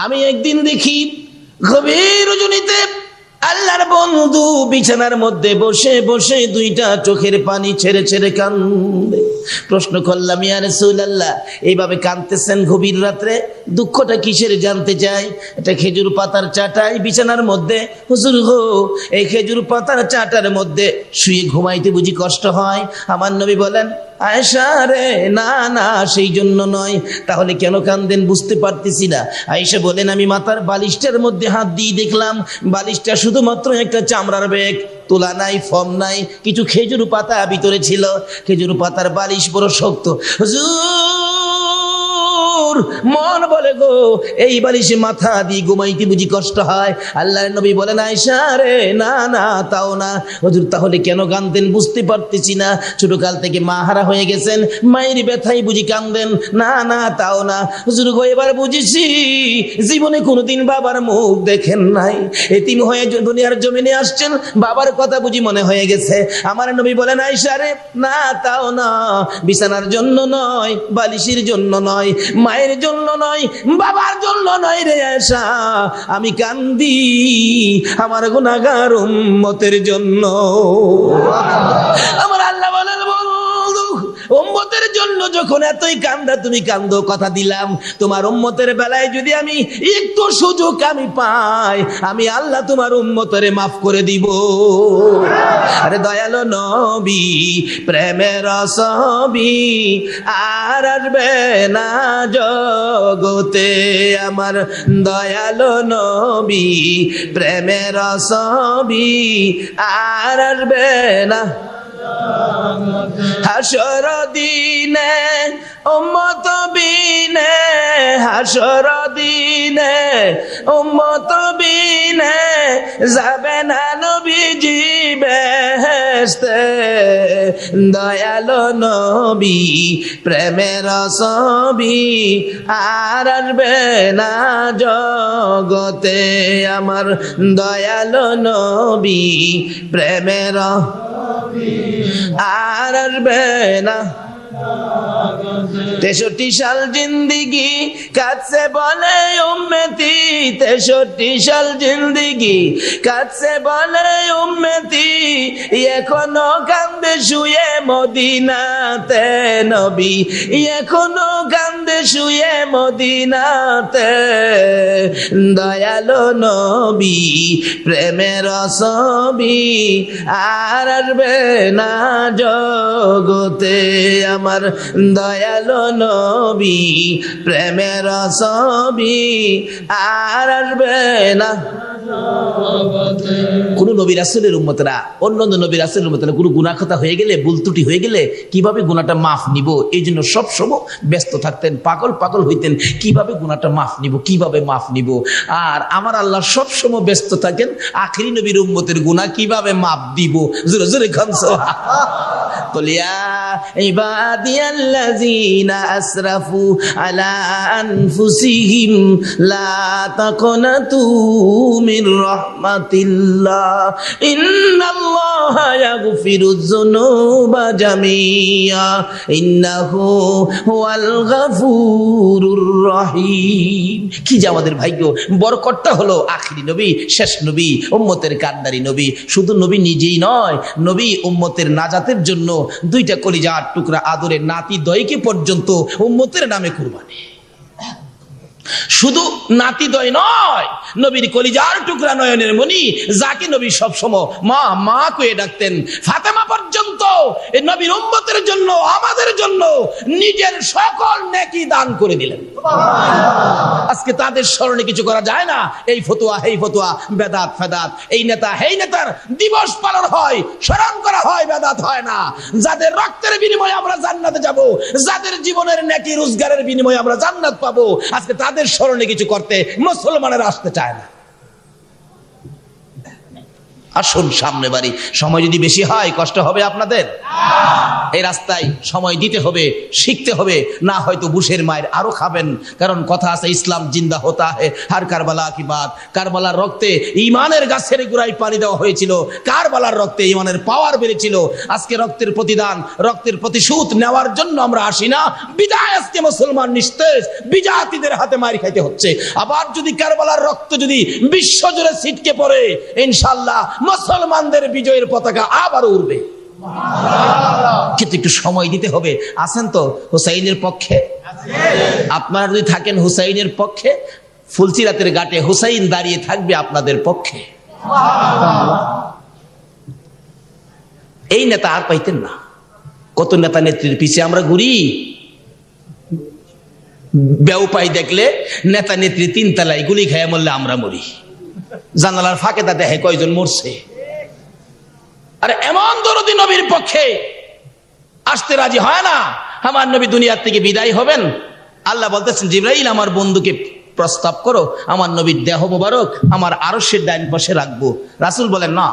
আমি একদিন দেখি গভীর রজনীতে আল্লাহর বন্ধু বিছানার মধ্যে বসে বসে দুইটা চোখের পানি ছেড়ে ছেড়ে কান্দে। প্রশ্ন করলাম, ইয়া রাসূলুল্লাহ, এইভাবে কাঁদতেছেন গভীর রাত্রে, দুঃখটা কিসের জানতে চাই। এটা খেজুর পাতার চাটাই বিছানার মধ্যে। হুজুর গো, এই খেজুর পাতার চাটার মধ্যে শুয়ে ঘুমাইতে বুঝি কষ্ট হয়? আমার নবী বলেন, আয়েশা রে, না না, সেই জন্য নয়। তাহলে কেন কান্দেন বুঝতে পারতেছি না। আয়েশা বলেন, আমি মাথার বালিশটার মধ্যে হাত দিয়ে দেখলাম বালিশটা শুধুমাত্র একটা চামড়ার ব্যাগ, তোলা নাই, ফর্ম নাই, কিছু খেজুর পাতা ভিতরে ছিল। খেজুর পাতার বালিশ বড় শক্ত। হুজুর, মন বলে গো, এই বালিশে মাথা দিয়ে ঘুমাইতে বুঝি কষ্ট হয়? আল্লাহর নবী বলেন, আয়েশা রে, না না, তাও না। হুজুর, তাহলে কেন কাঁদেন বুঝতে পারতেছি না। ছোটকাল থেকে মা হারা হয়ে গেছেন, মায়ের ব্যথাই বুঝি কাঁদেন? না না, তাও না। হুজুর গো, এবার বুঝেছি, জীবনে কোনোদিন বাবার মুখ দেখেন নাই, এতিম হয়ে দুনিয়ার জমিনে আসছেন, বাবার কথা বুঝি মনে হয়ে গেছে। আমার নবী বলেন, আয়েশা রে, না তাও না, বিছানার জন্য নয়, বালিশের জন্য নয়, মায়ের জন্য নয়, বাবার জন্য নয় রে আয়েশা, আমি কান্দি আমার গুনাহগার উম্মতের জন্য। আমার আল্লাহ বলেন, বন্ধু, উম্মতের জন্য যখন এতই কান্দা তুমি কান্দো, কথা দিলাম তোমার উম্মতের বেলায় যদি আমি একটু সুযোগ আমি পাই, আমি আল্লাহ তোমার উম্মতরে মাফ করে দিব। আরে দয়ালো নবী, প্রেমের ছবি আর আসবে না জগতে। আমার দয়ালো নবী, প্রেমের ছবি আর আসবে না। হাসর দিনে উম্মত বিনে, হাসর দিনে উম্মত বিনে যাবে না নবীজি বেহেশতে। দয়ালো নবী, প্রেমের ছবি আর আসবে না জগতে। আমার দয়ালো নবী, প্রেমের আর আসবে না। 63 সাল জিন্দিগি কাছে বলে উম্মতি, 63 সাল জিন্দিগি কাছে বলে উম্মতি, এখনো কান্দে শুয়ে মদিনাতে নবী, এখনো কান্দে শুয়ে মদিনাতে। দয়ালো নবী, প্রেমের ছবি আর আসবে না জগতে। আমার দয়ালো নবী, প্রেমের ছবি আর আসবে না। কোন নবী রাসূলের উম্মতরা অন্য নবী রাসূলের উম্মতরা কোনো গুনাহ কথা হয়ে গেলে, ভুল ত্রুটি হয়ে গেলে কিভাবে গুনাহটা মাফ নিব, এই জন্য সবসময় ব্যস্ত থাকতেন, পাগল হইতেন, কিভাবে গুনাহটা মাফ নিব, কিভাবে মাফ নিব। আর আমার আল্লাহ সবসময় ব্যস্ত থাকেন আখিরি নবীর উম্মতের গুনাহ কিভাবে মাফ দিব। জোরে জোরে খান সুবহানাল্লাহ। কুল ইয়া ইবাদিয়াল্লাযীনা আসরাফু আলা আনফুসিহিম লা তাকনাতু মির রাহমাতিল্লাহ ইন্নাল্লাহা ইয়াগফিরুয যুনুবা জামিআ ইন্নাহু হুয়াল গফুরুর রহিম। কি যে আমাদের ভাগ্য, বরকতটা হলো আখিরি নবী, শেষ নবী, উম্মতের কান্ডারি নবী। শুধু নবী নিজেই নয়, নবী উম্মতের নাজাতের জন্য দুইটা কলিজার টুকরা আদরের নাতি দয়কে পর্যন্ত উম্মতের নামে কুরবানি। শুধু নাতি দয় নয়, নবীর কলিজার টুকরা নয়নের মনি, যাকে নবী সবসময় মা মা কয়ে ডাকতেন, ফাতেমা পর্যন্ত এই নবীর উম্মতের জন্য, আমাদের জন্য নিজের সকল নেকি দান করে দিলেন। আজকে তাদের স্মরণে কিছু করা যায় না। এই ফতোয়া, এই ফতোয়া, বেদাত ফেদাত, এই নেতা এই নেতার দিবস পালন হয়, স্মরণ করা হয়, বেদাত হয় না। যাদের রক্তের বিনিময়ে আমরা জান্নাতে যাব, যাদের জীবনের নেকি রোজগারের বিনিময়ে আমরা জান্নাত পাবো, আজকে তাদের স্মরণে কিছু করতে মুসলমানেরা আসতে চায় না। আসুন সামনে বাড়ি। সময় যদি বেশি হয় কষ্ট হবে আপনাদের? এই রাস্তায় সময় দিতে হবে, শিখতে হবে, না হয়তো বুশের মায়ের আরো খাবেন। কারণ কথা আছে, ইসলাম জিন্দা হতা হে হার কারবালা কি বাত। কারবালার রক্তে ইমানের গাছের গোড়ায় পানি দেওয়া হয়েছিল, কারবালার রক্তে ইমানের পাওয়ার বেড়েছিল। আজকে রক্তের প্রতিদান, রক্তের প্রতিশোধ নেওয়ার জন্য আমরা আসি না, বিদায় আজকে মুসলমান নিস্তেজ বিজাতিদের হাতে মার খাইতে হচ্ছে। আবার যদি কারবালার রক্ত যদি বিশ্ব জুড়ে ছিটকে পড়ে, ইনশাআল্লাহ মুসলমানদের বিজয়ের পতাকা আবার উড়বে। কিন্তু একটু সময় দিতে হবে। আছেন তো হুসাইনের পক্ষে? আপনারা যদি থাকেন হুসাইনের পক্ষে, ফুলসিরাতের ঘাটে হুসাইন দাঁড়িয়ে থাকবে আপনাদের পক্ষে। এই নেতা আর পাইতেন না। কত নেতা নেত্রীর পিছে আমরা ঘুরি, বেউপাই দেখলে নেতা নেত্রী 3 তলায় গুলি খাইয়া মরলে আমরা মরি। জানালার ফাঁকে তা দেখে কয়জন মরছে। আরে এমন দরদি নবীর পক্ষে আসতে রাজি হয় না। আমার নবী দুনিয়ার থেকে বিদায় হবেন, আল্লাহ বলতেছেন জিবরাইল আমার বন্ধুকে প্রস্তাব করো, আমার নবীর দেহ মোবারক আমার আরশের ডাইন পাশে রাখবো। রাসূল বলেন না,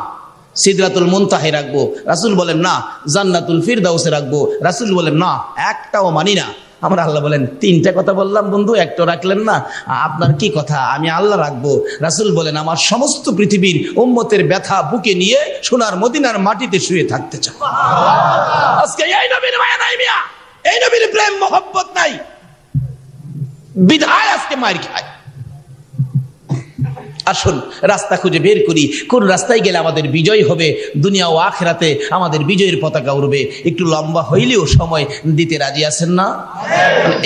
সিদরাতুল মুনতাহে রাখবো। রাসূল বলেন না, জান্নাতুল ফিরদাউসে রাখবো। রাসূল বলেন না, একটাও মানি না। আমরা আল্লাহ বলেন 3টা কথা বললাম বন্ধু, একটা রাখলেন না, আপনার কি কথা? আমি আল্লাহ রাখবো। রাসূল বলেন আমার সমস্ত পৃথিবীর উম্মতের ব্যথা বুকে নিয়ে সোনার মদিনার মাটিতে শুয়ে থাকতে চাই। আজকে এই নবীর মায়া নাই মিয়া, এই নবীর প্রেম মোহব্বত নাই, বিধায় আজকে মার খায়। আসুন রাস্তা খুঁজে বের করি, কোন রাস্তায় গেলে আমাদের বিজয় হবে, দুনিয়া ও আখিরাতে আমাদের বিজয়ের পতাকা উড়বে। একটু লম্বা হইলেও সময় দিতে রাজি আছেন না?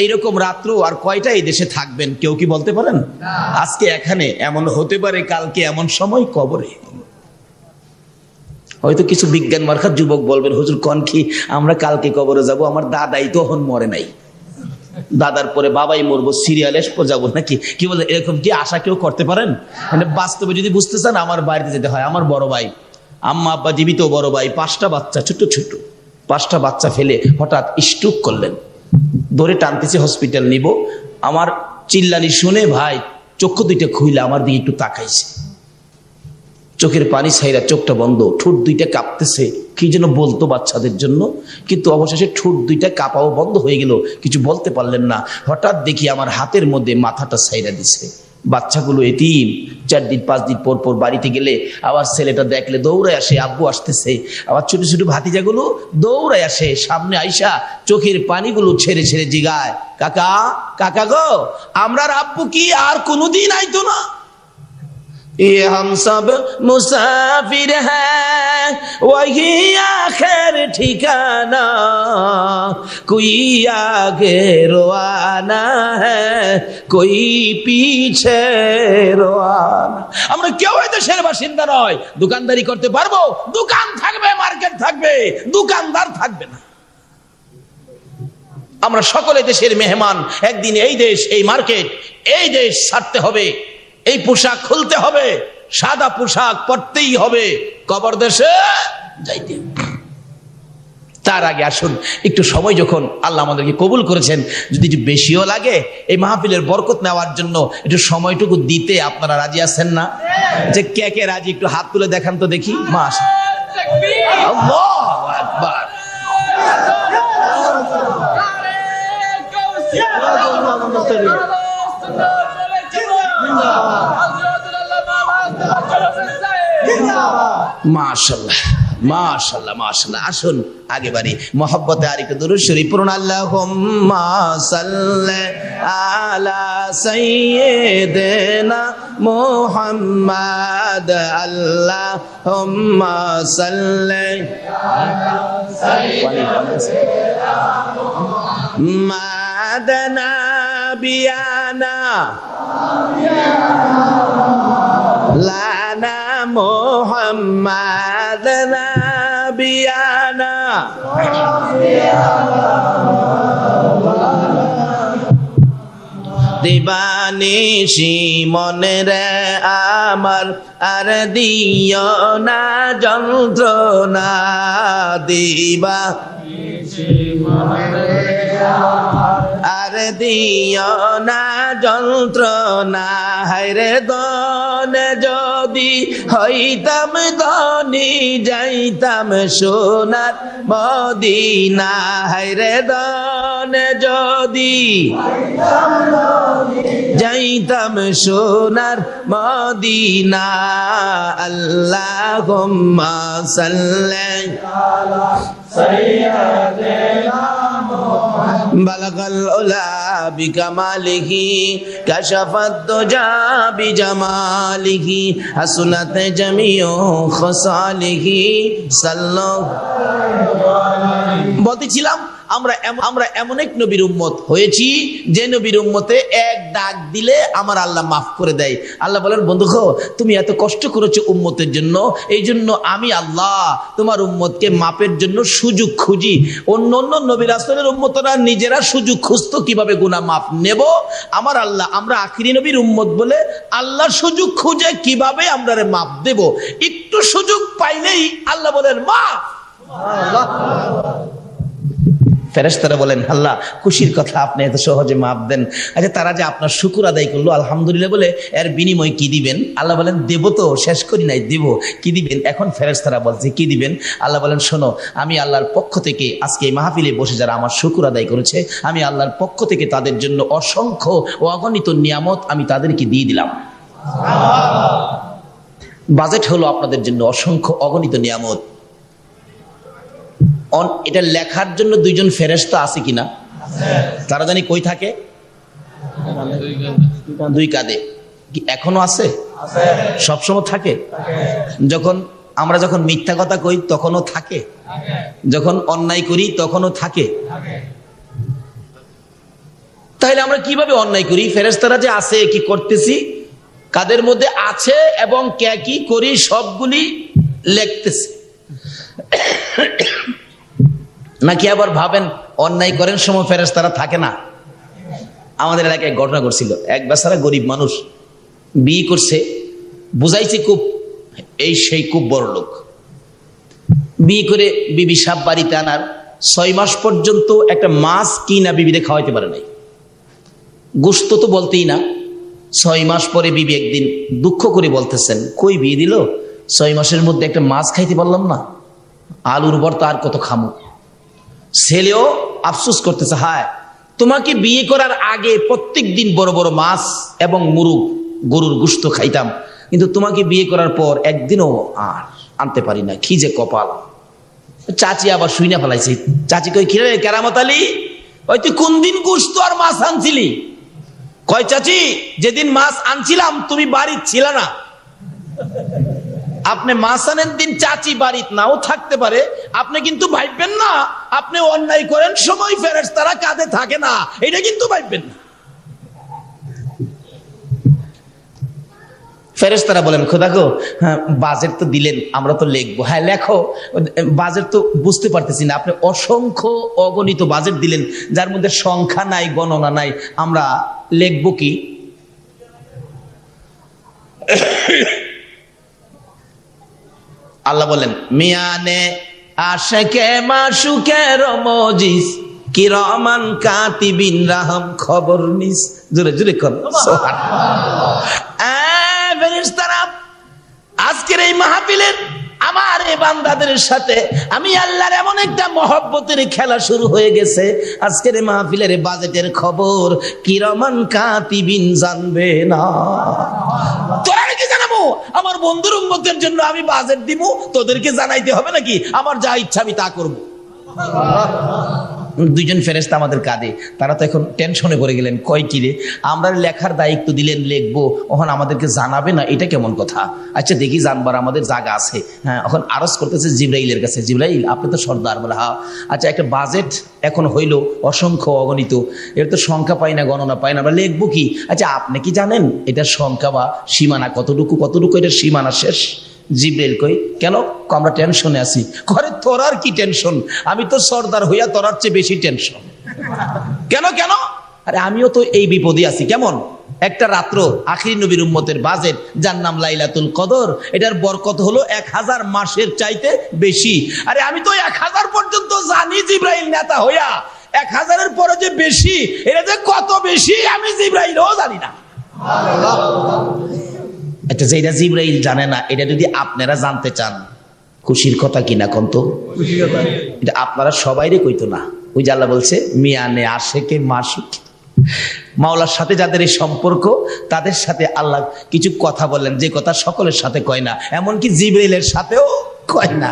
এইরকম রাত্র আর কয়টা এই দেশে থাকবেন কেউ কি বলতে পারেন? আজকে এখানে এমন হতে পারে, কালকে এমন সময় কবরে। হয়তো কিছু বিজ্ঞান মার্কার যুবক বলবেন, হুজুর কোন কি আমরা কালকে কবরে যাব? আমার দাদাই তখন মরে নাই, দাদার পরে বাবাই মরবো, সিরিয়ালে যাবো নাকি? কি বলে, এরকম কি আশা কেউ করতে পারেন? মানে বাস্তবে যদি বুঝতে চান আমার বাড়িতে যেতে হয়। আমার বড় ভাই, আম্মা আব্বা জীবিত, বড় ভাই 5টা বাচ্চা, ছোট ছোট 5টা বাচ্চা ফেলে হঠাৎ স্ট্রোক করলেন। ধরে টানতেছে হসপিটাল নিব। আমার চিল্লানি শুনে ভাই চক্ষু 2টা খুইলে আমার দিকে একটু তাকাইছে, চোখের পানি ছাইরা চোখটা বন্ধ, ঠোঁট 2টা কাঁপতেছে, কি যেন বলতো বাচ্চাদের জন্য, কিন্তু অবশেষে ঠোঁট 2টা কাঁপাও বন্ধ হয়ে গেল, কিছু বলতে পারলেন না। হঠাৎ দেখি আমার হাতের মধ্যে মাথাটা ছাইরা দিছে। বাচ্চাগুলো এতিম, 4 দিন 5 দিন পর পর বাড়িতে গেলে আবার ছেলেটা দেখলে দৌড়ায় আসে, আব্বু আসতেছে। আবার ছোট ছোট ভাতিজাগুলো দৌড়ায় আসে, সামনে আইসা চোখের পানিগুলো ছেড়ে ছেড়ে জিগায়, কাকা কাকা গো, আমরার আব্বু কি আর কোনোদিন আইতো না? ये हम सब मुसाफिर हैं, वही आखिर ठिकाना, कोई आगे रोआना है, कोई पीछे रोआना। আমরা কেউ এই দেশের বাসিন্দা নয়। দোকানদারি করতে পারবো, দোকান থাকবে, মার্কেট থাকবে, দোকানদার থাকবে না। আমরা সকলে দেশের মেহমান। একদিন এই দেশ, এই মার্কেট, এই দেশ ছাড়তে হবে, এই পোশাক খুলতে হবে, সাদা পোশাক পরতেই হবে, কবর দেশে যাইতে। তার আগে আসুন একটু সময়, যখন আল্লাহ আমাদেরকে কবুল করেছেন, যদি একটু বেশিও লাগে এই মাহফিলের বরকত নেওয়ার জন্য একটু সময়টুকু দিতে আপনারা রাজি আছেন না? যে কে কে রাজি একটু হাত তুলে দেখান তো দেখি। আল্লাহু আকবার। মাশাআল্লাহ মাশাআল্লাহ মাশাআল্লাহ। আসুন আগে বাড়ি, মহব্বতে আর একটু দুরূদ শরীফ পড়ুন। আল্লাহুম্মা সাল্লি আলা সাইয়্যিদিনা মুহাম্মাদ, আল্লাহুম্মা সাল্লি আলা সাইয়্যিদিনা মুহাম্মাদ নাবিয়ানা লানা মুহাম্মাদ নাবিয়ানা। দিবানিশি মনে রে আমার আর দিও না যন্ত্রণা, দিবানিশি মনে রে আর দিও না যন্ত্রণা, হায়রে দনে যদি হইতাম ধনী, যাইতাম সোনার মদিনা, হায়রে দনে যদি যাইতাম সোনার মদিনা। আল্লাহুম্মা সাল্লি আলা সাইয়্যিদিনা বালাগাল উলা বিকামালিহি, কাশাফাত দুজা বিজামালিহি, হাসুনাত জামিউ খাসালিহি, সাল্লাল্লাহু। বলতেছিলাম আমরা এমন এক নবীর উম্মত হয়েছি যে নবীর উম্মতে এক ডাক দিলে আমার আল্লাহ মাফ করে দেয়। আল্লাহ বলেন, বন্ধু তুমি এত কষ্ট করেছো উম্মতের জন্য, এই জন্য আমি আল্লাহ তোমার উম্মতকে মাপের জন্য সুযোগ খুঁজি। অন্য অন্য নবী রাসূলের উম্মতরা নিজেরা সুযোগ খুঁজতো কিভাবে গুনাহ মাফ নেব, আমার আল্লাহ আমরা আখিরি নবীর উম্মত বলে আল্লাহ সুযোগ খুঁজে কিভাবে আমরা মাফ দেব। একটু সুযোগ পাইলেই আল্লাহ বলেন মাফ। ফেরেশতারা বলেন, আল্লাহ খুশির কথা, আপনি এত সহজে মাফ দেন। আচ্ছা, তারা যে আপনার শুকর আদায় করলো আলহামদুলিল্লাহ বলে, এর বিনিময় কি দিবেন? আল্লাহ বলেন, দেব তো, শেষ করি নাই, দেব। কি দিবেন? এখন ফেরেশতারা বলছে কি দিবেন? আল্লাহ বলেন, শোনো, আমি আল্লাহর পক্ষ থেকে আজকে এই মাহফিলে বসে যারা আমার শুকর আদায় করেছে, আমি আল্লাহর পক্ষ থেকে তাদের জন্য অসংখ্য ও অগণিত নিয়ামত আমি তাদেরকে দিয়ে দিলাম। বাজেট হলো আপনাদের জন্য অসংখ্য অগণিত নিয়ামত। এটা লেখার জন্য দুইজন ফেরেশতা আছে কিনা? তারা জানি কই থাকে? দুই কাঁধে। কি এখনো আছে? সবসময় থাকে? আমরা যখন মিথ্যা কথা কই তখনও থাকে, যখন অন্যায় করি তখনও থাকে। তাহলে আমরা কিভাবে অন্যায় করি? ফেরেশতারা যে আছে, কি করতেছি, কাদের মধ্যে আছে এবং কে কি করি সবগুলি লিখতেছে। নাকি আবার ভাবেন অন্যায় করেন সময় ফেরেশতারা থাকে না? আমাদের এলাকায় ঘটনা করছিল, এক বেচারা গরিব মানুষ বিয়ে করছে, বুঝাইছে খুব, এই সেই খুব বড় লোক। বিয়ে করে বিবি সাহেব বাড়িতে আনার 6 মাস পর্যন্ত একটা মাছ কিনা বিবিরে খাওয়াইতে পারে নাই, গোশত তো বলতেই না। 6 মাস পরে বিবি একদিন দুঃখ করে বলতেছেন, কই বিয়ে দিল, 6 মাসের মধ্যে একটা মাছ খাইতে পারলাম না, আলুর ভর্তা আর কত খামু। ছেলেও আফসোস করতেছে, হায় তোমাকে বিয়ে করার আগে প্রত্যেক দিন বড় বড় মাছ এবং মুরগ গরুর গোশত খাইতাম, কিন্তু তোমাকে বিয়ে করার পর একদিনও আর আনতে পারি না, কি যে কপাল। চাচি আবার শুই না ফেলাইছে। চাচি কই, কি রে কেরামত আলী, ওই তুই কোন দিন গোশত আর মাছ আনছিলি? কয়, চাচি যেদিন মাছ আনছিলাম তুমি বাড়ি ছিল না। আপনি মাছ আনেন দিন চাচি বাড়িতে নাও থাকতে পারে, আপনি কিন্তু ভাববেন না আপনি অন্যায় করেন সময় ফেরেশতারা কাঁধে থাকে না, এটা কিন্তু ভাববেন না। ফেরেশতারা বলেন, খোদা গো, হ্যাঁ বাজেট তো দিলেন, আমরা তো লিখবো। হ্যাঁ লেখো, বাজেট তো বুঝতে পারতেছি না, আপনি অসংখ্য অগণিত বাজেট দিলেন যার মধ্যে সংখ্যা নাই, গণনা নাই, আমরা লিখবো কি? আল্লাহ বলেন, মিয়ানে আশেকে মাশুকের মজিস কিরামান কাতিবিন রাহম খবর নিস। জোরে জোরে কর ফেরেশতারা। আজকের এই মাহফিলের আমার এই বান্দাদের সাথে আমি আল্লাহর এমন একটা মহব্বতের খেলা শুরু হয়ে গেছে। আজকের এই মাহফিলের বাজেটের খবর কিরামান কাতিবিন জানবে না। তোরা কি জানাবো? আমার বন্ধুর উম্মতের জন্য আমি বাজেট দিব, তোদেরকে জানাইতে হবে নাকি? আমার যা ইচ্ছা আমি তা করবো। দুইজন ফেরেশতা আমাদের কাঁধে, তারা তো এখন টেনশনে পড়ে গেলেন, কয় কি রে, আমরা লেখার দায়িত্ব দিলেন, লিখবো, ওখানে আমাদেরকে জানাবে না, এটা কেমন কথা? আচ্ছা দেখি, জানবার আমাদের জায়গা আছে। হ্যাঁ, এখন আরজ করতেছে জিবরাইলের কাছে, জিবরাইল আপনি তো সর্দার। বলে হ্যাঁ। আচ্ছা একটা বাজেট এখন হইল অসংখ্য অগণিত, এর তো সংখ্যা পাই না, গণনা পাই না, আমরা লিখবো কি? আচ্ছা আপনি কি জানেন এটার সংখ্যা বা সীমানা কতটুকু, কতটুকু এটার সীমানা শেষ? জিবরাইল কই, কেন? আমরা টেনশনে আছি। করে তোর আর কি টেনশন, আমি তো সর্দার হইয়া তোর চেয়ে বেশি টেনশন। কেন কেন? আরে আমিও তো এই বিপদে আছি। কেমন? একটা রাত্র আখিরি নবীর উম্মতের বাজেট, যার নাম লাইলাতুল কদর, এটার বরকত হলো 1000 মাসের চাইতে বেশি। আরে আমি তো 1000 পর্যন্ত জানি জিবরাইল নেতা হইয়া, 1000-এর পরে যে বেশি, এটা যে কত বেশি আমি জিবরাইলও জানি না। আচ্ছা, যেটা জিবরাইল জানে না, এটা যদি আপনারা জানতে চান, খুশির কথা কিনা কন্ত? এটা আপনারা সবাইরে কইতো না। ওই যে আল্লাহ বলছে মিয়ানে আশেকে মাসুক, মাওলার সাথে যাদের এই সম্পর্ক, তাদের সাথে আল্লাহ কিছু কথা বললেন যে কথা সকলের সাথে কয় না, এমনকি জিবরাইলের সাথেও কয় না।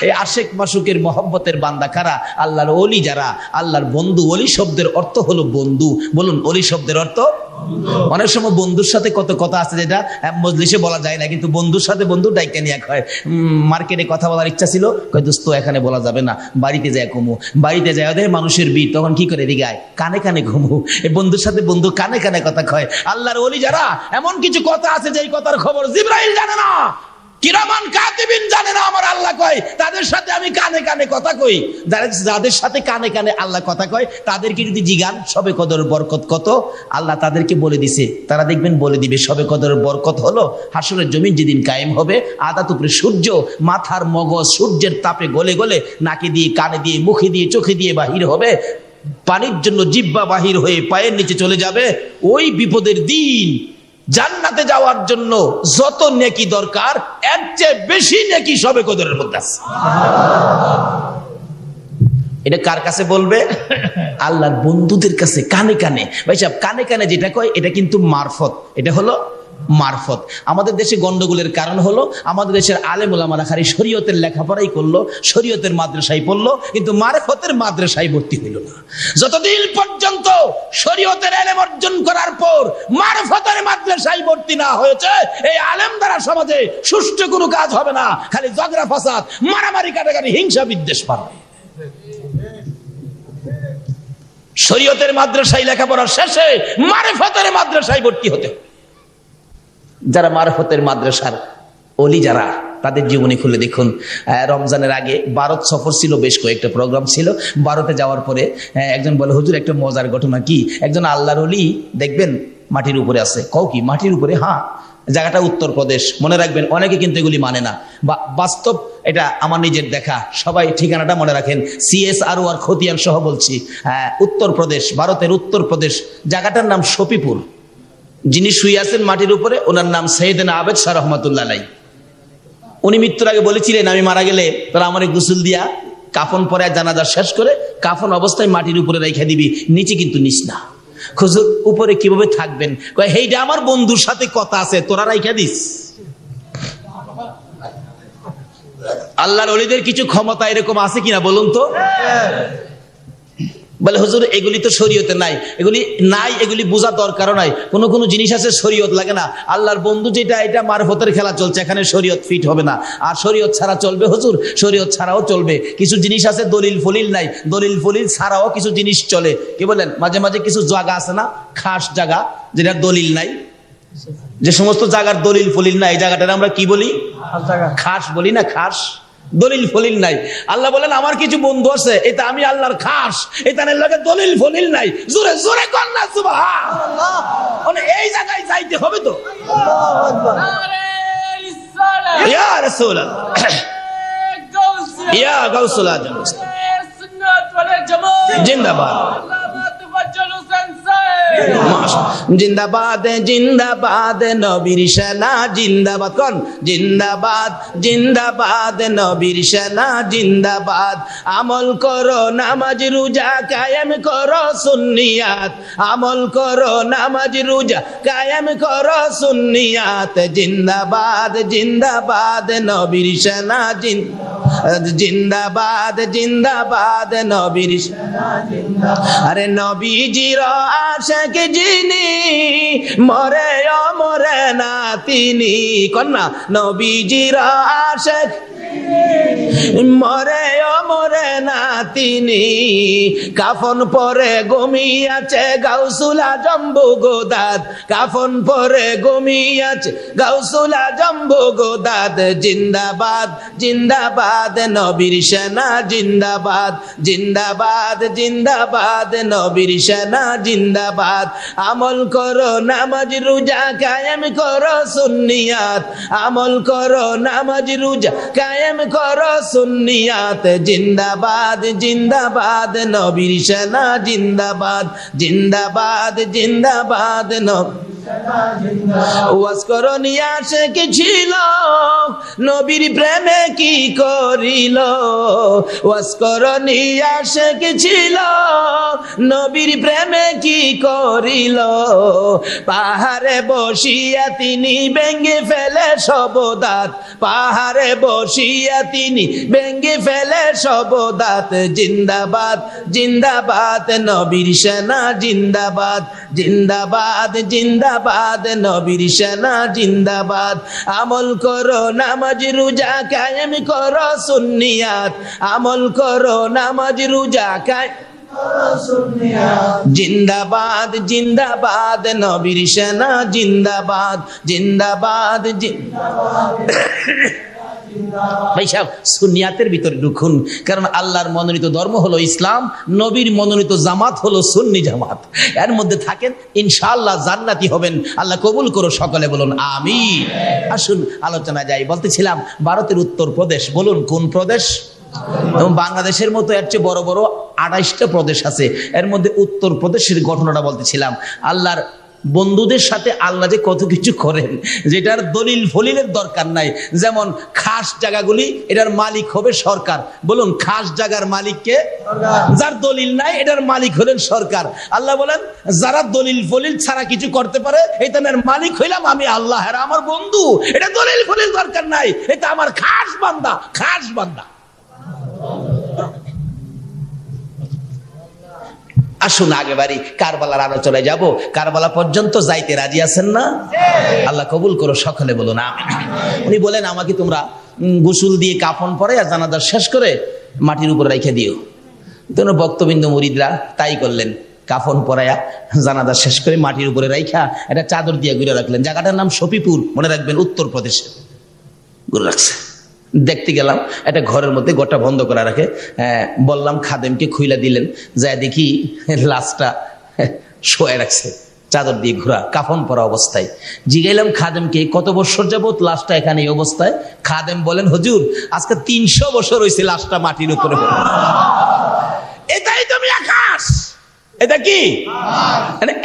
এই আশেক মাসুকের মহব্বতের বান্দা কারা? আল্লাহর ওলি যারা, আল্লাহর বন্ধু। ওলি শব্দের অর্থ হলো বন্ধু। বলুন, ওলি শব্দের অর্থ? অনেক সময় বন্ধুর সাথে কত কথা আছে যেটা মজলিসে বলা যায় না, কিন্তু বন্ধুর সাথে বন্ধু ডাইকা নিয়ে হয়। মার্কেটে কথা বলার ইচ্ছা ছিল, কয় দোস্ত এখানে বলা যাবে না, বাড়িতে যায় ঘুমো। বাড়িতে যায় ওদের মানুষের ভিড়, তখন কি করে দিগায় কানে কানে ঘুমো। এই বন্ধুর সাথে বন্ধু কানে কানে কথা কয়। আল্লাহর ওলি যারা, এমন কিছু কথা আছে যে কথার খবর জিবরাইল জানে না, কিরামান কাতিবিন জানে না, আমার আল্লাহ কয় তাদের সাথে আমি কানে কানে কথা কই। যাদের সাথে কানে কানে আল্লাহ কথা কয়, তাদেরকে যদি জিগান সবে কদরের বরকত কত, আল্লাহ তাদেরকে বলে দিছে। তারা দেখবেন বলে দিবে সবে কদরের বরকত হলো হাসরের জমিন যেদিন কায়েম হবে, আদাত উপরে সূর্য, মাথার মগজ সূর্যের তাপে গলে গলে নাকে দিয়ে, কানে দিয়ে, মুখে দিয়ে, চোখে দিয়ে বাহির হবে, পানির জন্য জিহ্বা বাহির হয়ে পায়ের নিচে চলে যাবে। ওই বিপদের দিন জান্নাতে যাওয়ার জন্য যত নেকি দরকার, এর চেয়ে বেশি নেকি সবে কদরের মধ্যে আছে। এটা কার কাছে বলবে? আল্লাহর বন্ধুদের কাছে, কানে কানে। ভাই সাহেব, কানে কানে যেটা কয় এটা কিন্তু মারফত, এটা হলো মারফত। আমাদের দেশে গন্ডগোলের কারণ হলো আমাদের দেশের আলেম ওলামারা খালি শরীয়তের লেখাপড়াই করলো, শরীয়তের মাদ্রাসায় পড়লো, কিন্তু মারফতের মাদ্রাসায় ভর্তি হইল না। যতদিন পর্যন্ত শরীয়তের ইলম অর্জন করার পর মারফতের মাদ্রাসায় ভর্তি না হয়েছে, এই আলেম দ্বারা সমাজে সুষ্ঠু কোনো কাজ হবে না। খালি ঝগড়া ফাসাদ, মারামারি, কাটাকাটি, হিংসা বিদ্বেষ পারবে। শরীয়তের মাদ্রাসায় লেখাপড়ার শেষে মারফতের মাদ্রাসায় ভর্তি হতে। যারা মারফতের মাদ্রাসার ওলি যারা, তাদের জীবনী খুলে দেখুন। রমজানের আগে ভারত সফর ছিল, বেশ কয়েকটা প্রোগ্রাম ছিল। ভারতে যাওয়ার পরে একজন বলে, হুজুর একটা মজার ঘটনা। কি? একজন আল্লাহর ওলি দেখবেন মাটির উপরে আছে। কও কি মাটির উপরে? হ্যাঁ, জায়গাটা উত্তরপ্রদেশ। মনে রাখবেন, অনেকে কিন্তু এগুলি মানে না, বাস্তব এটা আমার নিজের দেখা। সবাই ঠিকানাটা মনে রাখেন, CSR আর খতিয়ান সহ বলছি। উত্তরপ্রদেশ, ভারতের উত্তরপ্রদেশ। জায়গাটার নাম শফিপুর। যিনি শুয়ে আছেন মাটির উপরে, ওনার নাম সৈয়দনা আবেদ শাহ রহমাতুল্লাহ আলাইহি। উনি মৃত্যুর আগে বলেছিলেন, আমি মারা গেলে তোরা আমার গোসল দিয়া কাফন পরে জানাজা শেষ করে কাফন অবস্থায় মাটির উপরে রেখে দিবি, নিচে কিন্তু নিস না। হুজুর উপরে কিভাবে থাকবেন? কয় হেইটা আমার বন্ধুর সাথে কথা আছে, তোরা রাইখা দিস। আল্লাহর ওলিদের কিছু ক্ষমতা এরকম আছে কিনা বলুন তো? বলে হুজুর এগুলি তো শরীয়তে নাই, এগুলি নাই, এগুলি বোঝা দরকারও নাই। কোনো কোনো জিনিস আছে শরীয়ত লাগে না। আল্লাহর বন্ধু যেটা, এটা মারফতের খেলা চলছে, এখানে শরীয়ত ফিট হবে না। আর শরীয়ত ছাড়া চলবে হুজুর? শরীয়ত ছাড়াও চলবে। কিছু জিনিস আছে দলিল ফলিল নাই, দলিল ফলিল ছাড়াও কিছু জিনিস চলে। কি বলেন? মাঝে মাঝে কিছু জায়গা আছে না, খাস জায়গা, যেটা দলিল নাই। যে সমস্ত জায়গার দলিল ফলিল নাই, এই জায়গাটা আমরা কি বলি? খাস বলি না, খাস, দলিল ফলিল নাই। আল্লাহ বলেন আমার কিছু বন্ধু আছে, এটা আমি আল্লাহর খাস, এটা লাগে দলিল ফলিল নাই। জোরে জোরে কর না সুবহানাল্লাহ। মানে এই জায়গায় যাইতে হবে তো। ইয়া রাসূলুল্লাহ, ইয়া গাউসুল আজম, জিন্দাবাদ, জিন্দাবাদ, জিন্দাবাদ নবীর সেনা, জিন্দাবাদ। কোন? জিন্দাবাদ, জিন্দাবাদ নবীর সেনা, জিন্দাবাদ। আমল করো নামাজ রোজা কায়েম করো সুন্নিয়াত, আমল করো নামাজ রোজা কায়েম করো সুন্নিয়াত। জিন্দাবাদ, জিন্দাবাদ নবীর সেনা, জিন্দাবাদ, জিন্দাবাদ নবীর সেনা, জিন্দাবাদ। আরে নবীজির আশিক যিনি, মরে ও মরে না তিনি। কন্যা নবীজির আশিক, মরে ও মরে না তিনি। কাফন পরে ঘুমিয়াছে গাউসুল আজম বগদাদ, কাফন পরে ঘুমিয়াছে গাউসুল আজম বগদাদ। জিন্দাবাদ, জিন্দাবাদ নবীর সেনা, জিন্দাবাদ, জিন্দাবাদ, জিন্দাবাদ নবীর সেনা, জিন্দাবাদ। আমল করো নামাজ রোজা কায়েম করো সুন্নিয়াত, আমল করো নামাজ রোজা কায়েম কায়েম করো সুন্নিয়াত জিন্দাবাদ জিন্দাবাদ নবীর সেনা জিন্দাবাদ জিন্দাবাদ জিন্দাবাদ ওয়াজ করো নিয়ে আসে কি ছিল নবীর প্রেমে কি করিল ওয়াজ করো নিয়ে আসে কি ছিল নবীর প্রেমে কি করিল পাহাড়ে বসিয়া তিনি ভেঙে ফেলে সব দাঁত পাহাড়ে বসিয়া তিনি ভেঙে ফেলে সব দাঁত জিন্দাবাদ জিন্দাবাদ নবীর সেনা জিন্দাবাদ জিন্দাবাদ জিন্দাবাদ নবীর সেনা জিন্দাবাদ আমল করো নামাজ রোজা কায়েম করো সুন্নিয়াত আমল করো নামাজ রোজা কায়েম জিন্দাবাদ জিন্দাবাদ নবীর সেনা জিন্দাবাদ জিন্দাবাদ ভাই সাহেব সুন্নিয়াতের ভিতরে ঢুকুন, কারণ আল্লাহর মনোনীত ধর্ম হলো ইসলাম, নবীর মনোনীত জামাত হলো সুন্নি জামাত। এর মধ্যে থাকেন, ইনশাআল্লাহ জান্নাতি হবেন। আল্লাহ কবুল করো, সকলে বলুন আমিন। আসুন আলোচনা যাই। বলতেছিলাম ভারতের উত্তর প্রদেশ, বলুন কোন প্রদেশ? এবং বাংলাদেশের মতো এর চেয়ে বড় বড় 28টা প্রদেশ আছে, এর মধ্যে উত্তর প্রদেশের ঘটনাটা বলতেছিলাম। আল্লাহর বন্ধুদের সাথে আল্লাহ যে কত কিছু করেন, যেটার দলিল ফলিলের দরকার নাই। যেমন খাস জায়গাগুলি, এটার মালিক হবে সরকার। বলুন খাস জায়গার মালিককে? যার দলিল নাই এটার মালিক হলেন সরকার। আল্লাহ বলেন যারা দলিল ফলিল ছাড়া কিছু করতে পারে, এটার মালিক হইলাম আমি আল্লাহ, এরা আমার বন্ধু। এটা দলিল ফলিল দরকার নাই, এটা আমার খাস বান্দা, খাস বান্দা। আসুন আগে বাড়ি কারবালার আলোচনায় যাব। কারবালা পর্যন্ত যাইতে রাজি আছেন না? আল্লাহ কবুল করো, সকলে বলুন আমিন। উনি বলেন আমাকে তোমরা গোসল দিয়ে কাফন পরে আর জানাজা শেষ করে মাটির উপরে রেখে দিও। তোমরা বক্তবিন্দু মুরিদরা তাই করলেন, কাফন পরায়া জানাজা শেষ করে মাটির উপরে রাইখা একটা চাদর দিয়ে ঘুরে রাখলেন। জায়গাটার নাম শফিপুর, মনে রাখবেন, উত্তর প্রদেশে ঘুরে রাখছে। দেখতে গেলাম একটা ঘরের মধ্যে, গোটা বন্ধ করা রাখে। বললাম খাদেমকে, খুইলা দিলেন, যায় দেখি লাশটা শোয়া রাখছে চাদর দিয়ে ঘোরা, কাফন পরা অবস্থায়। জিগাইলাম খাদেমকে কত বছর যাবত লাশটা এখানে এই অবস্থায়? খাদেম বলেন হুজুর আজকে 300 বছর হয়েছে লাশটা মাটির উপরে। এটাই তুমি আকাশ, এটা কি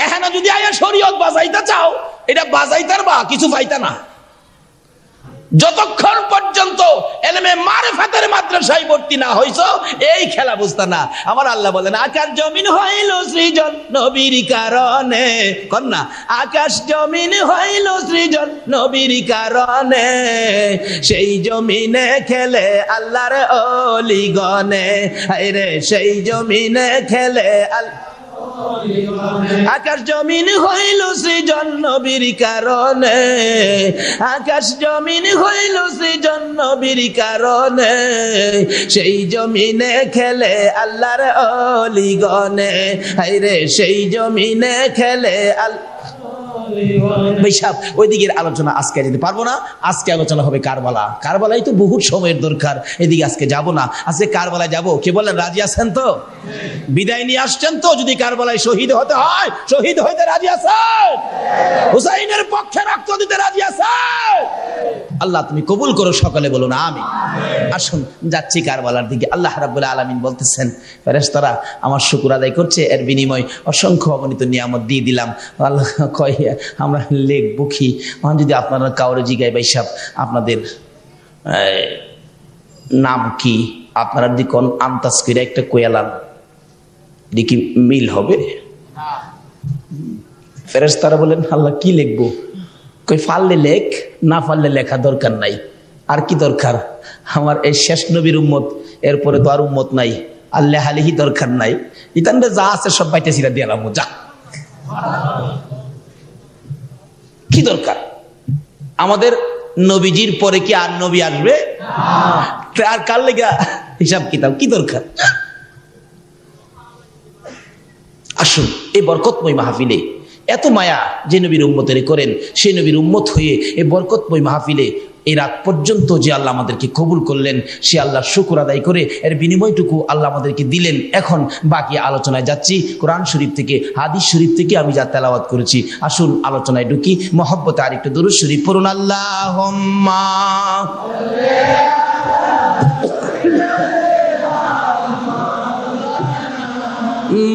এখানে যদি আয়া শরীয়ত বাজাইতে চাও, এটা বাজাইতার বা কিছু পাইতা না। যতক্ষণ পর্যন্ত এলেমে মারিফাতের মাদ্রাসায় ভর্তি না হইছো, এই খেলা বুঝতা না। আমার আল্লাহ বলেন আকাশ জমিন হইল সৃজন নবীর কারণে। কন্যা আকাশ জমিন হইল সৃজন নবীর কারণে, সেই জমিনে খেলে আল্লাহর ওলিগণে। হায়রে সেই জমিনে খেলে আকাশ জমিন হইল সৃজন নবীর কারণে, আকাশ জমিন হইল সৃজন নবীর কারণে, সেই জমিনে খেলে আল্লাহর ওলিগণে। হায়রে সেই জমিনে খেলে ওইদিকের আলোচনা আজকে যেতে পারবো না। আজকে আলোচনা হবে কারবালা। কারবালাই তো বহুত সময়ের দরকার, এদিকে আজকে যাব না। আজকে কারবালায় যাব, কে বলেন রাজি আছেন তো? বিদায় নিয়ে আসছেন তো? যদি কারবালায় শহীদ হতে হয়, শহীদ হইতে রাজি আছেন? হুসাইনের পক্ষে রক্ত দিতে রাজি আছেন? আল্লাহ তুমি কবুল করো, সকলে বলুন আমিন। আসুন যাচ্ছি কারবালার দিকে। আল্লাহ রাব্বুল আলামিন বলতেছেন ফেরেশতারা আমার শুকর আদায় করছে, এর বিনিময় অসংখ্য অগণিত নিয়ামত দিয়ে দিলাম। আল্লাহ কয় আমরা লিখবো কি? যদি আপনারা কাউরে জিগাই ভাই সাহেব আপনাদের নাম কি, আপনারা যদি কোন আন্তাজ করে একটা কোয়ালাম দেখি মিল হবে। ফেরেশতারা বলেন আল্লাহ কি লিখবো? কই পারলে লেখ, না পারলে লেখা দরকার নাই। আর কি দরকার? আমার এই শেষ নবীর উম্মত, এরপরে তো আর উম্মত নাই, আল্লাহ হালিহি দরকার নাই। ইতানটা যা আছে সব বাইতে সিরা দিয়ে আলাম, যা কি দরকার? আমাদের নবীজির পরে কি আর নবী আসবে? আর কার লেগা হিসাব কিতাব কি দরকার? আসুন এই বরকতময় মাহফিলে এত মায়া যে নবীর উম্মতের করেন, সেই নবীর উম্মত হয়ে এই বরকতময় মাহফিলে এই রাত পর্যন্ত যে আল্লাহ আমাদেরকে কবুল করলেন, সে আল্লাহর শুকর আদায় করে এর বিনিময়টুকু আল্লাহ আমাদেরকে দিলেন। এখন বাকি আলোচনায় যাচ্ছি। কোরআন শরীফ থেকে, হাদিস শরীফ থেকে আমি যা তেলাওয়াত করেছি, আসুন আলোচনায় ঢুকি। মহব্বতে আরেকটু দুরূদ শরীফ পড়ুন। আল্লাহুম্মা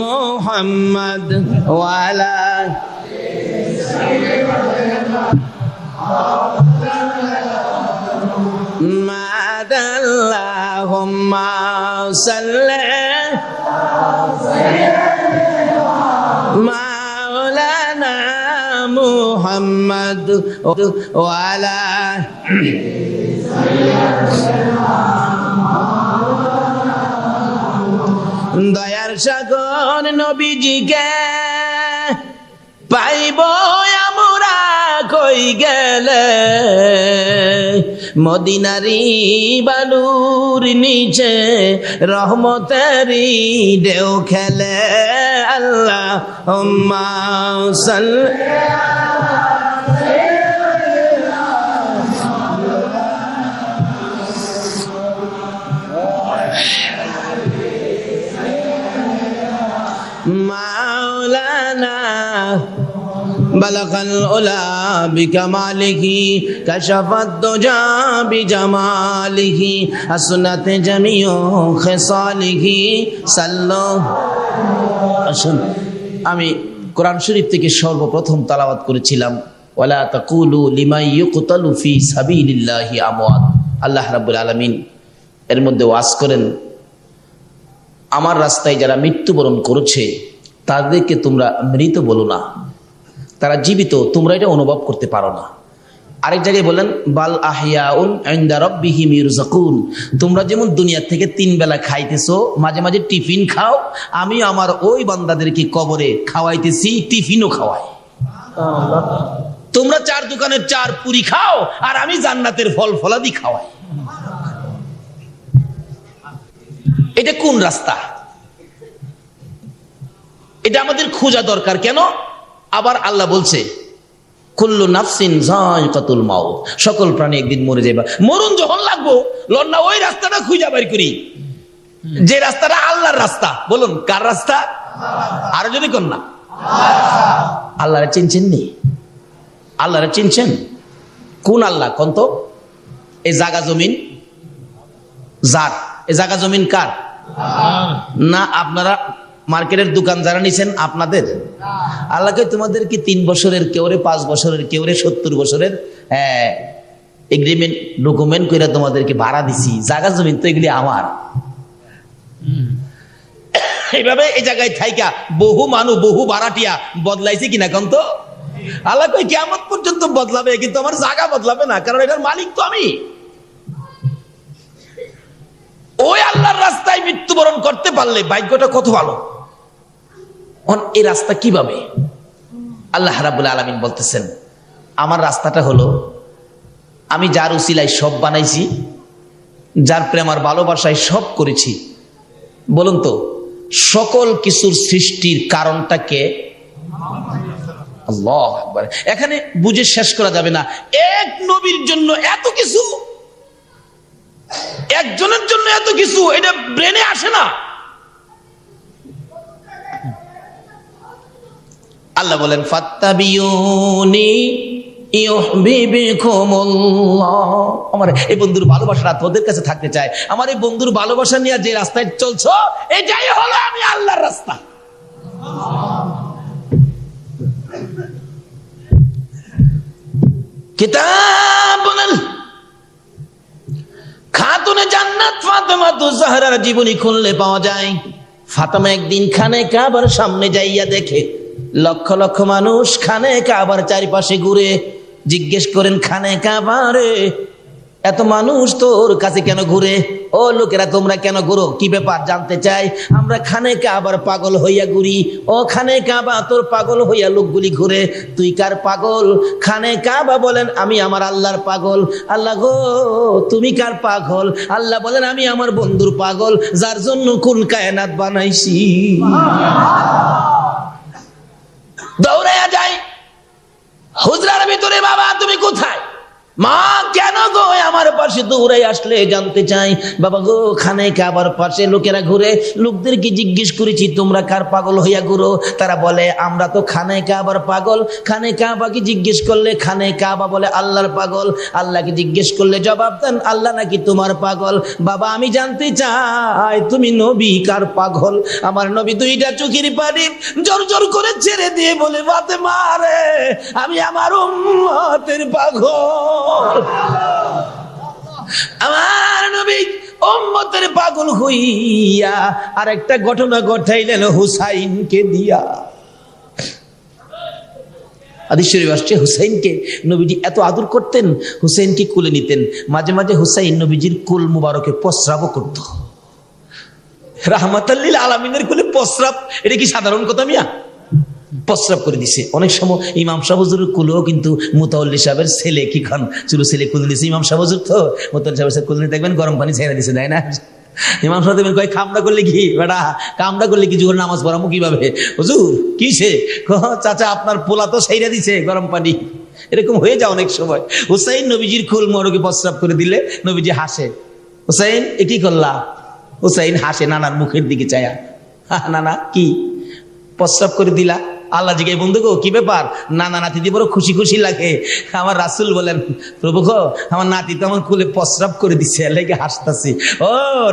মুহাম্মাদ ওয়া আলা আল্লাহুম্মা সাল্লি মাওলানা মুহাম্মাদ ওয়া আলা দয়ার সাগর নবীজিকে পাইব আমরা কই গেলে, মদিনারি বালুর নিচে রহমতেরি ঢেউ খেলে। আল্লাহুম্মা সাল্লি মাওলানা বালাগাল উলা বিকামালিহি কাশাফাদ দুজা বিজামালিহি আসনাত জামিউ খিসালিহি সাল্লাল্লাহু। আসুন, আমি কোরআন শরীফ থেকে সর্বপ্রথম তেলাওয়াত করেছিলাম ওয়ালা তাকুলু লিমান ইউকতালু ফি সাবিলিল্লাহি আমওয়াত। আল্লাহ রাব্বুল আলামিন এর মধ্যে ওয়াজ করেন, আমার রাস্তায় যারা মৃত্যুবরণ করেছে তাদেরকে তোমরা মৃত বলো না, তারা জীবিত, তোমরা এটা অনুভব করতে পারো না। আরেক জায়গায় বলেন বাল আহইয়াউন ইনদা রাব্বিহিম ইরযাকুন, তোমরা যেমন দুনিয়া থেকে 3 বেলা খাইতেছো, মাঝে মাঝে টিফিন খাও, আমি আমার ওই বান্দাদেরকে কবরে খাওয়াইতেছি, টিফিনও খাওয়াই। তোমরা 4 দোকানের 4 পুরি খাও, আর আমি জান্নাতের ফল ফলাদি খাওয়াই। এটা কোন রাস্তা? এটা আমাদের খোঁজা দরকার। কেন? আবার আল্লাহ বলছে কুল্লু নাফসিন যায়কাতুল মাউত, সকল প্রাণী একদিন মরে যাবে। মরণ যখন লাগবো লন্না ওই রাস্তাটা খুঁজা বের করি, যে রাস্তাটা আল্লাহর রাস্তা। বলুন কার রাস্তা? আর যদি কোন না আল্লাহরে চিনছেন নি? আল্লাহরে চিনছেন? কোন আল্লাহ কোন তো? এই জায়গা জমিন যার, এই জায়গা জমিন কার? না আপনারা মার্কেটের দোকান যারা নিছেন আপনাদের? আল্লাহকে তোমাদেরকে 3 বছরের, কেউরে 5 বছরের, কেউরে 70 বছরের এগ্রিমেন্ট ডকুমেন্ট করে তোমাদেরকে ভাড়া দিছি। জায়গা জমিন তো এগুলি আমার। এইভাবে এই জায়গায় থাইকা বহু মানুষ, বহু ভাড়াটিয়া বদলাইছে কিনা কোন তো? আল্লাহ কই কিয়ামত পর্যন্ত বদলাবে, কিন্তু আমার জায়গা বদলাবে না, কারণ এটার মালিক তো আমি। ওই আল্লাহর রাস্তায় মৃত্যুবরণ করতে পারলে ভাগ্যটা কত ভালো। এই রাস্তা কিভাবে? আল্লাহ রাব্বুল আলামিন বলতেছেন আমার রাস্তাটা হলো আমি যার উসিলায় সব বানাইছি, যার প্রেম আর ভালোবাসায় সব করেছি। বলুন তো সকল কিছুর সৃষ্টির কারণটাকে? আল্লাহু আকবার। এখানে বুঝে শেষ করা যাবে না। এক নবীর জন্য এত কিছু, একজনের জন্য এত কিছু, এটা ব্রেনে আসে না। আল্লাহ বলেন ফাত্তাবিউনি ইউহিব্বুকুমুল্লাহ। আমার এই বন্ধুর ভালোবাসাটা তোদের কাছে থাকতে চায়। আমার এই বন্ধুর ভালোবাসা নিয়ে যে রাস্তায় চলছো, এটাই হলো আমি আল্লাহর রাস্তা। কিতাবুল খাতুনে জান্নাত ফাতেমাতুজ জাহরার জীবনী খুললে পাওয়া যায়। ফাতেমা একদিন খানে কাবার সামনে যাইয়া দেখে লক্ষ লক্ষ মানুষ খানে কাবার চারিপাশে ঘুরে। জিজ্ঞেস করেন খানে কাবারে এত মানুষ তোর কাছে কেন ঘুরে? ও লোকেরা তোমরা কেন ঘুরো? কি ব্যাপার জানতে চাই। আমরা খানে কাবার পাগল হইয়া ঘুরি। ও খানে কাবা তোর পাগল হইয়া লোকগুলি ঘুরে, তুই কার পাগল? খানে কাবা বলেন আমি আমার আল্লাহর পাগল। আল্লাহ গো তুমি কার পাগল? আল্লাহ বলেন আমি আমার বন্ধুর পাগল, যার জন্য কুল কায়নাত বানাইছি। দৌড়াইয়া যাই হুজরার ভিতরে, বাবা তুমি কোথায়? মা কেন গো আমার পাশে দৌড়াই আসলে জানতে চাই। বাবা গো, খানে কাবার পাশে লোকেরা ঘুরে, লোকদেরকে জিজ্ঞেস করেছি তোমরা কার পাগল হইয়া ঘুরো? তারা বলে আমরা তো খানে কাবার পাগল। খানে কাবাকে জিজ্ঞেস করলে খানে কাবা বলে আল্লাহর পাগল। আল্লাহকে জিজ্ঞেস করলে জবাব দেন আল্লাহ নাকি তোমার পাগল। বাবা আমি জানতে চাই তুমি নবী কার পাগল? আমার নবী দুইটা চোখের পানি জোর জোর করে ছেড়ে দিয়ে বলে ফাতেমা রে, আমি আমার উম্মতের পাগল। আমার নবী উম্মতের পাগল হইয়া আর একটা ঘটনা ঘটাইলেন হুসাইনকে দিয়া। হাদিস শরীফে আসছে হুসাইনকে নবীজি এত আদর করতেন, হুসাইনকে কুলে নিতেন। মাঝে মাঝে হুসাইন নবীজির কুল মুবারকে প্রস্রাবও করত। রাহমাতাল লিল আলামিনের কুলে প্রস্রাব, এটা কি সাধারণ কথা মিয়া? প্রস্রাব করে দিছে। অনেক সময় ইমাম সাহেব হুজুরের কুলেও কিন্তু মুতাওয়াল্লি সাহেবের ছেলে কি খান চুলো ছেলে কুলে দিছে। ইমাম সাহেব হুজুর তো মুতাওয়াল্লি সাহেবের কুলে দেখবেন গরম পানি ছেড়ে দিছে, তাই না? ইমাম সাহেব দেখবেন কয় কামড়া করলে কি বেটা, কামড়া করলে কি যুগের নামাজ পড়ামো কিভাবে? হুজুর কিসে? চাচা আপনার পোলা তো ছেড়ে দিছে গরম পানি। এরকম হয়ে যায় অনেক সময়। হুসাইন নবীজির কুল মুবারকে প্রস্রাব করে দিলে নবীজি হাসে। হুসাইন এ কি করলা? হুসাইন হাসে নানার মুখের দিকে চায়া। নানা কি প্রস্রাব করে দিলা? আল্লাহ জিজ্ঞাসা বন্ধু গো কি ব্যাপার? নানা নাতি দিয়ে বড় খুশি খুশি লাগে। আমার রাসূল বলেন প্রভু গো আমার নাতি তো আমার কুলে প্রস্রাব করে দিচ্ছে, লেগে হাসতাছি। ও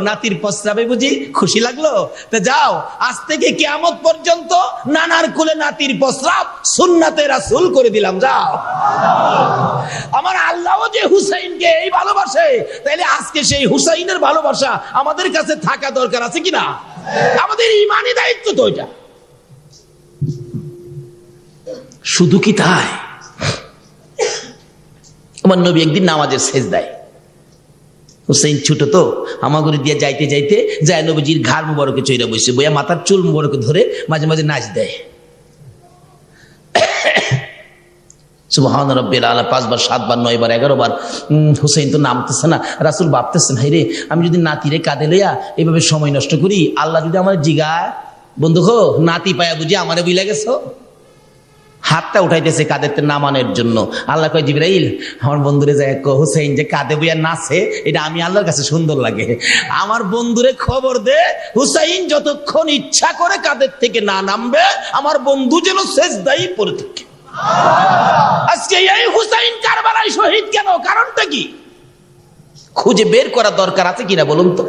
নাতির প্রস্রাবে বুঝি খুশি লাগলো? তো যাও আজ থেকে কিয়ামত পর্যন্ত নানার কুলে নাতির প্রস্রাব সুন্নাতে রাসূল করে দিলাম, যাও। আমার আল্লাহও যে হুসাইনকে এই ভালোবাসে, তাইলে আজকে সেই হুসাইনের ভালোবাসা আমাদের কাছে থাকা দরকার আছে কিনা? আমাদের ঈমানি দায়িত্ব তো এটা। শুধু কি তাই? আমার নবী একদিন নামাজের সেজদায়, হুসাইন ছোট তো হামাগুড়ি দিয়ে যাইতে যাইতে যায় নবীজির ঘাড় মুবারকে চইরা বসে, বইয়া মাথার চুল মুবারকে ধরে মাঝে মাঝে নাচ দেয়। সুবহান রাব্বিল আলা 5 বার 7 বার 9 বার 11 বার। হুসাইন তো নামতেছে না। রাসূল ভাবতেছেন হাই রে, আমি যদি নাতিরে কাঁধে লইয়া এইভাবে সময় নষ্ট করি, আল্লাহ যদি আমার জিগায় বন্ধু গো নাতি পায়া বুঝি আমারে বুইলা গেছো। হাতটা উঠাইতেছে কাঁধের নামানোর জন্য। আল্লাহ কয় জিবরাইল আমার বন্ধুরে যায় হুসাইন যে কাঁধে বইয়া নাচে, এটা আমি আল্লাহর কাছে সুন্দর লাগে। আমার বন্ধুরে খবর দে হুসাইন যতক্ষণ ইচ্ছা করে কাঁধের থেকে না নামবে, আমার বন্ধু যেন সেজদাই পড়ে থাকে। আজকে এই হুসাইন কারবালায় শহীদ কেন? কারণটা কি খুঁজে বের করা দরকার আছে কিনা বলুন তো।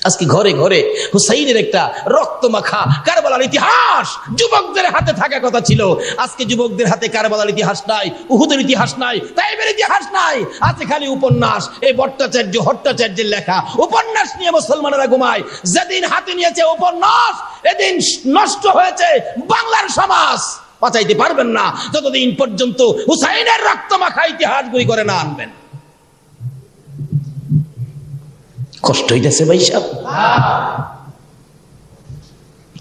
আজকে ঘরে ঘরে হুসাইনের একটা রক্তমাখা কারবালার ইতিহাস যুবকদের হাতে থাকা কথা ছিল। আজকে যুবকদের হাতে কারবালার ইতিহাস নাই, উহুদের ইতিহাস নাই, তাইফের ইতিহাস নাই। আছে খালি উপন্যাস। এই ভট্টাচার্য হট্টাচার্যের লেখা উপন্যাস নিয়ে মুসলমানেরা ঘুমায়। যেদিন হাতে নিয়েছে উপন্যাস, এদিন নষ্ট হয়েছে বাংলার সমাজ। বাঁচাইতে পারবেন না যতদিন পর্যন্ত হুসাইনের রক্তমাখা ইতিহাসগুলি করে না আনবেন। কষ্ট হইতেছে ভাই সাহেব,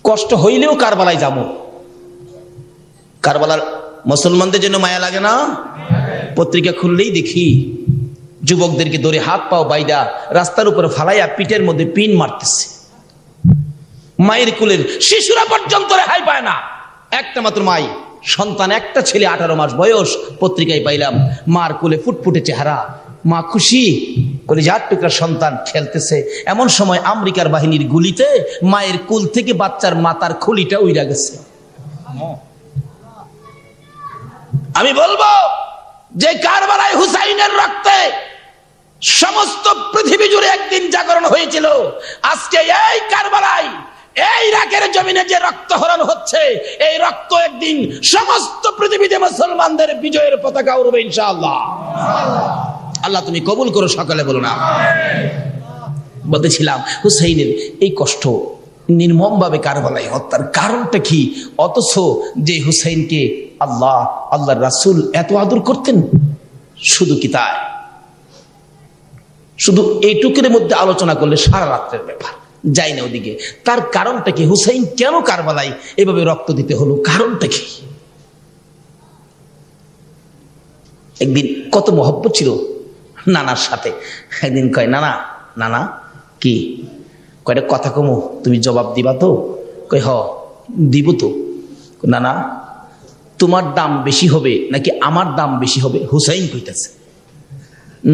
কষ্ট হইলেও কারবালায় যাবো। কারবালার মুসলমানদের জন্য মায়া লাগে না? পত্রিকা খুললেই দেখি যুবকদেরকে ধরে হাত পাও বাইদা রাস্তার উপরে ফালাইয়া পিঠের মধ্যে পিন মারতেছে। মায়ের কুলের শিশুরা পর্যন্ত রেহাই পায় না। একটা মাত্র মাই সন্তান, একটা ছেলে 18 মাস বয়স। পত্রিকায় পাইলাম মার কুলে ফুটফুটে চেহারা, মা খুশি করে যার টুকরা সন্তান খেলতেছে। এমন সময় আমেরিকার বাহিনীর গুলিতে মায়ের কুল থেকে বাচ্চার মাথার খুলিটা উইরা গেছে। আমি বলবো যে কারবালায় হুসাইনের রক্তে সমস্ত পৃথিবী জুড়ে একদিন জাগরণ হয়েছিল। আজকে এই কারবালায় এই ইরাকের জমিনে যে রক্ত হরণ হচ্ছে, এই রক্ত একদিন সমস্ত পৃথিবীতে মুসলমানদের বিজয়ের পতাকা উড়বে ইনশাআল্লাহ। আল্লাহ তুমি কবুল করো, সকালে বলো না। বলতেছিলাম হুসাইনের এই কষ্ট নির্মম ভাবে কারবালায় হত্যার কারণটা কি? অথচ যে হুসাইনকে আল্লাহর রাসূল এত আদর করতেন। শুধু কি তাই? শুধু এইটুকুর মধ্যে আলোচনা করলে সারা রাত্রের ব্যাপার, যাই না ওদিকে। তার কারণটা কি? হুসাইন কেন কারবালায় এভাবে রক্ত দিতে হলো? কারণটা কি? একদিন কত মহব্বত ছিল নানার সাথে। একদিন কয় নানা, নানা কি? কয়টা কথা কমো, তুমি জবাব দিবা তো? কয় হ দিব তো। নানা তোমার দাম বেশি হবে নাকি আমার দাম বেশি হবে? হুসাইন কইতেছে।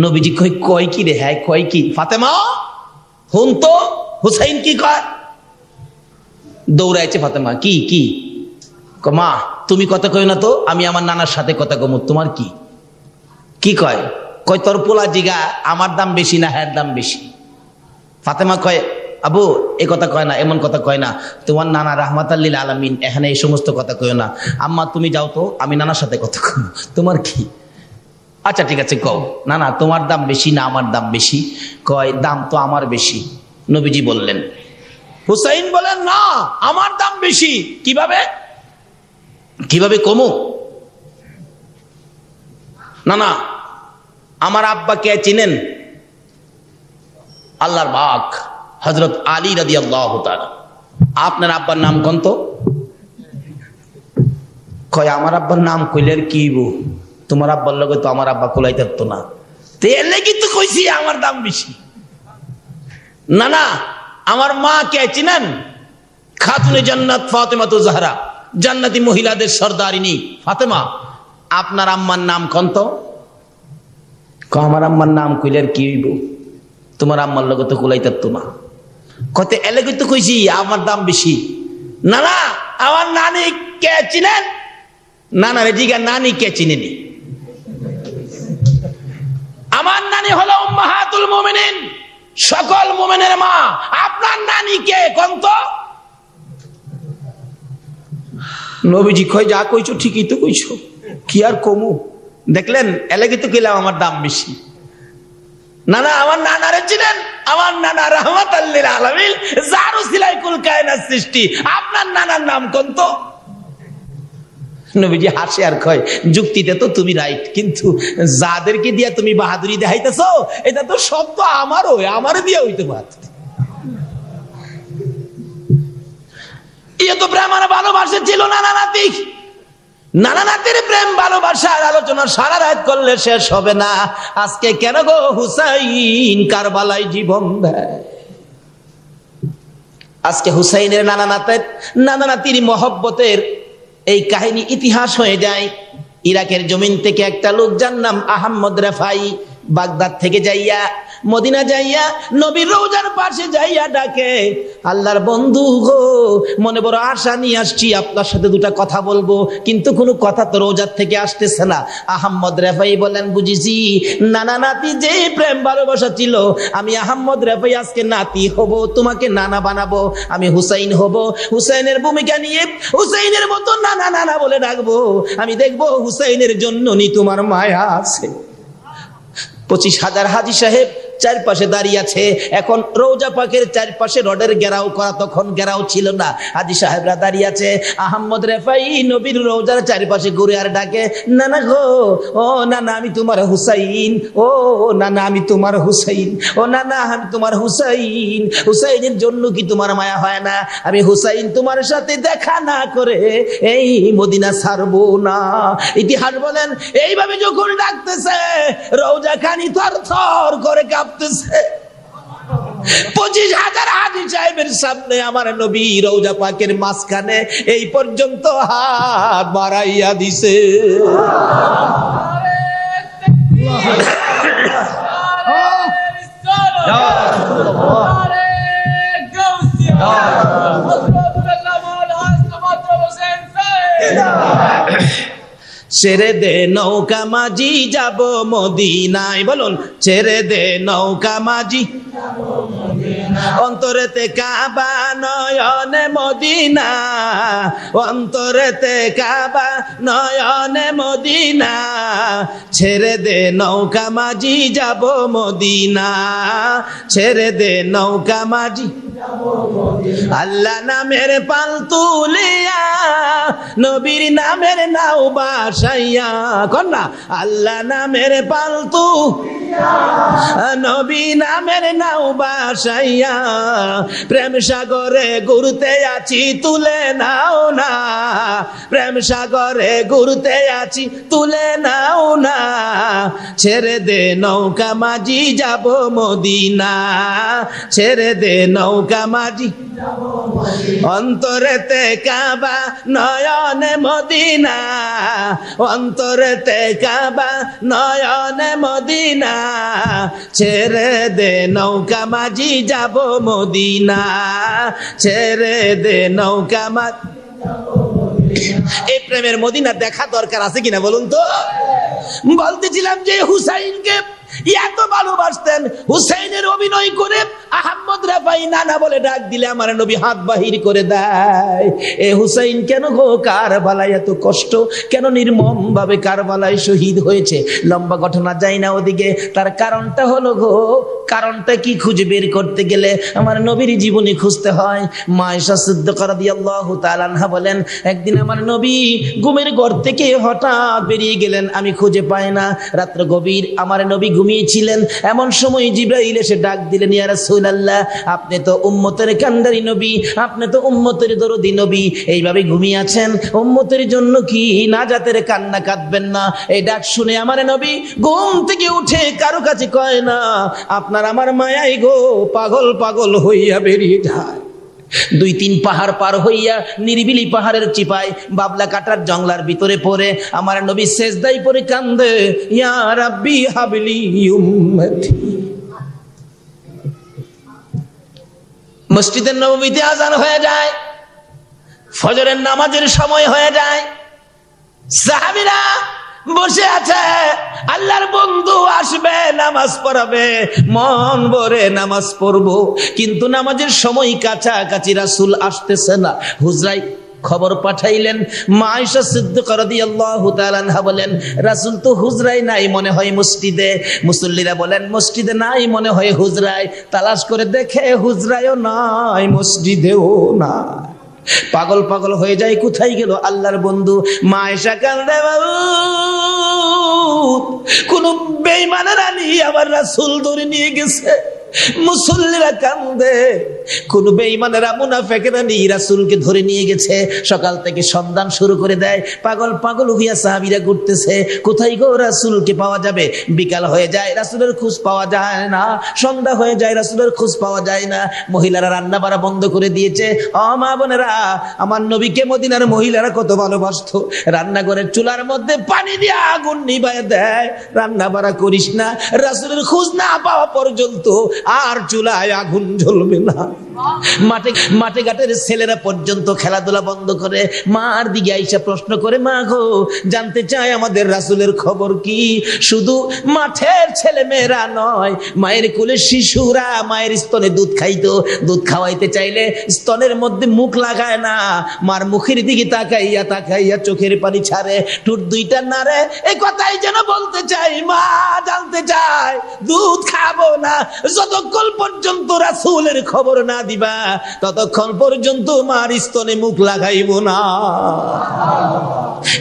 নবীজি কয় কি রে? হ্যাঁ কয় কি? ফাতেমা হুন তো হুসাইন কি কয়? দৌড়াইছে ফাতেমা। কি কি? মা তুমি কথা কই না তো, আমি আমার নানার সাথে কথা কমু। তোমার কি কি কয়? কয় তোর পোলা জিগা আমার দাম বেশি না হ্যার দাম বেশি। ফাতেমা কয় আবু এ কথা কয় না, এমন কথা কয় না, তোমার নানা রাহমাতাল লিল আলামিন, এখানে এই সমস্ত কথা কয় না। আম্মা তুমি যাও তো, আমি নানার সাথে কথা কম। তোমার কি? আচ্ছা ঠিক আছে কও। না না তোমার দাম বেশি না আমার দাম বেশি? কয় দাম তো আমার বেশি। নবীজি বললেন, হুসাইন বলেন না আমার দাম বেশি। কিভাবে কিভাবে কমু? না না আমার আব্বা কে চিনেন? আল্লাহর বাক হযরত আলী রাদিয়াল্লাহু তাআলা। আপনার আব্বার নাম কোন তো? কয় আমার আব্বার নাম কইলের কি বু, তোমার আব্বার লগে তো আমার আব্বা কোলাই থাকতো না, তো এর লাগি তো কইছি আমার দাম বেশি। না না আমার মা কে চিনেন? খাতুনে জান্নাত ফাতেমাতুজ জাহরা, জান্নাতি মহিলাদের সর্দারিনী ফাতেমা। আপনার আম্মার নাম কোন তো? আমার আম্মার নাম কইলের কি হইব, তোমার আম্মার লগে তো কোলাই থাকতো না। কত এলাকায় তো কইছি আমার দাম বেশি। না না আমার নানি কে চিনেন? নানা রে জিগা নানি কে চিনেনি? আমার নানি হলো উম্মাহাতুল মুমিনিন, সকল মুমিনের মা। আপনার নানি কে কোন তো? নবীজি কয় যা কইছো ঠিকই তো কইছো, কি আর কমু? দেখলেন এলাকায় তো কইলাম আমার দাম বেশি। না না আমার নানারে চিনেন? আমার নানা রাহমাতাল লিল আলামিন, যার উসিলায় কুল কায়নাত সৃষ্টি। আপনার নানার নাম কোন তো? নবীজি হাসে আর কয় যুক্তিতে তো তুমি রাইট, কিন্তু যাদেরকে দিয়া তুমি বাহাদুরি দেখাইতেছো এটা তো সব তো আমারও, আমারও দিয়া হইতে পারত। ইয়ে তো প্রেম আর ভালোবাসা ছিল নানা নাতি। নানা নাতির প্রেম ভালোবাসার আলোচনা সারা রাত করলে শেষ হবে না। আজকে কেন গো হুসাইন কারবালায় জীবন দেয়? আজকে হুসাইনের নানা নাতির মহব্বতের এই কাহিনী ইতিহাস হয়ে যায়। ইরাকের জমিন থেকে একটা লোক যার নাম আহমদ রেফাই, বাগদাদ থেকে যাইয়া মদিনা যাইয়া নবীর রওজার পাশে যাইয়া ডাকে, আল্লাহর বন্ধু গো মনে বড় আশা নিয়ে আসছি, আপনার সাথে দুটা কথা বলবো, কিন্তু কোনো কথা তো রওজার থেকে আসতেছে না। আহমদ রেফাই বলেন বুঝেছি, নানা নাতি যে প্রেম ভালোবাসা ছিল, আমি আহমদ রেফাই আজকে নাতি হব, তোমাকে নানা বানাবো, আমি হুসাইন হব, হুসাইনের ভূমিকা নিয়ে হুসাইনের মতো নানা নানা বলে ডাকবো। আমি দেখবো হুসাইনের জন্য নি তোমার মায়া আছে। 25,000 হাজী সাহেব চারপাশে দাঁড়িয়ে আছে। এখন রওজা পাকের চারপাশে রডের ঘেরাও করা, তখন ঘেরাও ছিল না। হাজী সাহেবরা দাঁড়িয়ে আছে। আহমদ রেফাই নবীর রওজার চারপাশে ঘুরে আর ডাকে, নানা গো, ও নানা আমি তোমার হুসাইন, ও নানা আমি তোমার হুসাইন, ও নানা আমি তোমার হুসাইন। হুসাইনের জন্য কি তোমার মায়া হয় না? আমি হুসাইন তোমার সাথে দেখা না করে এই মদিনা ছাড়বো না। ইতিহাস বলেন এইভাবে যখন ডাকতেছে রওজা খানি থর থর করে কাঁপতেছে। 25,000 হাজী সাহেবের সামনে আমার নবী রওজা পাকের মাঝখানে এই পর্যন্ত হাত বাড়াইয়া দিছে। ছেড়ে দে নৌকা মাঝি যাব মদিনায়, বলুন ছেড়ে দে নৌকা মাঝি, অন্তরেতে কাবা নয়নে মদিনা, অন্তরেতে কাবা নয়নে মদিনা, ছেড়ে দে নৌকা মাঝি যাব মদিনা, ছেড়ে দে নৌকা মাঝি। আল্লাহ নামের পাল তুলিয়া নবীর নামের নাও বাসাইয়া, কন্যা আল্লাহ নামের পাল তুলিয়া নবী নামের নাও বাসাইয়া, প্রেম সাগরে ঘুরতে আছি তুলে নাও না, প্রেম সাগরে ঘুরতে আছি তুলে নাও না, ছেড়ে দে নৌকা মাঝি যাব মদিনা, ছেড়ে দে নৌকা মাঝি। অন্তরেতে কাবা নয়নে মদিনা, অন্তরেতে কাবা নয়নে মদিনা, ছেড়ে দে নৌকা মাঝি যাব মদিনা, ছেড়ে দে নৌকা মাঝি। এই প্রেমের মদিনা দেখা দরকার আছে কিনা বলুন তো? বলতেছিলাম যে হুসাইনকে এত ভালোবাসতেন, হুসাইনের অভিনয় করে আহমদ রাফাই নানা বলে ডাক দিলে আমার নবী হাত বাহির করে দেয়। এ হুসাইন কেন গো কারবালায় এত কষ্ট, কেন নির্মম ভাবে কারবালায় শহীদ হয়েছে? লম্বা ঘটনা যায় না ওদিকে, তার কারণটা হলো গো, কারণটা কি খুঁজে বের করতে গেলে আমার নবীর জীবনী খুঁজতে হয়। মা আয়েশা সিদ্দিকা রাদিয়াল্লাহু তাআলা আনহা বলেন, একদিন আমার নবী ঘুমের ঘর থেকে হঠাৎ বেরিয়ে গেলেন, আমি খুঁজে পাই না। রাত্র গভীর, আমার নবী ঘুমিয়েছিলেন। এমন সময় জিবরাইল এসে ডাক দিলেন, ইয়া রাসূলুল্লাহ, আপনি তো উম্মতের কান্ডারি নবী, আপনি তো উম্মতের দরদি নবী, এইভাবে ঘুমিয়ে আছেন, উম্মতের জন্য কি নাজাতের কান্না কাঁদবেন না? এই ডাক শুনে আমার নবী ঘুম থেকে উঠে কারো কাছে কয় না, আপনার আমার মায়াই গো পাগল পাগল হইয়া বেরিয়ে যায়। 2-3 পাহাড় পার হইয়া নিরিবিলি পাহাড়ের চিপায় বাবলা কাটার জঙ্গলার ভিতরে পড়ে আমার নবী সেজদায় পড়ে কান্দে, ইয়া রাব্বি হাবলি উম্মতি। মসজিদের নববীতে আজান হয়ে যায়, ফজরের নামাজের সময় হয়ে যায়, সাহাবীরা বসে আছে, আল্লাহর বন্ধু আসবে নামাজ পড়াবে, মন ভরে নামাজ পড়বো, কিন্তু নামাজের সময় কাছাকাছি রাসূল আসতেছে না। হুজরাই খবর পাঠাইলেন, মা আয়েশা সিদ্দিকা রাদিয়াল্লাহু তাআলা আনহা বলেন, রাসূল তো হুজরাই নাই, মনে হয় মসজিদে। মুসল্লিরা বলেন, মসজিদে নাই, মনে হয় হুজরাই। তালাশ করে দেখে হুজরাইও নাই, মসজিদেও নাই। পাগল পাগল হয়ে যায়, কোথায় গেল আল্লাহর বন্ধু? মা আয়েশা কান্দে, বাবু কোন বেঈমানের আনি আমার রাসূল ধরে নিয়ে গেছে। মুসল্লিরা কান্দে, কোন বেঈমানেরা মুনাফিকেরা নিয়ে রাসূলকে ধরে নিয়ে গেছে। সকাল থেকে সন্ধান শুরু করে দেয়, পাগল পাগল হইয়া সাহাবীরা ঘুরতেছে, কোথায় গো রাসূলকে পাওয়া যাবে? বিকাল হয়ে যায়, রাসূলের খোঁজ পাওয়া যায় না। সন্ধ্যা হয়ে যায়, রাসূলের খোঁজ পাওয়া যায় না। মহিলারা রান্না বাড়া বন্ধ করে দিয়েছে। ও মা বোনেরা, আমার নবীকে মদিনার মহিলারা কত ভালোবাসতো, রান্নাঘরের চুলার মধ্যে পানি দিয়ে আগুন নিভায় দেয়, রান্না বাড়া করিস না, রাসূলের খোঁজ না পাওয়া পর্যন্ত আর চুলায় আগুন জ্বলবে না। মাঠে ঘাটের ছেলেরা পর্যন্ত খেলাধুলা বন্ধ করে মার দিকে আইসা প্রশ্ন করে, মা গো, জানতে চায় আমাদের রাসূলের খবর কি? শুধু মাঠের ছেলে মেয়েরা নয়, মায়ের কোলে শিশুরা মায়ের স্তনে দুধ খাইতো, দুধ খাওয়াইতে চাইলে স্তনের মধ্যে মুখ লাগায় না, মার মুখের দিকে তাকাইয়া তাকাইয়া চোখের পানি ছাড়ে, ঠোঁট দুইটা নাড়ে। এই কথাই যেন বলতে চাই, মা জানতে চায় দুধ খাবো না, যতক্ষণ পর্যন্ত রাসূলের খবর না দিবা ততক্ষণ পর্যন্ত মার স্তনে মুখ লাগাইব না।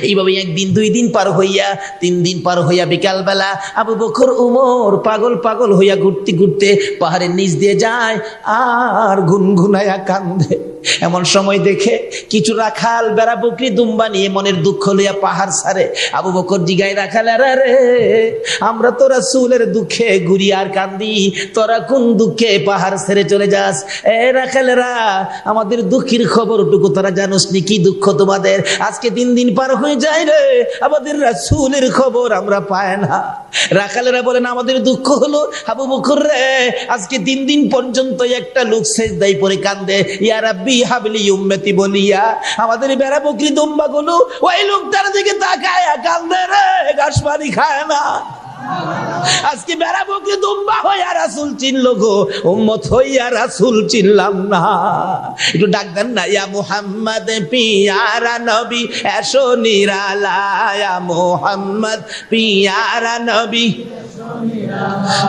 এইভাবে 1 দিন 2 দিন পার হইয়া 3 দিন পার হইয়া বিকাল বেলা আবু বকর উমর পাগল পাগল হইয়া ঘুরতে ঘুরতে পাহাড়ের নিচ দিয়ে যায় আর গুনগুনায়া কান্দে। এমন সময় দেখে কিছু রাখাল বেড়া বকরি দুম্বা নিয়ে মনের দুঃখ লইয়া পাহাড় ছাড়ে। আবু বকর জিগায়, রাখাল রে, আমরা তো রাসূলের দুঃখে ঘুরি আর কান্দি, তোরা কোন দুঃখে পাহাড় ছেড়ে চলে যাস? এ রাখালেরা, আমাদের দুঃখের খবরটুকু তোরা জানোস নি? কি দুঃখ তোমাদের? আজকে 3 দিন পার হয়ে যায় রে, আমাদের রাসূলের খবর আমরা পাই না। রাখালেরা বলেন, আমাদের দুঃখ হলো আবু বকর রে, আজকে 3 দিন পর্যন্ত একটা লোক সেজদায় পড়ে কান্দে, ইয়া রাব্বি হাবলি উম্মতি বলিয়া। আমাদের বেড়া বকরি দুম্বা গুলো ওই লোকটার দিকে তাকায় কান্দে রে, ঘাস পানি খায় না। আজকে বেড়া বকরি দুম্বা হইয়া রাসূল চিনল গো, উম্মত হইয়া রাসূল চিনলাম না। একটু ডাক দেন না, ইয়া মুহাম্মদ পিয়ারা নবী এসো নিরালায়, ইয়া মুহাম্মদ পিয়ারা নবী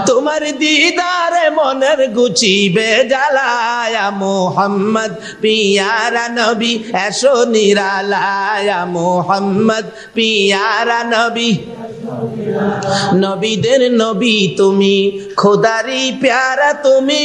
তোমার দিদারে মনের গুচিবে জ্বালায়, মুহাম্মদ পিয়ারা নবী এসো নিরালায়, মুহাম্মদ পিয়ারা নবী। নবীদের নবী তুমি, খোদারি প্যারা তুমি,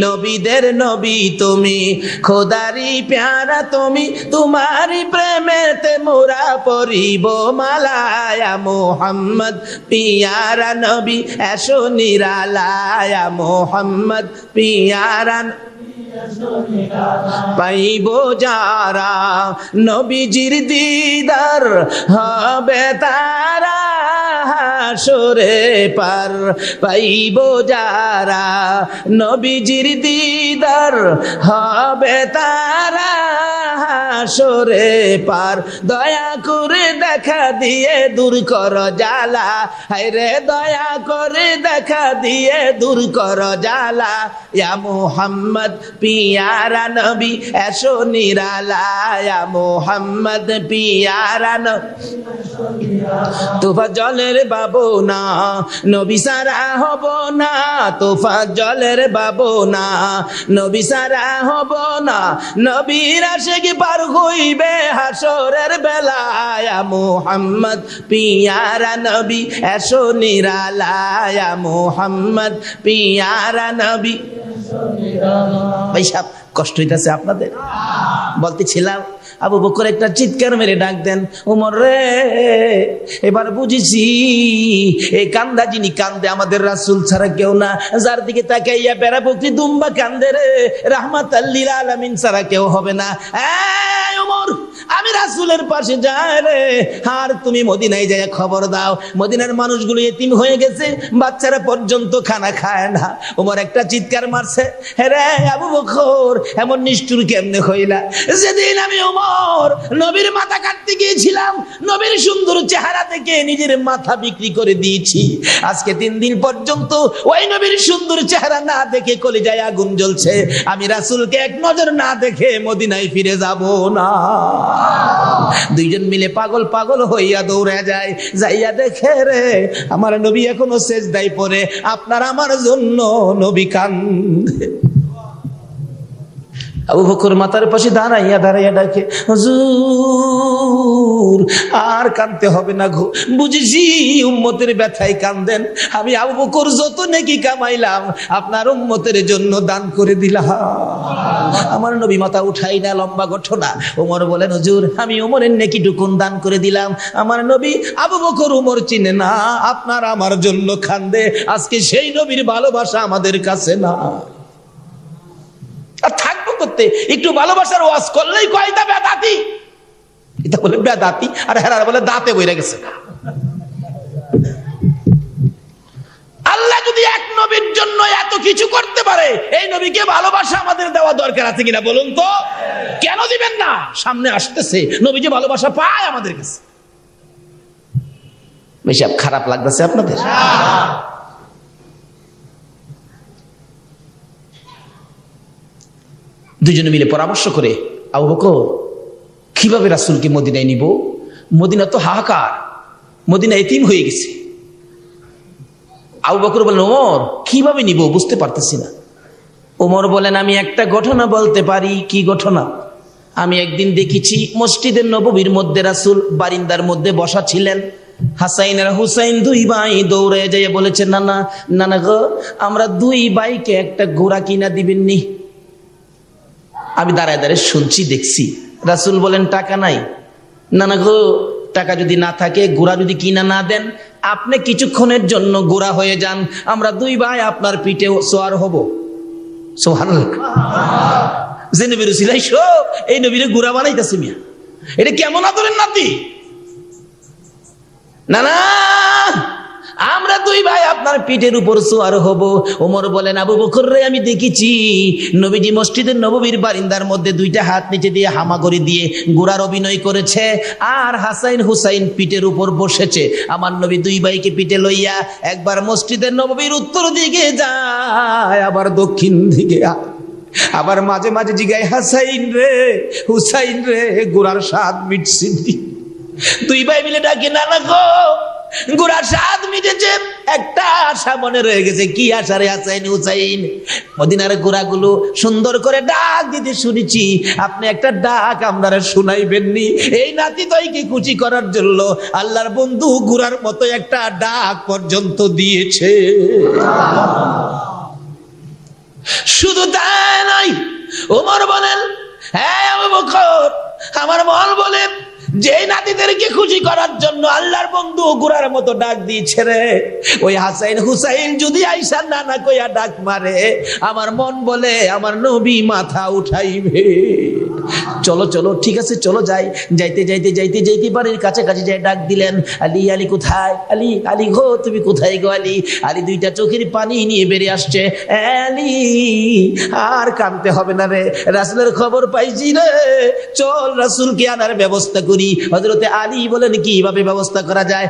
নবীদের নবী তুমি, খোদারি প্যারা তুমি, তোমারি প্রেমেতে মোরা পরিব মালায়, মুহাম্মদ পিয়ারা নবী এসো নিরালায়, মুহাম্মদ পিয়ারা। পাইব যারা নবীজির দিদার হবে তারা হাসরে পার। পাইব যারা নবীজির দিদার হবে তারা হাসরে পার। দয়া করে দেখা দিয়ে দূর কর জ্বালা, হায়রে দয়া করে দেখা দিয়ে দূর কর জ্বালা। ইয়া মুহাম্মদ পিয়ারা নবী এসো নিরালা, ইয়া মুহাম্মদ পিয়ারা নবী তোফা জলের বাবু না, নবী সারা হব না। তোফা জলের বাবু না, নবী সারা হব না। নবীর আশিক পার হইবে হাসরের বেলায়। ইয়া মুহাম্মদ পিয়ারা নবী এসো নিরালা, ইয়া মুহাম্মদ পিয়ারা নবী। ভাই সাহেব কষ্ট হইতেছে আপনাদের? বলতেছিলাম আবু বকর একটা চিৎকার মেরে ডাক দেন, ওমর রে এবার বুঝেছি এই কান্দা যিনি কান্দে আমাদের রাসূল ছাড়া কেউ না। যার দিকে তাকাইয়া বেড়া বকরি দুম্বা কান্দে রে রাহমাতাল লিল আলামিন ছাড়া কেউ হবে না। এই ওমর আমি রাসূলের পাশে যাই রে, আর তুমি মদিনায় যায় খবর দাও মদিনার মানুষগুলো এতিম হয়ে গেছে, বাচ্চারা পর্যন্ত খানা খায় না। ওমর একটা চিৎকার মারছে, রে আবু বকর এমন নিষ্ঠুর কেমনে হইলা? যেদিন আমি ওমর নবীর মাথা কাটতে গিয়েছিলাম, নবীর সুন্দর চেহারা দেখে নিজের মাথা বিক্রি করে দিয়েছি। আজকে 3 দিন পর্যন্ত ওই নবীর সুন্দর চেহারা না দেখে কলিজায় আগুন জ্বলছে। আমি রাসূলকে এক নজর না দেখে মদিনায় ফিরে যাব না। দুইজন মিলে পাগল পাগল হইয়া দৌড়ে যায়, যাইয়া দেখে রে আমার নবী এখনো সেজদায় পড়ে, আপনার আমার জন্য নবী কান্দে। আবু বকর মাথার পাশে দাঁড়াইয়া ডাকে, হুজুর আর কাঁদতে হবে না গো, বুঝেছি উম্মতের ব্যথায় কান্দেন। আমি আবু বকর যত নেকি কামাইলাম আপনার উম্মতের জন্য দান করে দিলাম। আমার নবী মাথা উঠাই না, লম্বা ঘটনা। ওমর বলেন, হুজুর আমি ওমরের নেকিটুকুন দান করে দিলাম। আমার নবী আবু বকর ওমর চিনে না, আপনার আমার জন্য কান্দে। আজকে সেই নবীর ভালোবাসা আমাদের কাছে না। আর থাকবো করতে একটু ভালোবাসার ওয়াজ করলেই কয়টা বেদাতি, এটা বলে বেদাতি, আর হেরার বলে দাঁতে বইরা গেছে। আল্লাহ যদি এক নবীর জন্য এত কিছু করতে পারে, এই নবীকে ভালোবাসা আমাদের দেওয়া দরকার আছে কিনা বলুন তো? কেন দিবেন না? সামনে আসতেছে নবী যে ভালোবাসা পায় আমাদের কাছে। বেশি খারাপ লাগতেছে আপনাদের? দুজনে মিলে পরামর্শ করে আবু বকর কিভাবে রাসূলকে মদিনায় নিব? মদিনা তো হাহাকার, মদিনা এতিম হয়ে গেছে। আবু বকর বলেন, ওমর কিভাবে নিব বুঝতে পারতেছি না। ওমর বলেন, আমি একটা ঘটনা বলতে পারি। কি ঘটনা? আমি একদিন দেখেছি মসজিদে নববীর মধ্যে রাসূল বারিন্দার মধ্যে বসা ছিলেন। হাসাইন আর হুসাইন 2 ভাই দৌড়ে যেয়ে বলেছে, নানা নানা গো আমরা 2 ভাইকে একটা ঘোড়া কিনা দিবেননি? আমি দাঁড়ায় দাঁড়ায় শুনছি দেখছি। রাসূল বলেন, টাকা নাই? নানা গো টাকা যদি না থাকে, ঘোড়া যদি কিনা না দেন, আপনি কিছুক্ষণের জন্য ঘোড়া হয়ে যান, আমরা 2 ভাই আপনার পিঠে সওয়ার হব। সুবহানাল্লাহ। যে নবীর উসিলায় সব এই নবীরে ঘোড়া বানাইতেছে মিয়া, এটা কেমন আদরের নাতি? না না আমরা 2 ভাই আপনার পিঠের উপর সওয়ার হব। ওমর বলেন, আবু বকর রে আমি দেখেছি নবীজি মসজিদের নববীর বারিন্দার মধ্যে 2টা হাত নিচে দিয়ে হামাগুড়ি দিয়ে ঘোড়ার অভিনয় করেছে, আর হাসাইন হুসাইন পিঠের উপর বসেছে। আমার নবী 2 ভাইকে পিঠে লইয়া একবার মসজিদের নববীর উত্তর দিকে যায়, আবার দক্ষিণ দিকে, আবার মাঝে মাঝে জিগায়, হাসাইন রে হুসাইন রে ঘোড়ার স্বাদ মিটছে। 2 ভাই মিলে ডাকে, নানা গো ঘোড়ার স্বাদ মিটেছে, একটা আশা মনে রয়ে গেছে। কি আশা রে হাসাইন হুসাইন? মদিনার ঘোড়াগুলো সুন্দর করে ডাক দিতে শুনেছি, আপনি একটা ডাক আপনারা শুনাইবেননি। এই নাতি দইকে খুশি করার জন্য আল্লাহর বন্ধু ঘোড়ার মতো একটা ডাক পর্যন্ত দিয়েছে। শুধু তাই নয়, ওমর বলেন, হ্যাঁ আবু বকর আমার মন বলে যে নাতিদেরকে খুশি করার জন্য আল্লাহর বন্ধু গোড়ার মতো ডাক দিয়েছে রে, ওই হাসাইন হুসাইন যদি আইসা নানা কইয়া ডাক মারে, আমার মন বলে আমার নবী মাথা উঠাইবে। চলো চলো, ঠিক আছে চলো যাই। যাইতে যাইতে যাইতে যাইতে বাড়ির কাছাকাছি যাই ডাক দিলেন, আলী আলী কোথায়? আলী আলী গো তুমি কোথায় গো আলী? আলী দুইটা চোখের পানি নিয়ে বেরিয়ে আসছে। আলী আর কাঁদতে হবে না রে, রাসূলের খবর পাইছি রে, চল রাসূলকে আনার ব্যবস্থা করি। হযরতে আলী বলেন কিভাবে ব্যবস্থা করা যায়?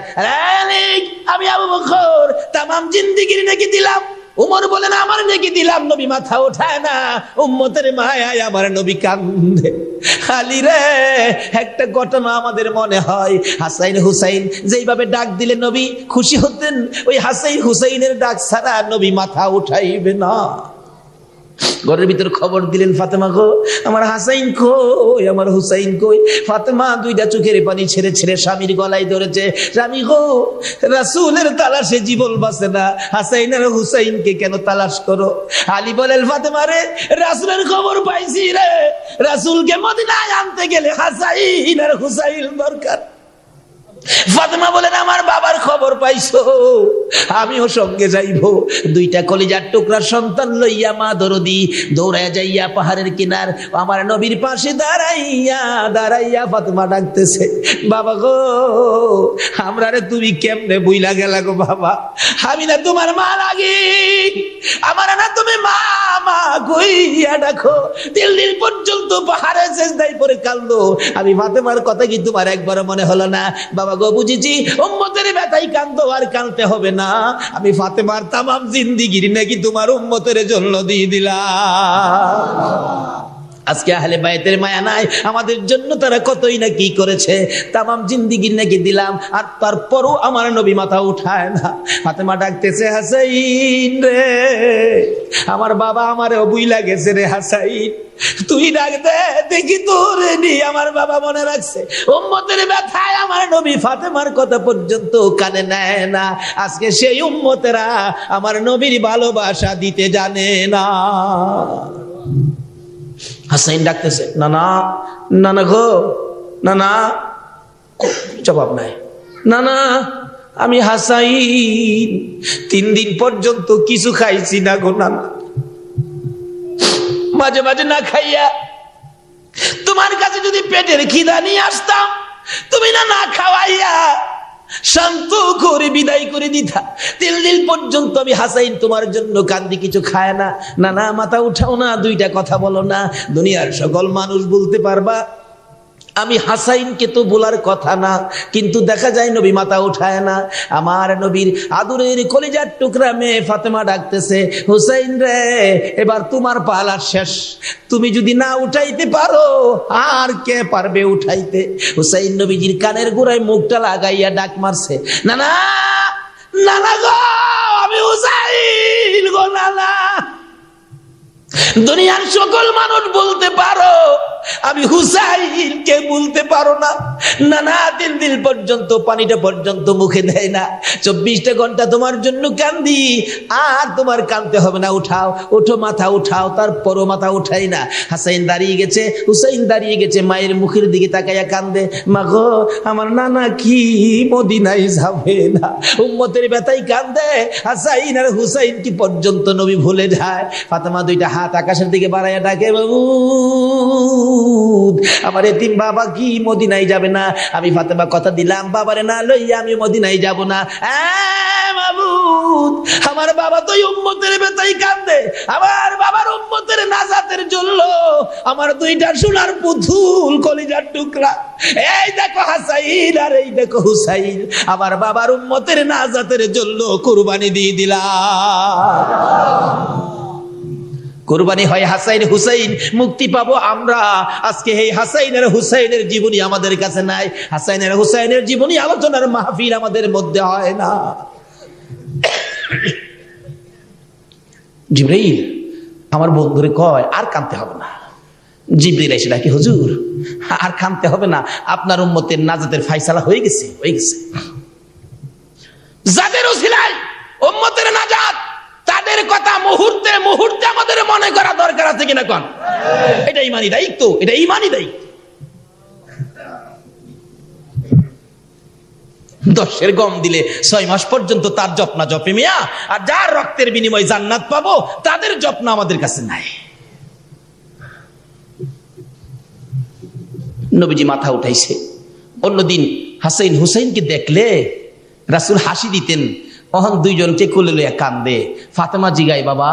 আলী আমি আবু বকর তামাম জিন্দেগির নেকি দিলাম। উমর বলেন আমার নেকি দিলাম, নবী মাথা ওঠায় না, উম্মতের মায়ায় আমার নবী কান্দে। আলী রে একটা ঘটনা আমাদের মনে হয়, হাসাইন হুসাইন যেইভাবে ডাক দিলে নবী খুশি হতেন, ওই হাসাইন হুসাইনের ডাক ছাড়া নবী মাথা উঠাইবে না। ঘরের ভিতর খবর দিলেন, ফাতেমা গো আমার হাসাইন কই, আমার হুসাইন কই? ফাতেমা দুইটা চোখের পানি ছেড়ে ছেড়ে স্বামীর গলায় ধরেছে, স্বামী গো রাসূলের তালাশে জীবন বাঁচে না, হাসাইন আর হুসাইনকে কেন তালাশ করো? আলী বলেন, ফাতেমা রে রাসূলের খবর পাইছি রে, রাসূলকে মদিনায় আনতে গেলে হাসাইন আর হুসাইন দরকার। ফাতেমা বলেন আমার বাবার খবর পাইছো, আমিও সঙ্গে যাইবো। দুইটা কলিজার টুকরার সন্তান লইয়া মা দরদি দৌড়ায় যাইয়া পাহাড়ের কিনার আমার নবীর পাশে দাঁড়াইয়া দাঁড়াইয়া ফাতেমা ডাকতেছে, বাবা গো আমরা রে তুমি কেমনে বুইলা গেলা গো বাবা, আমি না তোমার মা লাগি, আমার না তুমি মা মা কইয়া ডাকো। 3 দিন পর্যন্ত পাহাড়ে সেজদায় পড়ে কাঁদলো। আমি ফাতেমার কথা কি তোমার একবার মনে হলো না? বাবা গো বুঝেছি, উম্মতের ব্যথায় কান্দো, আর কাঁদতে হবে না। আমি ফাতেমার তামাম জিন্দেগির নাকি তোমার উম্মতের জন্য দিয়ে দিলাম। আজকে আহলে বাইতের মায়া নাই আমাদের জন্য, তারা কতই না কি করেছে, তামাম জিন্দেগির নাকি দিলাম, আর তারপরও আমার নবী মাথা উঠায় না। ফাতেমা ডাকতেছে, হাসাইন রে আমার বাবা আমারে বুইলা গেছে রে, হাসাইন তুই ডাক দে দেখি তোর নি আমার বাবা মনে রাখছে। উম্মতের ব্যথায় আমার নবী ফাতেমার কথা পর্যন্ত কানে নেয় না। আজকে সেই উম্মতেরা আমার নবীর ভালোবাসা দিতে জানে না। হাসাইন ডাকতেছে, না না না না গো না না, জবাব নাই। না না আমি হাসাইন 3 দিন পর্যন্ত কিছু খাইছি না গো না, মাঝে মাঝে না খাইয়া তোমার কাছে যদি পেটের খিদা নিয়ে আসতাম, তুমি না না খাওয়াইয়া শান্ত করে বিদায় করে দিতা। 3 দিন পর্যন্ত আমি হাসাইন তোমার জন্য কান্দি, কিছু খায় না। না না মাথা উঠাও না, দুইটা কথা বলো না, দুনিয়ার সকল মানুষ বলতে পারবা আমি হাসাইনকে তো বলার কথা না, কিন্তু দেখা যায় নবী মাথা উঠায় না। আমার নবীর আদরের কলিজার টুকরা মেয়ে ফাতেমা ডাকতেছে, হুসাইন রে এবার তোমার পালা শেষ, তুমি যদি না উঠাইতে পারো আর কে পারবে উঠাইতে? হুসাইন নবীজির কানের গোড়ায় মুখটা লাগাইয়া ডাক মারছে, না না না না গো আমি হুসাইন গো না না। দুনিয়ার সকল মানুষ বলতে পারো, আমি হুসাইন কে বলতে পারো না। না না 3 দিন পর্যন্ত পানিটা পর্যন্ত মুখে দেয় না। 24টা ঘন্টা তোমার জন্য কান্দি, আর তোমার কাঁদতে হবে না, উঠাও ওঠো মাথা উঠাও। তারপরও মাথা উঠাই না। হাসাইন দাঁড়িয়ে গেছে, হুসাইন দাঁড়িয়ে গেছে, মায়ের মুখের দিকে তাকাইয়া কান্দে, মা গো আমার নানা কি মদিনায় যাবে না? উম্মতের ব্যথায় কান্দে। হাসাইন আর হুসাইন কি পর্যন্ত নবী ভুলে যায়। ফাতেমা দুইটা হাত আকাশের দিকে বাড়াইয়া ডাকে, বাবু আমার এতিম বাবা কি মদিনায় যাবে না? আমি ফাতেমা কথা দিলাম, বাবারে না লইয়া আমি মদিনায় যাব না। মাবুদ আমার বাবা তো উম্মতের ব্যথায় কান্দে, আমার বাবার উম্মতের নাজাতের জন্য আমার 2টা সোনার পুতুল কলিজার টুকরা, এই দেখো হাসাইন আর এই দেখো হুসাইন, আমার বাবার উম্মতের নাজাতের জন্য কুরবানি দিয়ে দিলাম। কুরবানি হয় হাসাইন হুসাইন, মুক্তি পাবো আমরা। আজকে এই হাসাইনের হুসাইনের জীবনী আমাদের কাছে নাই, হাসাইনের হুসাইনের জীবনী আলোচনার মাহফিল আমাদের মধ্যে হয় না। জিবরাইল আমার বন্ধুরে কয় আর কাঁদতে হবে না। জিবরাইল এসে ডাকে, হুজুর আর কাঁদতে হবে না, আপনার উম্মতের নাজাতের ফায়সালা হয়ে গেছে, হয়ে গেছে। যাদের ওসিলায় উম্মতের নাজাত, তাদের কথা মুহূর্তে মুহূর্তে আমাদের মনে করা দরকার আছে কিনা? কোন এটা ইমানি দায়িত্ব, এটা ইমানি দায়িত্ব। 10 গম দিলে 6 মাস পর্যন্ত তার জপনা জপে মিয়া, আর যার রক্তের বিনিময়ে জান্নাত পাবো তাদের জপনা আমাদের কাছে নাই। নবীজি মাথা উঠাইছে। অন্যদিন হাসাইন হুসাইনকে দেখলে রাসূল হাসি দিতেন, অহন দুইজনকে কোলে লইয়া কান্দে। ফাতেমা জিগায়, বাবা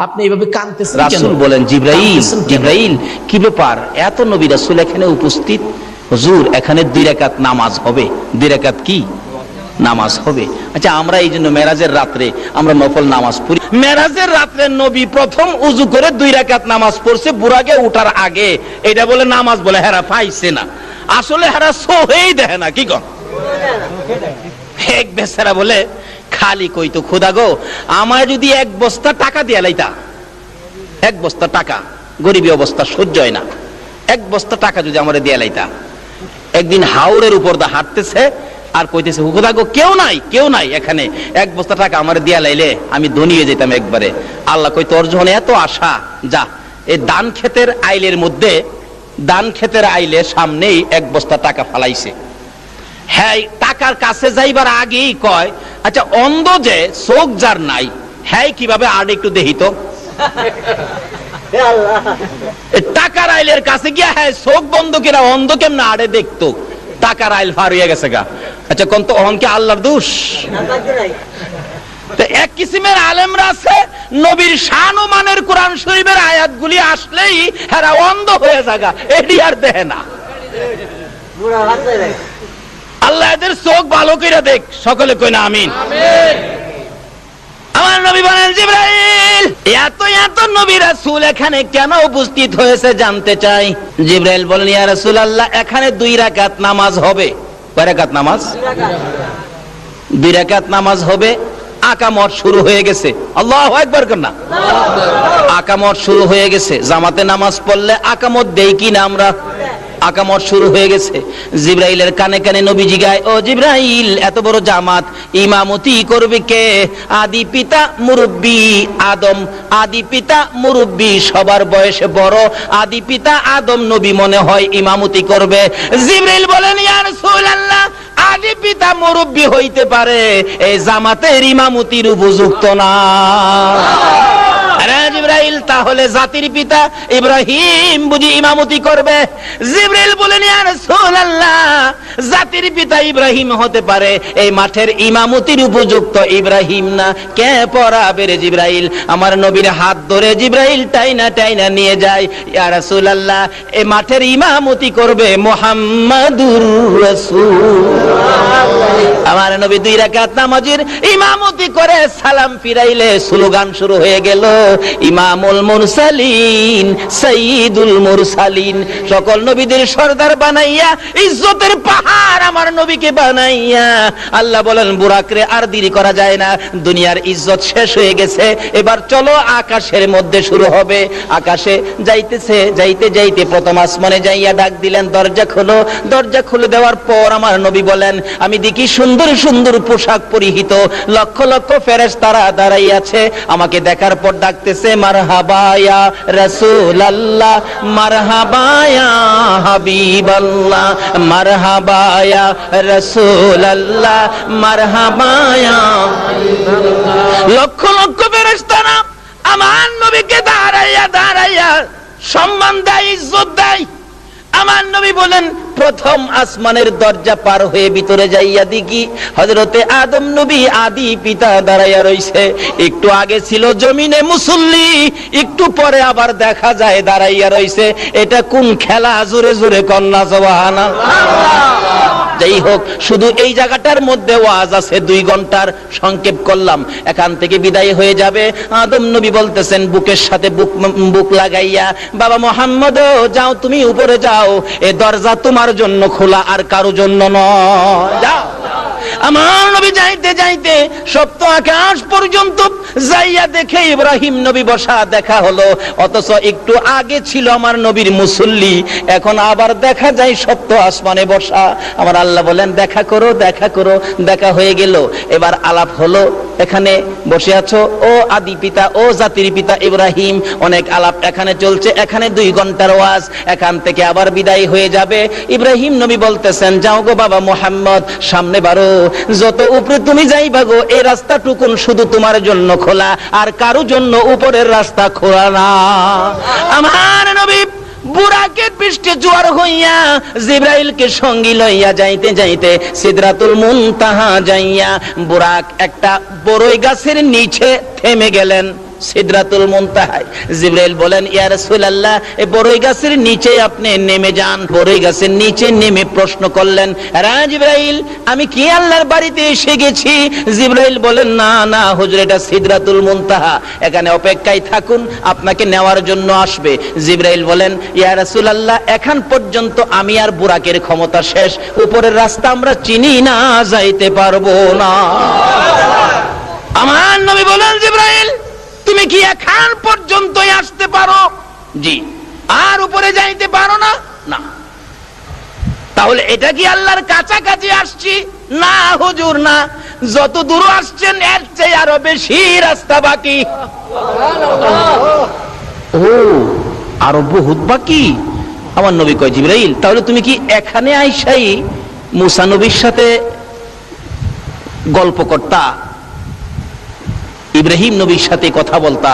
আপনি এইভাবে কাঁদতেছেন কেন? রাসূল বলেন, জিবরাইল কি ব্যাপার, এত নবী রাসূল এখানে উপস্থিত, হুজুর এখানে 2 রাকাত নামাজ হবে। 2 রাকাত কি নামাজ হবে? আচ্ছা, আমরা এই জন্য মেরাজের রাত্রে আমরা নফল নামাজ পড়ি। মেরাজের রাত্রে নবী প্রথম উযু করে 2 রাকাত নামাজ পড়ছে বুরাকে উঠার আগে। এটা বলে নামাজ বলে, হেরা পাইছে না, আসলে হেরা সোহেই দেখে না। কি কন? এক বেচারা বলে, খালি কইতো, খোদা গো আমায় যদি 1 বস্তা টাকা দিয়ে লাইতা, 1 বস্তা টাকা, গরিবী অবস্থা সহ্য হয় না, 1 বস্তা টাকা যদি আমারে দিয়ে লাইতা। একদিন হাওরের উপর দা হাঁটতেছে আর কইতেছে, খোদা গো কেউ নাই এখানে, 1 বস্তা টাকা আমারে দিয়া লাইলে আমি ধনী হয়ে যেতাম একবারে। আল্লাহ কই, তোর যখন এত আশা, যা এই ধান ক্ষেতের আইলের মধ্যে, ধান ক্ষেতের আইলে সামনেই 1 বস্তা টাকা ফালাইছে। হ্যাঁ, টাকার কাছে যাইবার আগেই কয়, আচ্ছা অন্ধ যে চোখ যার নাই, হ্যাঁ কিভাবে আর একটু দেখিত। টাকার আইলের কাছে গিয়া, হ্যাঁ চোখ বন্ধ কিনা অন্ধ কেমন আড়ে দেখতো, টাকার আইল ফার হইয়া গেছে গা। আচ্ছা কোন তো অহংকে আল্লাহর দোষ? এক কিসিমের আলেমরা আছে, নবীর শান ও মানের কোরআন শরীফের আয়াতগুলি আসলেই হেরা অন্ধ হয়ে যাগা, এটি আর দেখে না। আল্লাহ এদের চোখ ভালো করে দেখ, সকলে কই না আমিন। আমার নবী বলেন, জিবরাইল এত নবী রাসূল এখানে কেন উপস্থিত হয়েছে জানতে চাই। জিবরাইল বলেন, ইয়া রাসূলুল্লাহ এখানে 2 রাকাত নামাজ হবে। কয় রাকাত নামাজ? 2 রাকাত নামাজ হবে। আকামত শুরু হয়ে গেছে, আল্লাহু আকবার কর না। আকামত শুরু হয়ে গেছে, জামাতে নামাজ পড়লে আকামত দেই কি না আমরা? আকামত শুরু হয়ে গেছে। জিবরাইলের কানে কানে নবী জিগায়, ও জিবরাইল এত বড় জামাত ইমামতি করবে কে? আদি পিতা মুরব্বী আদম, আদি পিতা মুরব্বী, সবার বয়সে বড় আদি পিতা আদম নবী মনে হয় ইমামতি করবে। জিবরাইল বলেন, ইয়া রাসূলুল্লাহ আদি পিতা মুরব্বী হইতে পারে, এই জামাতের ইমামতির উপযুক্ত না। জিবরাইল তাহলে জাতির পিতা ইব্রাহিম বুঝি ইমামতি করবে? জিবরাইল বলেন, ইয়া রাসূলুল্লাহ জাতির পিতা ইব্রাহিম হতে পারে, এই মাঠের ইমামতির উপযুক্ত ইব্রাহিম না। কে পড়াবে রে জিবরাইল? আমার নবীর হাত ধরে জিবরাইল টাইনা নিয়ে যায়। ইয়া রাসূলুল্লাহ এই মাঠের ইমামতি করবে মুহাম্মাদুর রাসূলুল্লাহ। আমার নবী 2 রাকাত নামাজের ইমামতি করে সালাম ফিরাইলে স্লোগান শুরু হয়ে গেল, ইমামুল মুরসালিন সাইয়্যিদুল মুরসালিন। সকল নবীদের সরদার বানাইয়া, ইজ্জতের পাহাড় আমার নবীকে বানাইয়া আল্লাহ বলেন, বুরাকরে আর দেরি করা যায় না, দুনিয়ার ইজ্জত শেষ হয়ে গেছে, এবার চলো আকাশের মধ্যে শুরু হবে। আকাশে যাইতেছে, যাইতে প্রথম আসমানে যাইয়া ডাক দিলেন, দরজা খোলো। দরজা খুলে দেওয়ার পর আমার নবী বলেন, আমি দেখি সুন্দর সুন্দর পোশাক পরিহিত লক্ষ লক্ষ ফেরেশতারা দাঁড়াইয়াছে। আমাকে দেখার পর ডাকতেছে, মারহাবা ইয়া রাসূলুল্লাহ, মারহাবা ইয়া হাবিবাল্লাহ, মারহাবা ইয়া রাসূলুল্লাহ, মারহাবা ইয়া হাবিবাল্লাহ। লক্ষ লক্ষ ফেরেশতারা আমার নবীকে দাঁড়াইয়া সম্মান দেয়, ইজ্জত দেয়। আমার নবী বলেন, প্রথম আসমানের দরজা পার হয়ে ভিতরে যাইয়া দেখি হযরতে আদম নবী আদি পিতা দাঁড়াইয়া রইছে। একটু আগে ছিল জমিনে মুসল্লি, একটু পরে আবার দেখা যায় দাঁড়াইয়া রইছে। এটা কোন খেলা? জোরে জোরে কন্যা সুবহানাল্লাহ। যাই হোক, শুধু এই জায়গাটার মধ্যে ওয়াজ আছে 2 ঘন্টার, সংক্ষেপ করলাম, এখান থেকে বিদায় হয়ে যাবে। আদম নবী বলতেছেন বুকের সাথে বুক লাগাইয়া, বাবা মুহাম্মদ যাও, তুমি উপরে যাও, এই দরজা তোমার জন্য খোলা, আর কারো জন্য নয়। যাও। আমার নবী যাইতে যাইতে সপ্ত আকাশ পর্যন্ত যাইয়া দেখে ইব্রাহিম নবী বসা দেখা হলো, অথচ একটু আগে ছিল আমার নবীর মুসল্লি, এখন আবার দেখা যায় সপ্ত আসমানে বসা। আমার আল্লাহ বলেন দেখা করো, দেখা করো। দেখা হয়ে গেল, এবার আলাপ হলো, এখানে বসে আছো ও আদি পিতা, ও জাতির পিতা ইব্রাহিম, অনেক আলাপ এখানে চলছে, এখানে 2 ঘন্টার ওয়াজ, এখান থেকে আবার বিদায় হয়ে যাবে। ইব্রাহিম নবী বলতেছেন যাও গো বাবা মুহাম্মদ, সামনে বাড়ো, যত উপরে তুমি যাইবা গো, এই রাস্তাটুকুন শুধু তোমার জন্য খোলা, আর কারো জন্য উপরের রাস্তা খোলা না। আমার নবী বুরাকের পৃষ্ঠে জোয়ার হইয়া জিবরাইলকে সঙ্গী লইয়া যাইতে যাইতে সিদরাতুল মুনতাহা যাইয়া বুরাক একটা বড়ই গাছের নিচে থেমে গেলেন। সিদরাতুল মুনতাহায় জিবরাইল বলেন ইয়া রাসূলুল্লাহ, এই বড়ই গাছের নিচে আপনি নেমে যান। বড়ই গাছের নিচে নেমে প্রশ্ন করলেন, রা জিবরাইল আমি কি আল্লাহর বাড়িতে এসে গেছি? জিবরাইল বলেন না না হুজুর, এটা সিদরাতুল মুনতাহা, এখানে অপেক্ষায় থাকুন, আপনাকে নেওয়ার জন্য আসবে। জিবরাইল বলেন ইয়া রাসূলুল্লাহ, এখন পর্যন্ত আমি আর বুরাকের ক্ষমতা শেষ, উপরের রাস্তা আমরা চিনি না, যাইতে পারবো না। আমার নবী বলেন জিবরাইল তুমি কি এখন পর্যন্তই আসতে পারো? জি। আর উপরে যাইতে পারো না? না। তাহলে এটা কি আল্লাহর কাছাকাছি আসছি? না হুজুর না, যত দূর আসছেন এর চেয়ে আরো বেশি রাস্তা বাকি। ও আরো বহুত বাকি। আমার নবী কয় জিবরাইল তাহলে তুমি কি এখানে আইসাই মুসা নবীর সাথে গল্প করতা, ইব্রাহিম নবীর সাথে কথা বলতা?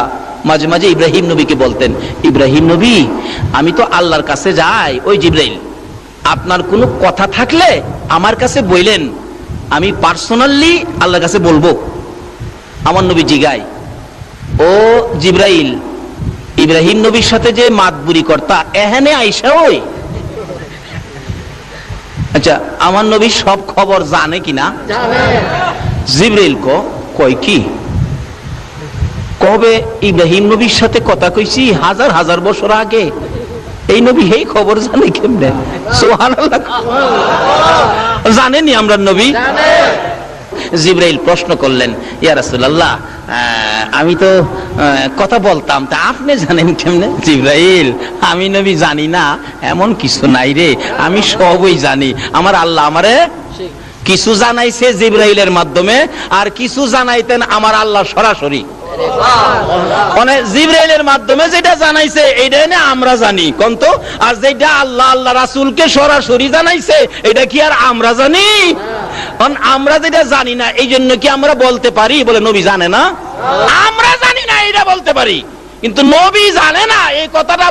মাঝে মাঝে ইব্রাহিম নবীকে বলতেন, ইব্রাহিম নবী আমি তো আল্লাহর কাছে যাই, ওই জিবরাইল আপনার কোনো কথা থাকলে আমার কাছে বললেন, আমি পার্সোনালি আল্লাহর কাছে বলবো। আমার নবী জিগায়, ও জিবরাইল ইব্রাহিম নবীর সাথে যে মাতবুরি করতা এখানে আইসা ওই? আচ্ছা আমার নবী সব খবর জানে কিনা? জিবরাইল কয় কি কবে ইব্রাহিম নবীর সাথে কথা কইছি হাজার হাজার বছর আগে, এই নবী এই খবর জানে কেমনে? সুবহানাল্লাহ, জানেনি আমরা নবী? জিবরাইল প্রশ্ন করলেন ইয়া রাসূলুল্লাহ আমি তো কথা বলতাম, তা আপনি জানেন কেমনে? জিবরাইল আমি নবী জানি না এমন কিছু নাই রে, আমি সবই জানি। আমার আল্লাহ আমারে কিছু জানাইছে জিবরাইলের মাধ্যমে, আর কিছু জানাইতেন আমার আল্লাহ সরাসরি। মানে জিবরাইলের মাধ্যমে যেটা জানাইছে এইটা না আমরা জানি কোন তো, আর যেটা আল্লাহ আল্লাহ রাসূলকে সরাসরি জানাইছে এটা কি আর আমরা জানি? আমরা যেটা জানি না এই জন্য কি আমরা বলতে পারি বলে নবী জানে না? আমরা জানি না এটা বলতে পারি, কিন্তু নবী জানে না এই কথাটা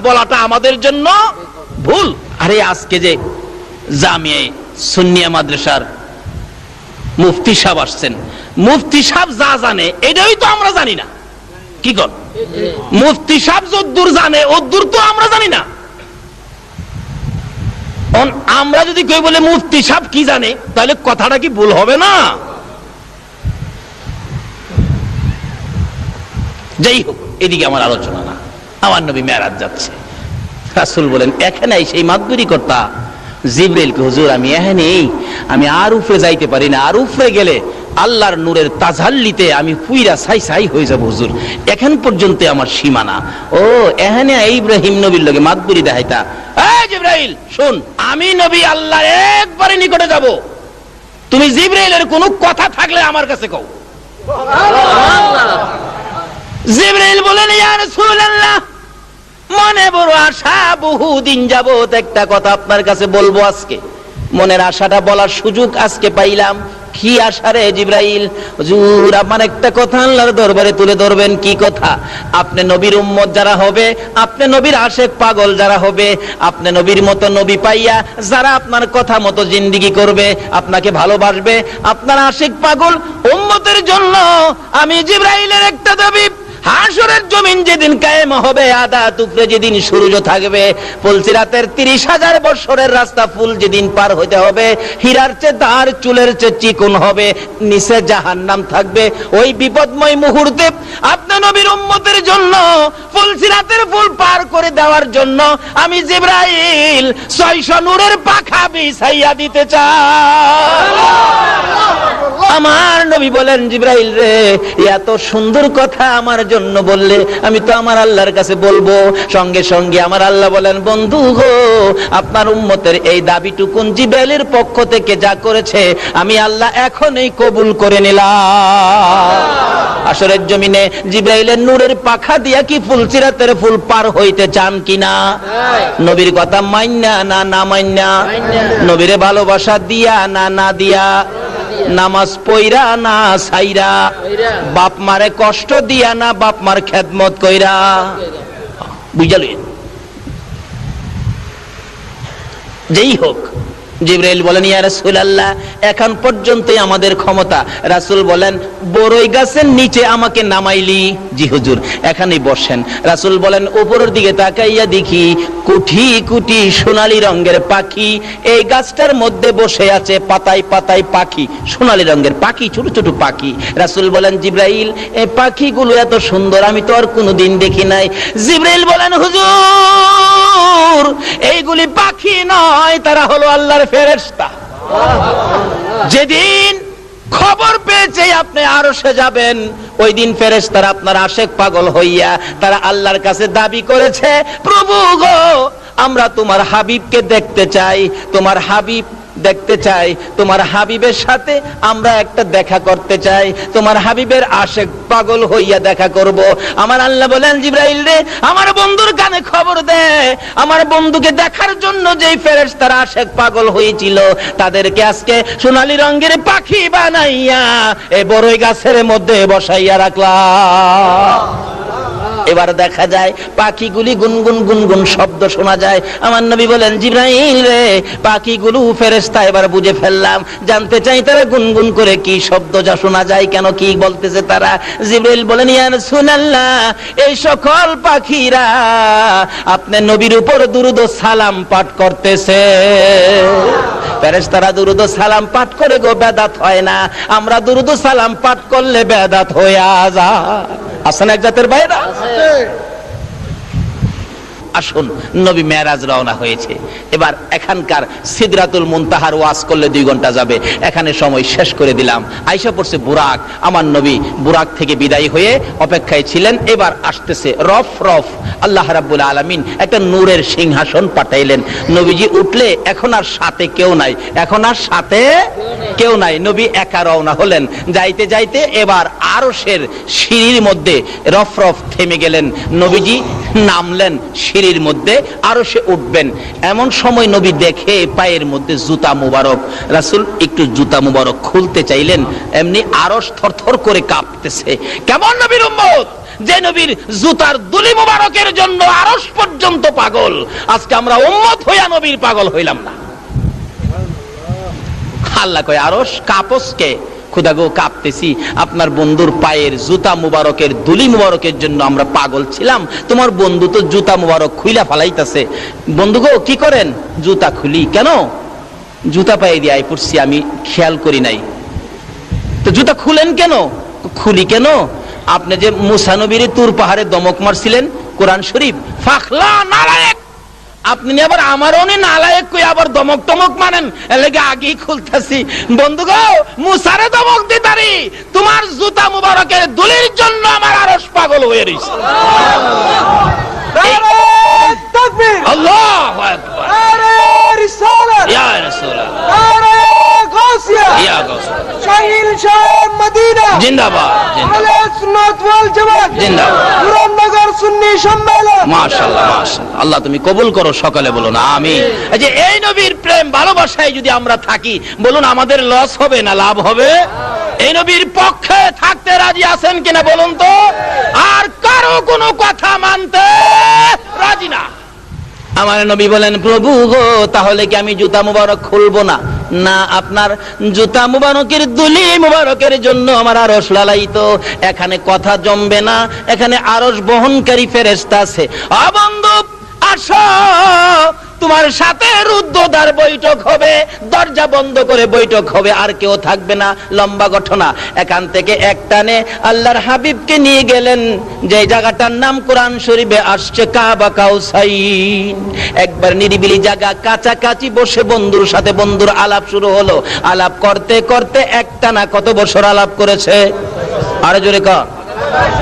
বলাটা আমাদের জন্য ভুল। আরে আজকে যে জামিয়া সুন্নিয়া মাদ্রাসার মুফতি সাহেব আসছেন, মুফতি সাহেব যা জানে এটাই তো আমরা জানি না। কি কর মুফতি সাহেব যদ্দূর জানে ওদ্দূর তো আমরা জানি না। আমরা যদি কই বলে মুফতি সাহেব কি জানে তাহলে কথাটা কি ভুল হবে না? যাই হোক এদিকে আমার আলোচনা না। আমার নবী মেরাজ যাচ্ছে, রাসূল বলেন এখানে সেই মাতবুরি করতা জিবরাইলকে, হুজুর আমি এখানেই, আমি আর উপরে যাইতে পারি না, আর উপরে গেলে আল্লাহর নূরের তাজাল্লিতে আমি পুইরা ছাই ছাই হয়ে যাব হুজুর, এখন পর্যন্ত আমার সীমানা। ও এখানে ইব্রাহিম নবীর লগে মাতবুরি দেখাইতা? এই জিবরাইল শুন, আমি নবী আল্লাহর একবারে নিকটে যাব, তুমি জিবরাইলের কোনো কথা থাকলে আমার কাছে কও। জিবরাইল বলেন ইয়া রাসূলুল্লাহ মনে বড় আশা, বহুদিন যাবত একটা কথা আপনার কাছে বলবো, আজকে মনের আশাটা বলার সুযোগ আজকে পাইলাম। কি আশা রে জিবরাইল? হুজুর আমার একটা কথা আল্লাহর দরবারে তুলে ধরবেন। কি কথা? আপনি নবীর উম্মত যারা হবে, আপনি নবীর আশেক পাগল যারা হবে, আপনি নবীর মতো নবী পাইয়া যারা আপনার কথা মতো জিন্দেগি করবে, আপনাকে ভালোবাসবে, আপনার আশেক পাগল উম্মতের জন্য আমি জিবরাইলের একটা দাবি, হাসরের জমিন যেদিন কায়েম হবে, আদাত উপরে যেদিন সূর্য থাকবে, ফুলসিরাতের 30,000 বছরের রাস্তা ফুল যেদিন পার হইতে হবে, হীরার চেয়ে তার চুলের চেয়ে চিকন হবে, নিচে জাহান্নাম থাকবে। ওই বিপদময় মুহূর্তে আপনি নবীর উম্মতের জন্য ফুলসিরাতের ফুল পার করে দেওয়ার জন্য আমি জিবরাইল 600 নূরের পাখা বিছাইয়া দিতে চাই। আমার নবী বলেন, জিবরাইল রে, এত সুন্দর কথা আমার জন্য বললে, আমি তো আমার আল্লাহর কাছে বলবো। সঙ্গে সঙ্গে আমার আল্লাহ বলেন, বন্ধু গো, আপনার উম্মতের এই দাবিটুকুন জিবরাইলের পক্ষ থেকে যা করেছে আমি আল্লাহ এখনই কবুল করে নিলাম। আসরের জমিনে জিবরাইলের নূরের পাখা দিয়া কি ফুলসিরাতের ফুল পার হইতে চান কিনা? নবীর কথা মাইন্না না না মাইন্না? নবীরে ভালোবাসা দিয়া না না দিয়া? নামাজ পইরা না সাইরা? বাপ মারে কষ্ট দিয়া না বাপ মার খেদমত কইরা? বুঝালি? যেই হোক, জিবরাইল বলেন, ইয়া রাসূলুল্লাহ, এখন পর্যন্তই আমাদের ক্ষমতা। রাসূল বলেন, বড়ই গাছের নিচে আমাকে নামাইলি? জি হুজুর, এখানেই বসেন। রাসূল বলেন, উপরের দিকে তাকাইয়া দেখি কোটি কোটি সোনালী রঙের পাখি এই গাছটার মধ্যে বসে আছে, পাতায় পাতায় পাখি, সোনালী রঙের পাখি, ছোট ছোট পাখি। রাসূল বলেন, জিবরাইল, এই পাখিগুলো এত সুন্দর আমি তো আর কোনোদিন দেখি নাই। জিবরাইল বলেন, হুজুর, এইগুলি পাখি নয়, তারা হলো আল্লাহর ফেরেশতা। যেদিন খবর পেয়েছে আপনি আরশে যাবেন, ওই দিন ফেরেশতারা আপনার আশেক পাগল হইয়া তারা আল্লাহর কাছে দাবি করেছে, প্রভু গো, আমরা তোমার হাবিবকে দেখতে চাই, তোমার হাবিব দেখতে চাই, তোমার হাবিবের সাথে আমরা একটা দেখা করতে চাই, তোমার হাবিবের আশেক পাগল হইয়া দেখা করব। আমার আল্লাহ বলেন, জিবরাইল রে, আমার বন্ধুর কানে খবর দে, আমার বন্ধুকে দেখার জন্য যেই ফেরেশতারা আশেক পাগল হয়েছিল তাদেরকে আজকে সোনালী রঙের পাখি বানাইয়া এই বড়ই গাছের মধ্যে বসাইয়া রাখলাম। এবার দেখা যায় পাখিগুলি গুনগুন গুনগুন শব্দ শোনা যায়। আমার নবী বলেন, জিবরাইল রে, পাখিগুলো ফেরেশতা এবার বুঝে ফেললাম, জানতে চাই তারা গুনগুন করে কি শব্দ যা শোনা যায়, কেন কি বলতেছে তারা। জিবরাইল বলেন, ইয়া রাসূলুল্লাহ, এই সকল পাখিরা আপনার নবীর উপর দুরূদ ও সালাম পাঠ করতেছে। ফেরেশতারা দুরূদ ও সালাম পাঠ করে গো বেদাত হয় না, আমরা দুরূদ ও সালাম পাঠ করলে বেদাত হইয়া যায়। আসেন এক জাতের বাইরা। আসুন, নবী মেরাজ রওনা হয়েছে। এবার এখানকার সিদরাতুল মুনতাহার ওয়াজ করলে 2 ঘন্টা যাবে, এখানে সময় শেষ করে দিলাম। আয়েশা পড়ছে বুরাক, আমার নবী বুরাক থেকে বিদায় হয়ে অপেক্ষায় ছিলেন। এবার আসতেছে রফ রফ, আল্লাহ রাব্বুল আলামিন একটা নূরের সিংহাসন পাঠাইলেন। নবীজি উঠলে এখন আর সাথে কেউ নাই, এখন আর সাথে কেউ নাই, নবী একা রওনা হলেন। যাইতে যাইতে এবার আরশের সিঁড়ির মধ্যে রফ রফ থেমে গেলেন। নবীজি নামলেন সিঁড়ির মধ্যে, আরশে উঠবেন। এমন সময় নবী দেখে পায়ের মধ্যে জুতা মুবারক। রাসূল একটু জুতা মুবারক খুলতে চাইলেন, এমনি আরশ থরথর করে কাঁপতেছে। কেমন নবীর উম্মত যে নবীর জুতার দুলি মুবারকের জন্য আরশ পর্যন্ত পাগল, আজকে আমরা উম্মত হইয়া নবীর পাগল হইলাম না। আল্লাহ কয়, আরশ কাঁপসকে? খুদা গো, কাঁপতেছি, আপনার বন্ধুর পায়ের জুতা মুবারকের দুলি মুবারকের জন্য আমরা পাগল ছিলাম। তোমার বন্ধু তো জুতা মুবারক খুইলা ফালাইতেছে। বন্ধু গো, কি করেন? জুতা খুলি। কেন? জুতা পায়ে দিয়ে আই পড়ছি, আমি খেয়াল করি নাই। তো জুতা খুলেন কেন? খুলি কেন? আপনি যে মুসা নবীর তুর পাহাড়ে দমক মারছিলেন, কোরআন শরীফ, ফাখলা নালায়েক, আপনি আবার আমারও নালায়েক কই আবার দমক টমক মানেন, এর লাগি আগেই খুলতাছি। বন্ধু গো, মুসারে দমক দিতারি, তোমার জুতা মুবারকের দুলির জন্য আমার আরশ পাগল হয়ে রইছে। নারে তাকবীর, আল্লাহু আকবার, নারে রিসালাত, ইয়া রাসূলুল্লাহ, নারে গাউসিয়া, ইয়া গাউসিয়া, শাহিল শাহ মদিনা জিন্দাবাদ, আহলে সুন্নাত ওয়াল জামাত জিন্দাবাদ, পুরাননগর সুন্নি সম্মেলন, মাশাআল্লাহ মাশাআল্লাহ। আল্লাহ তুমি কবুল করো, সকালে বলুন আমিন। এই যে এই নবীর প্রেম ভালোবাসায় যদি আমরা থাকি, বলুন আমাদের লস হবে না লাভ হবে? এই নবীর পক্ষে থাকতে রাজি আছেন কিনা বলুন তো? আর কারো কোনো কথা মানতে রাজি না। আমার নবী বলেন, প্রভু গো, তাহলে কি আমি জুতা মুবারক খুলবো না? না, আপনার জুতা মুবারকের দুলি মুবারকের জন্য আমার আরশ লালায়িত, এখানে কথা জমবে না, এখানে আরশ বহনকারী ফেরেশতা আছে। ও বন্ধু, আসো, তোমার সাথে রুদ্ধদ্বার বৈঠক হবে, দরজা বন্ধ করে বৈঠক হবে, আর কেউ থাকবে না। লম্বা ঘটনা। এখান থেকে একটানে আল্লাহর হাবিবকে নিয়ে গেলেন যে জায়গাটার নাম কোরআন শরীফে আসছে কাবা কাউসাইন। একবার নিরিবিলি জায়গা, কাছাকাছি বসে বন্ধুর সাথে বন্ধুর আলাপ শুরু হলো। আলাপ করতে করতে একটানা কত বছর আলাপ করেছে? আরো জোরে কর।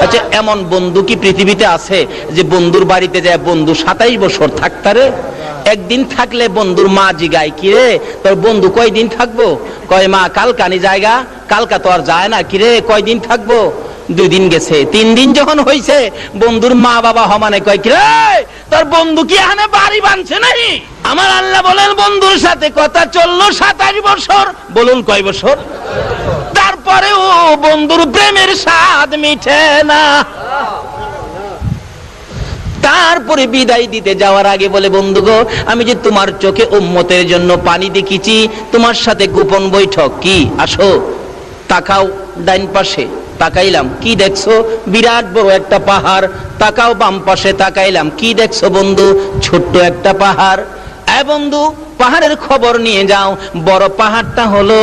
আচ্ছা, এমন বন্ধু কি পৃথিবীতে আছে যে বন্ধুর বাড়িতে যায় বন্ধু 27 বছর থাকতারে? একদিন থাকলে বন্ধুর মা জিগায়, কিরে তোর বন্ধু কয়দিন থাকবো? কয়, মা কালকানি জায়গা, কালকা তো আর যায় না। কিরে কয়দিন থাকবো? 2 দিন গেছে। 3 দিন যখন হইছে, বন্ধুর মা বাবা হমানে কয়, কিরে তোর বন্ধু কি এখানে বাড়ি বানছে নাকি? আমার আল্লাহ বলেন, বন্ধুর সাথে কথা চললো 27 বছর। বলুন কয় বছর? তারপরেও বন্ধুর প্রেমের স্বাদ মিঠে না। তারপরে বিদায় দিতে যাওয়ার আগে বলে, বন্ধু গো, আমি যে তোমার চোখে উম্মতের জন্য পানি দেখিছি, তোমার সাথে গোপন বৈঠক। কি? আসো, তাকাও ডাইন পাশে। তাকাইলাম, কি দেখছো? বিরাট বড় একটা পাহাড়। তাকাও বাম পাশে, তাকাইলাম, কি দেখছো বন্ধু? ছোট্ট একটা পাহাড়। বন্ধু, পাহাড়ের খবর নিয়ে যাও। বড় পাহাড়টা হলো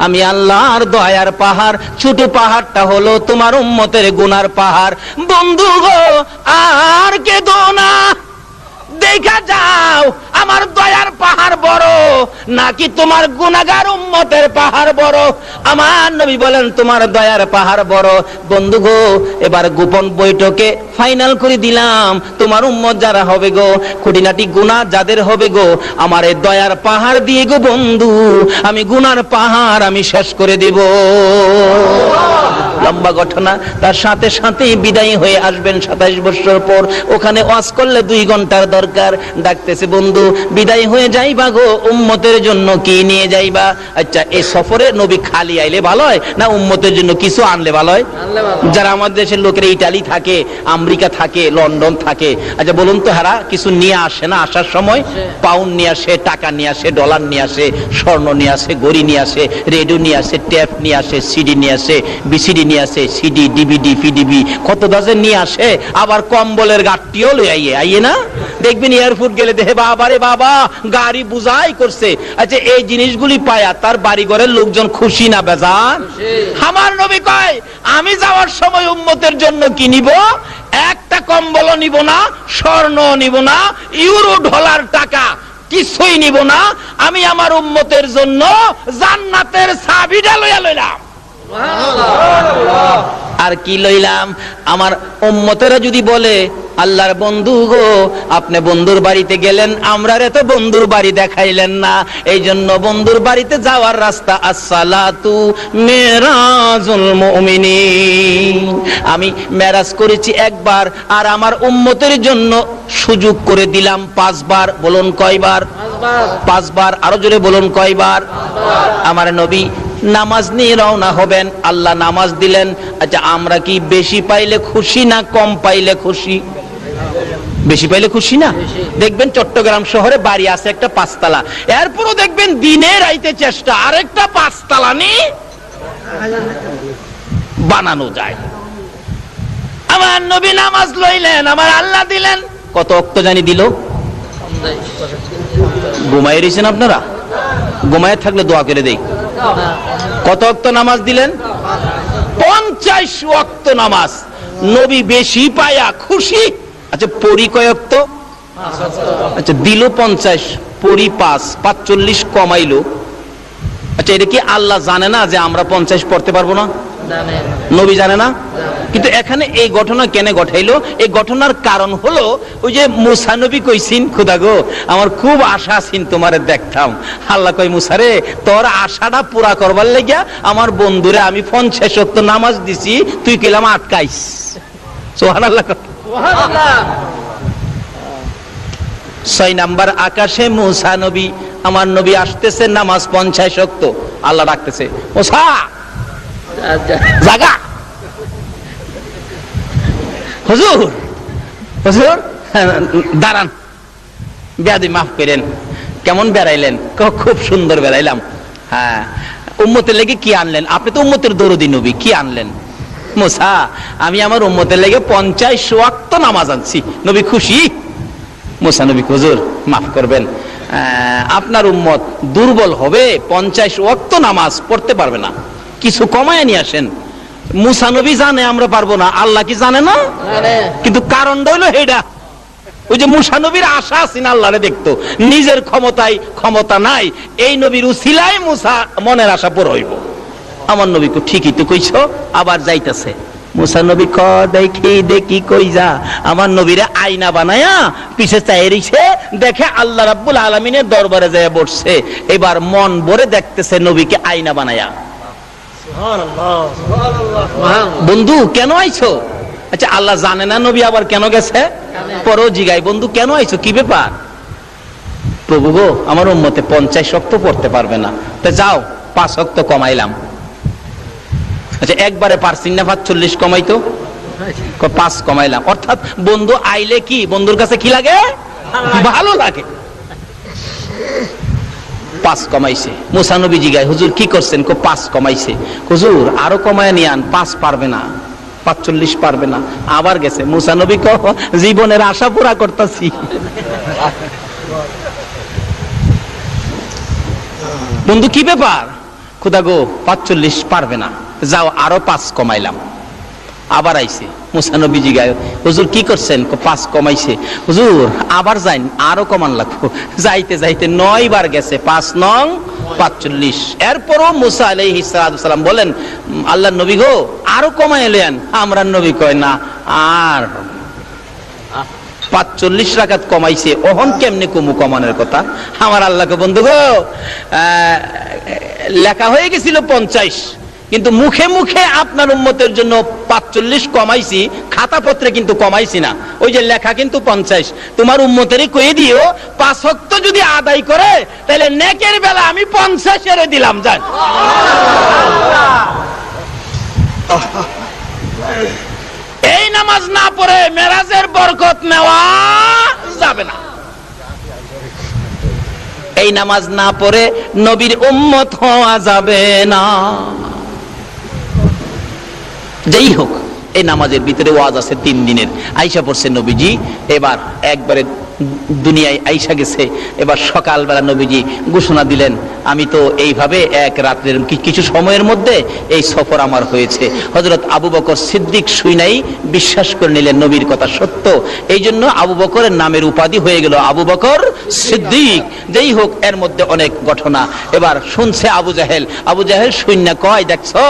আমি আল্লাহর দয়ার পাহাড়, ছোট পাহাড়টা হলো তোমার উম্মতের গুনার পাহাড়। বন্ধু গো, আর কেঁদো না, দেখা যাও আমার দয়ার পাহাড় বড় নাকি তোমার গুনাহগার উম্মতের পাহাড় বড়। আমার নবী বলেন, তোমার দয়ার পাহাড় বড়। বন্ধু গো, এবার গোপন বৈঠকে ফাইনাল করে দিলাম, তোমার উম্মত যারা হবে গো, খুঁটিনাটি গুনাহ যাদের হবে গো, আমার এই দয়ার পাহাড় দিয়ে গো বন্ধু আমি গুনার পাহাড় আমি শেষ করে দিব। লম্বা ঘটনা। তার সাথে সাথেই বিদায় হয়ে আসবেন 27 বছর পর। ওখানে ওয়াজ করলে 2 ঘন্টার দরকার। ডাকতেছে, বন্ধু বিদায় হয়ে যাইবা গো, উম্মতের জন্য কি নিয়ে যাইবা? আচ্ছা, এই সফরে নবী খালি আইলে ভালো হয় না উম্মতের জন্য কিছু আনলে ভালো হয়? যারা আমাদের দেশের লোকেরা ইটালি থাকে, আমেরিকা থাকে, লন্ডন থাকে, আচ্ছা বলুন তো, হারা কিছু নিয়ে আসে না? আসার সময় পাউন্ড নিয়ে আসে, টাকা নিয়ে আসে, ডলার নিয়ে আসে, স্বর্ণ নিয়ে আসে, ঘড়ি নিয়ে আসে, রেডিও নিয়ে আসে, ট্যাপ নিয়ে আসে, সিডি নিয়ে আসে, বিসিডি নিয়ে আসে, সিডি, ডিভিডি, ফিডিবি, কত দাজের নিয়ে আসে। আবার কম্বলের গাঠটিও লই আইয়ে না? দেখবেন এয়ারপোর্ট গেলে দেখে, বাবা রে বাবা, গাড়ি বুঝাই করছে। আচ্ছা, এই জিনিসগুলি পায়া তার বাড়ি ঘরের লোকজন খুশি না বেজান? আমার নবী কয়, আমি যাওয়ার সময় উম্মতের জন্য কি নিব? একটা কম্বল নিব না, স্বর্ণ নিব না, ইউরো ডলার টাকা কিছুই নিব না। আমি আমার উম্মতের জন্য জান্নাতের চাবিটা লইয়া লইলাম। আর কি লইলাম? আমার উম্মতেরা যদি বলে, আল্লাহর বন্ধু গো, আপনি বন্ধুর বাড়িতে গেলেন, আমরা তো বন্ধুর বাড়ি দেখাইলেন না, এই জন্য বন্ধুর বাড়িতে যাওয়ার রাস্তা আসসালাতু মেরাজুল মুমিনিন। আমি মেরাজ করেছি একবার, আর আমার উম্মতের জন্য সুযোগ করে দিলাম 5 বার। বলুন কয়বার? 5 বার। আরো জোরে বলুন কয়বার? আমার নবী নামাজ নিয়ে রওনা হবেন, আল্লাহ নামাজ দিলেন। আচ্ছা, আমরা কি বেশি পাইলে খুশি না কম পাইলে খুশি? বেশি পাইলে খুশি না? দেখবেন চট্টগ্রাম শহরে বাড়ি আছে একটা 5 তলা, এরপরও দেখবেন দিনে রাইতে চেষ্টা আরেকটা 5 তলা বানানো যায়। আমার নবী নামাজ লইলেন, আমার আল্লাহ দিলেন। কত ওয়াক্ত জানি দিল? ঘুমাই রয়েছেন আপনারা? ঘুমায় থাকলে দোয়া করে দেই। কত ওয়াক্ত নামাজ দিলেন? 50 ওয়াক্ত নামাজ। নবী বেশি পায়া খুশি। আচ্ছা, পড়ি কয় ওয়াক্ত? আচ্ছা, দিল 50, পড়ি 5, 45 কমাইলো। আচ্ছা, এটা কি আল্লাহ জানে না যে আমরা 50 পড়তে পারবো না? নবী জানে না? কিন্তু এখানে এই ঘটনা কেন ঘটাইলো? এই ঘটনার কারণ হলো, ওই যে মুসা নবী কইছিন, খোদা গো আমার খুব আশা আছেন তোমারে দেখতাম। আল্লাহ কই, মুসা রে, তোর আশাটা পুরা করবার লাগিয়া আমার বন্ধুরে আমি 50 ওয়াক্ত নামাজ দিছি, তুই কইলাম আটকাইস। সুবহানাল্লাহ। 6 নাম্বার আকাশে মুসা নবী, আমার নবী আসতেছে, নামাজ 50 ওয়াক্ত। আল্লাহ ডাকতেছে, মুসা জাগা। হুজুর, হুজুর দাঁড়ান। বেয়াদবি মাফ করেন। কেমন বেড়াইলেন? খুব সুন্দর বেড়াইলাম। হ্যাঁ, উম্মতের লেগে কি আনলেন? আপনি তো উম্মতের দরদি নবী, কি আনলেন? মুসা, আমি আমার উম্মতের লেগে 50 ওয়াক্ত নামাজ আনছি। নবী খুশি? মুসা নবী, হুজুর মাফ করবেন, আপনার উম্মত দুর্বল হবে, 50 ওয়াক্ত নামাজ পড়তে পারবে না, কিছু কমায় নিয়ে আসেন। মুসা নবী জানে আমরা পারবো না, আল্লাহ কি জানে না? কিন্তু কারণটা হলো এইটা, ওই যে মুসা নবীর আশা আছেন আল্লাহরে দেখতো, নিজের ক্ষমতায় ক্ষমতা নাই, এই নবীর উসিলায় মুসা মনের আশা পুরো হইব। আমার নবী কো ঠিকই তো কইছো, আবার যাইতেছে। মুসা নবী ক দেখি দেখি কই যা, আমার নবীরে আয়না বানায়া পিছে চাই রইছে, দেখে আল্লাহ রাব্বুল আলামিনের দরবারে যায় বসছে। এবার মন ভরে দেখতেছে নবীকে আয়না বানায়া। বন্ধু কেন আইছো? আচ্ছা, আল্লাহ জানে না নবী আবার কেন গেছে? পরও জিগাই, বন্ধু কেন আইছো, কি ব্যাপার? প্রভু গো, আমার উম্মতে 50 ওয়াক্ত পড়তে পারবে না, তা যাও 5 ওয়াক্ত কমাইলাম। আচ্ছা, একবারে পারছিন না 45 কমাইতো? 5 কমাইলাম। অর্থাৎ বন্ধু আইলে কি বন্ধুর কাছে কি লাগে? ভালো লাগে। 5 কমাইছে। মুসা নবী জিগায়, হুজুর কি করছেন? 5 কমাইছে। হুজুর আরো কমায় নিয়ে আন, 5 পারবে না, 45 পারবে না। আবার গেছে। মুসা নবী কো জীবনের আশা পুরা করতেছি। বন্ধু কি ব্যাপার? খুদা গো 45 পারবে না, যাও আরো 5 কমাইলাম। আবার আইছে। মুসা নবী জিগায়, হুজুর কি করছেন? 5 কমাইছে। হুজুর আবার যাইন, আরো কমান লাগবো। যাইতে যাইতে 9 বার গেছে, 5 নং 45। এরপরও মুসা আলাইহিস সালাম বলেন, আল্লাহর নবী গো আরো কমাই এলেন। আমরা নবী কয় না, আর 45 রাকাত কমাইছে, ওহন কেমনে কমু কমানোর কথা? আমার আল্লাহকে বন্ধু গো, লেখা হয়ে গেছিল 50, কিন্তু মুখে মুখে আপনার উম্মতের জন্য 45 কমাইছি, খাতা পত্রে কিন্তু কমাইছি না। ওই যে লেখা কিন্তু 50। তোমার উম্মতেরই কয়ে দিও 5 ওয়াক্ত যদি আদায় করে তাহলে নেকের বেলা আমি 50 এর দিলাম। যান, এই নামাজ না পড়ে মেরাজের বরকত নেওয়া যাবে না। এই নামাজ না পড়ে নবীর উম্মত হওয়া যাবে না। যাই হোক, এই নামাজের ভিতরে ওয়াজ আছে 3 দিনের। আইসা পড়ছে নবীজি, এবার একবারে দুনিয়ায় আইসা গেছে। এবার সকালবেলা নবীজি ঘোষণা দিলেন, আমি তো এইভাবে এক রাত্রের কিছু সময়ের মধ্যে এই সফর আমার হয়েছে। হযরত আবু বকর সিদ্দিক শুইনাই বিশ্বাস করে নিলেন নবীর কথা সত্য। এই জন্য আবু বকরের নামের উপাধি হয়ে গেল আবু বকর সিদ্দিক। যেই হোক, এর মধ্যে অনেক ঘটনা। এবার শুনছে আবু জাহেল। আবু জাহেল শুইনা কয়, দেখছো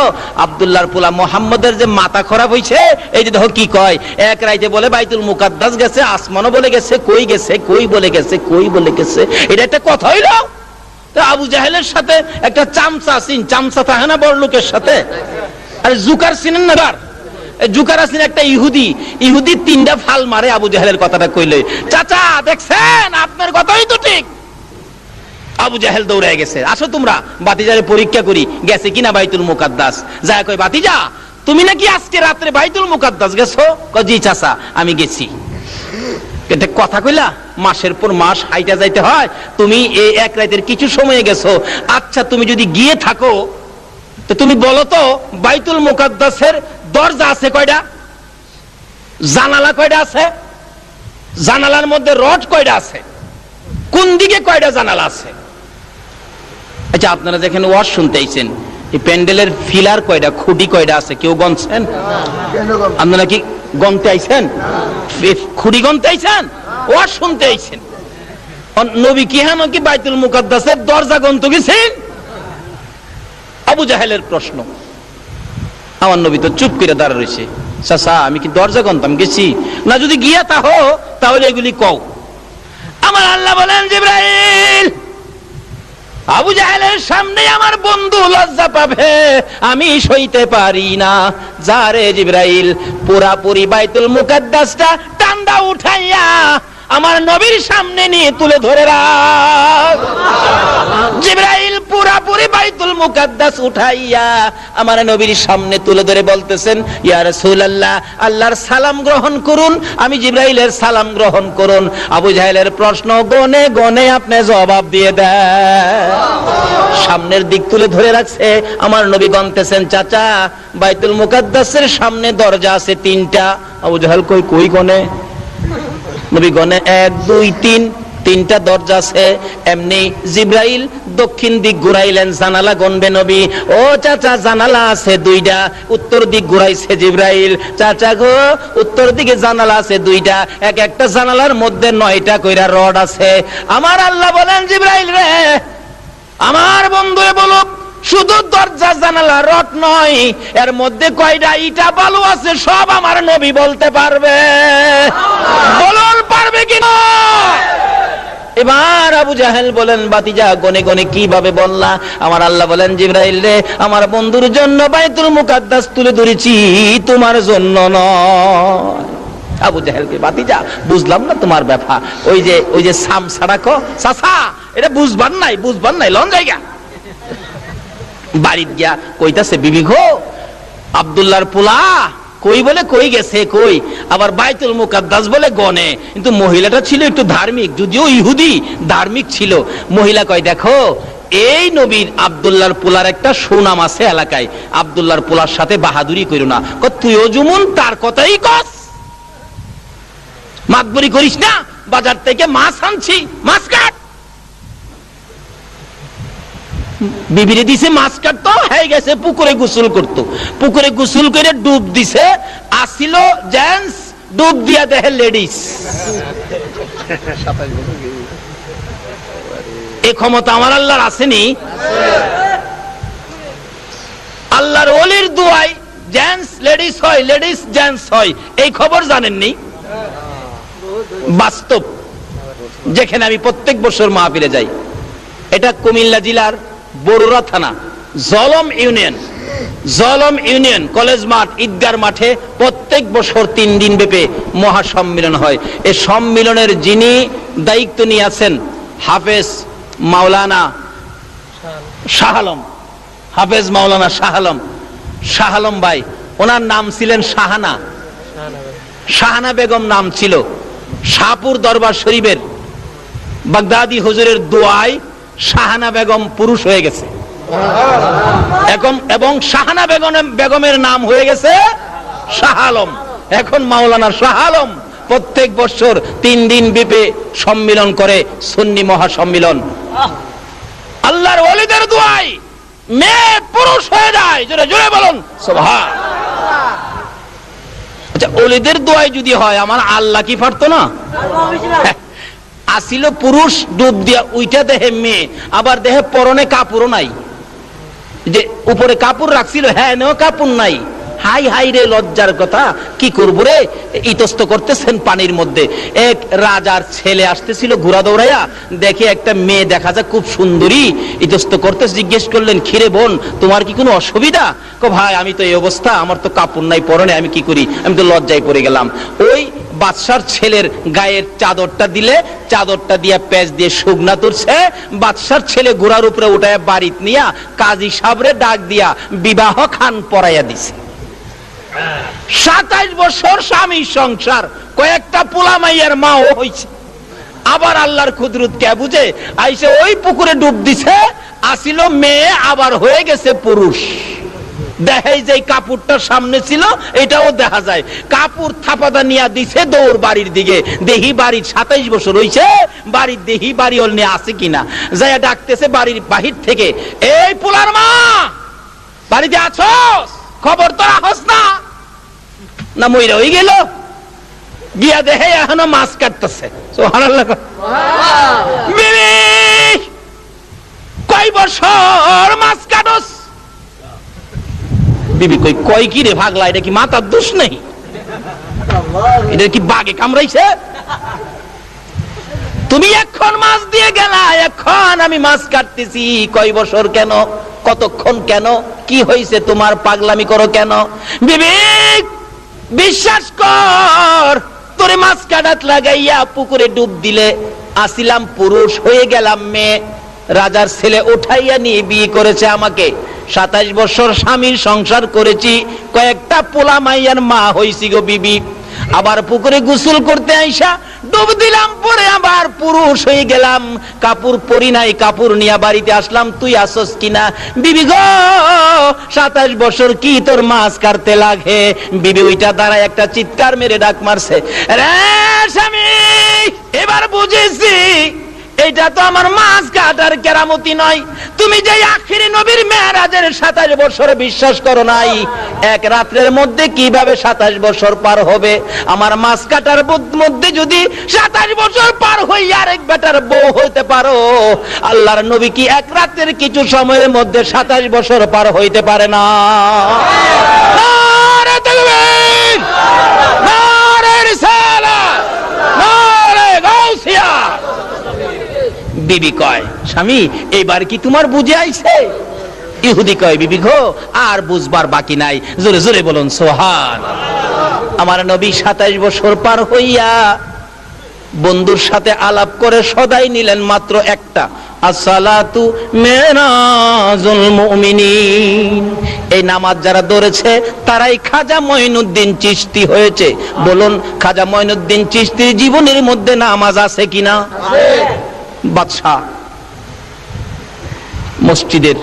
আব্দুল্লাহর পোলা মুহাম্মদের যে মাথা খারাপ হইছে, এই যে দেখো কি কয়, এক রাইতে বলে বাইতুল মুকাদ্দাস গেছে, আসমানও বলে গেছে, কই গেছে, কই বলে গেছে, কই বলে গেছে। এটা একটা কথা হইল? আবু জাহেলের সাথে একটা চামচা সিন, চামচা থাকে না বড় লোকের সাথে? আরে জুকার চিনেন না? জুকার আছেন একটা ইহুদি, ইহুদি 3টা ফাল মারে আবু জাহেলের কথাটা কইলে, চাচা দেখছেন আপনার কথাই তো ঠিক। আবু জাহেল দৌড়ায় গেছে, আসো তোমরা বাতিজারে পরীক্ষা করি গেছে কিনা বাইতুল মুকাদ্দাস। যায় কই, বাতিজা তুমি নাকি আজকে রাত্রে বাইতুল মুকাদ্দাস গেছো? জি চাচা আমি গেছি। এটা কথা কইলা? মাসের পর মাস হাইটা যাইতে হয়, তুমি এই এক রাতের কিছু সময়ে গেছো। আচ্ছা, তুমি যদি গিয়ে থাকো তো তুমি বলো তো বাইতুল মুকাদ্দাসের দরজা আছে কয়টা? জানালা কয়টা আছে? জানালার মধ্যে রড কয়টা আছে? কোন দিকে কয়টা জানালা আছে? আচ্ছা, আপনারা যেখানে ওয়াজ শুনতে আইছেন, এই প্যান্ডেলের ফিলার কয়টা, খুঁটি কয়টা আছে? কেউ গনছেন? আপনারা কি গনতে আইছেন? খুঁটি গনতে আইছেন? ওয়াজ শুনতে আইছেন? নবী কি হ্যাঁ কি বাইতুল মুকাদ্দাসের দরজা গনতে গেছেন? আবু জাহেলের প্রশ্ন। আমার নবী তো চুপ করে দাঁড়া রয়েছে। চাচা আমি কি দরজা গনতাম গেছি? না, যদি গিয়া তাহো তাহলে এগুলি কও। আমার আল্লাহ বলেন, জিবরাইল আবু জাহেলের সামনে আমার বন্ধু লজ্জা পাবে, আমি সইতে পারি না। যারে জিবরাইল পুরাপুরি বাইতুল মুকাদ্দাসটা টান্ডা উঠাইয়া আমার নবীর সামনে নিয়ে তুলে ধরে রাখ। জিবরাইল পুরাপুরি বাইতুল মুকাদ্দাস উঠাইয়া আমার নবীর সামনে তুলে ধরে বলতেছেন, ইয়া রাসূলুল্লাহ, আল্লাহর সালাম গ্রহণ করুন, আমি জিবরাইলের সালাম গ্রহণ করুন। আবু জাহেলের প্রশ্ন গনে গনে আপনি জবাব দিয়ে দেন। সামনের দিক তুলে ধরে রাখছে, আমার নবী গনতেছেন, চাচা বাইতুল মুকাদ্দাসের সামনে দরজা আছে 3টা। আবু জাহেল কই কই গনে? নবী গনে 1 2 3, 3টা দরজা আছে। এমনি জিবরাইল দক্ষিণ দিক ঘুরাইলেন, জানালা গনবে নবী। ও চাচা, জানালা আছে 2টা। উত্তর দিক ঘুরাইছে জিবরাইল, চাচা গো উত্তর দিকে জানালা আছে 2টা, এক একটা জানালার মধ্যে 9টা কইরা রড আছে। আমার আল্লাহ বলেন, জিবরাইল রে, আমার বন্ধুরে বলো, শুধু দরজা জানালা রড নয়, এর মধ্যে কয়টা ইটা বালু আছে সব আমার নবী বলতে পারবে। বলুন পারবে কিনা? এবার আবু জাহেল বলেন, বাতিজা গনে গনে কিভাবে বললা? আমার আল্লাহ বলেন, জিবরাইল রে, আমার বন্ধুর জন্য বাইতুল মুকাদ্দাস তুলে ধরেছি, তোমার জন্য নয়। আবু জাহেলকে, বাতিজা বুঝলাম না তোমার ব্যাপার, ওই যে সাম সাড়াকো চাচা, এটা বুঝবার নাই লন জায়গা। বাড়িতে গিয়া কইতাছে, বিবি গো, আব্দুল্লাহর পোলা কই বলে কই গেছে, কই আবার বাইতুল মুকাদ্দাস বলে গনে। কিন্তু মহিলাটা ছিল একটু ধার্মিক, যদিও ইহুদি, ধার্মিক ছিল। মহিলা কয়, দেখো এই নবীর আব্দুল্লাহর পোলার একটা সুনাম আছে এলাকায়, আব্দুল্লাহর পোলার সাথে বাহাদুরি কইরো না। তুইও যেমন তার কথাই কস, মাতবরি করিস না, বাজার থেকে মাছ আনছি, মাছ কাট। বিবিরে দিছে মাছ কাটতো, হয়ে গেছে পুকুরে গোসল করতো। পুকুরে গোসল করে ডুব দিছে, আসিল জেন্টস, ডুব দিয়া দেখে লেডিস। এই ক্ষমতা আমার আল্লাহর আসেনি? আল্লাহর ওলির দুয়ায় জেন্টস লেডিস হয়, লেডিস জেন্টস হয়, এই খবর জানেননি? বাস্তব, যেখানে আমি প্রত্যেক বছর মাহফিলে যাই। এটা কুমিল্লা জেলার বরুড়া থানা জলম ইউনিয়ন কলেজ মাঠ, ঈদগার মাঠে প্রত্যেক বছর 3 দিন ব্যাপী মহাসম্মিলন হয়। এই সম্মিলনের যিনি দায়িত্ব নিয়ে আছেন, হাফেজ মাওলানা শাহ আলম, হাফেজ মাওলানা শাহ আলম ভাই, ওনার নাম ছিলেন শাহানা বেগম নাম ছিল। শাহপুর দরবার শরীফের বাগদাদি হুজুরের দোয়ায় শাহানা বেগম পুরুষ হয়ে গেছে, এবং শাহানা বেগমের নাম হয়ে গেছে শাহ আলম। এখন মাওলানা শাহ আলম প্রত্যেক বছর 3 দিন ব্যাপী সম্মিলন করে, সুন্নি মহাসম্মিলন। আল্লাহর ওলিদের দোয়ায় মেয়ে পুরুষ হয়ে যায়, জোরে জোরে বলুন সুবহানাল্লাহ। আচ্ছা, ওলিদের দোয়ায় যদি হয়, আমার আল্লাহ কি পারতো না? আসিল পুরুষ, ডুব দিয়া উইটা দেহে মেয়ে, আবার দেহে পরনে কাপড়ও নাই। যে উপরে কাপড় রাখছিল, হ্যাঁ নেও কাপড় নাই। হাই হাই রে, লজ্জার কথা, কি করবো রে। ইতস্ত করতেছেন পানির মধ্যে। এক রাজার ছেলে আসতেছিল ঘোড়া দৌড়াইয়া, দেখে একটা মেয়ে দেখা যায় খুব সুন্দরী, ইতস্ত করতে জিজ্ঞেস করলেন, খিরে বোন, তোমার কি কোনো অসুবিধা? ভাই, আমি তো এই অবস্থা, আমার তো কাপড় নাই পরনে, আমি কি করি? আমি তো লজ্জায় পড়ে গেলাম। ওই বাদশার ছেলের গায়ের চাদরটা দিলে, চাদরটা দিয়া পেঁচ দিয়ে শুকনা তুলছে। বাদশার ছেলে ঘোড়ার উপরে উঠায় বাড়িতে নিয়া কাজী সাবরে ডাক দিয়া বিবাহ খান পরাইয়া দিছে। 27 বছর স্বামী সংসার, কয়েকটা পোলা মাইয়ার মাও হইছে। আবার আল্লাহর কুদরত কে বুঝে, আইসে ওই পুকুরে ডুব দিছে, আসিল মেয়ে, আবার হয়ে গেছে পুরুষ। দেখাই যে কাপড়টা সামনে ছিল, এটাও দেখা যায়। কাপড় থাপাদা নিয়ে দিছে দৌড় বাড়ির দিকে, দেহি বাড়ির 27 বছর হইছে, বাড়ির দেহি বাড়ি হল নিয়ে আসে কিনা, যাইয়া ডাকতেছে বাড়ির বাহির থেকে, এই পোলার মা, বাড়িতে আছোস? খবর তো রাখস না, না মইরা হয়ে গেল? গিয়া দেখে এখনো মাছ কাটতেছে। সুবহানাল্লাহ। কয় বছর মাছ কাটস? বিবি কই, কয় কি রে ভাগলা, এটা কি মাথার দোষ নেই? এটা কি বাগে কামড়াইছে? তুমি এখন মাছ দিয়ে গেলা, এখন আমি মাছ কাটতেছি। কয় বছর কেন, কতক্ষণ কেন, কি হয়েছে তোমার, পাগলামি করো কেন? বিবি বিশ্বাস কর, তোরে মাছ কাটাত লাগাইয়া পুকুরে ডুব দিলে আসিলাম পুরুষ, হয়ে গেলাম মেয়ে। রাজার ছেলে উঠাইয়া নিয়ে বিয়ে করেছে আমাকে। 27 বছর স্বামীর সংসার করেছি, কয়েকটা পোলা মাইয়ার মা হইছি গো বিবি। আবার পুকুরে গোসল করতে আইসা ডুব দিলাম, পরে আবার পুরুষ হয়ে গেলাম, কাপড় পরি নাই, কাপড় নিয়ে বাড়িতে আসলাম, তুই আসস কিনা? বিবি গো 27 বছর কি তোর মাছ কাটতে লাগে? বিবি ওইটা দ্বারা একটা চিৎকার মেরে ডাক মারছে, রে স্বামী এবার বুঝেছি এটা তো আমার মাছ কাটার কেরামতি নয়। তুমি যে আখিরি নবীর মেরাজের 27 বছর বিশ্বাস করো নাই, এক রাত্রের মধ্যে কিভাবে 27 বছর পার হবে? আমার মাছ কাটার মধ্যে যদি 27 বছর পার হই আরেক বেটার বউ হইতে পারো, আল্লাহর নবী কি এক রাতের কিছু সময়ের মধ্যে 27 বছর পার হইতে পারে না? নারে তাকবীর, নারে রিসালাত, নারে গাউসিয়া। বিবি কয়, স্বামী এইবার কি তোমার বুঝে আইছে? ইহুদি কয়, বিবি গো আর বুঝবার বাকি নাই, জোরে জোরে বলুন সুবহানাল্লাহ। আমার নবী 27 বছর পার হইয়া বন্ধুর সাথে আলাপ করে সদাই নিলেন মাত্র একটা, আসসালাতু মিরাজুল মুমিনিন। এই নামাজ যারা ধরেছে তারাই খাজা মঈনুদ্দিন চিশতি হয়েছে। বলুন খাজা মঈনুদ্দিন চিশতির জীবনের মধ্যে নামাজ আছে কিনা? বাদশাহ মসজিদের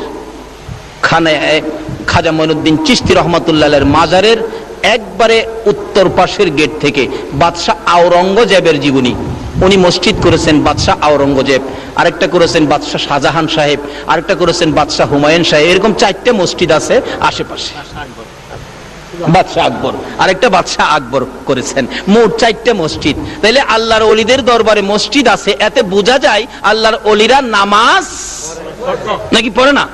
খানে খাজা মঈনুদ্দিন চিশতি রহমাতুল্লাহের মাজারের একবারে উত্তর পাশের গেট থেকে বাদশাহ আওরঙ্গজেবের জীবনী, উনি মসজিদ করেছেন বাদশাহ আওরঙ্গজেব, আরেকটা করেছেন বাদশাহ শাহজাহান সাহেব, আরেকটা করেছেন বাদশাহ হুমায়ুন সাহেব। এরকম 4টে মসজিদ আছে আশেপাশে। বাদশাহ আকবর, আরেকটা বাদশাহ আকবর করেছেন, মোট 4টে মসজিদ। তাইলে আল্লাহর ওলিদের দরবারে মসজিদ আছে, এতে বোঝা যায় আল্লাহর ওলিরা নামাজ নাকি পড়ে না?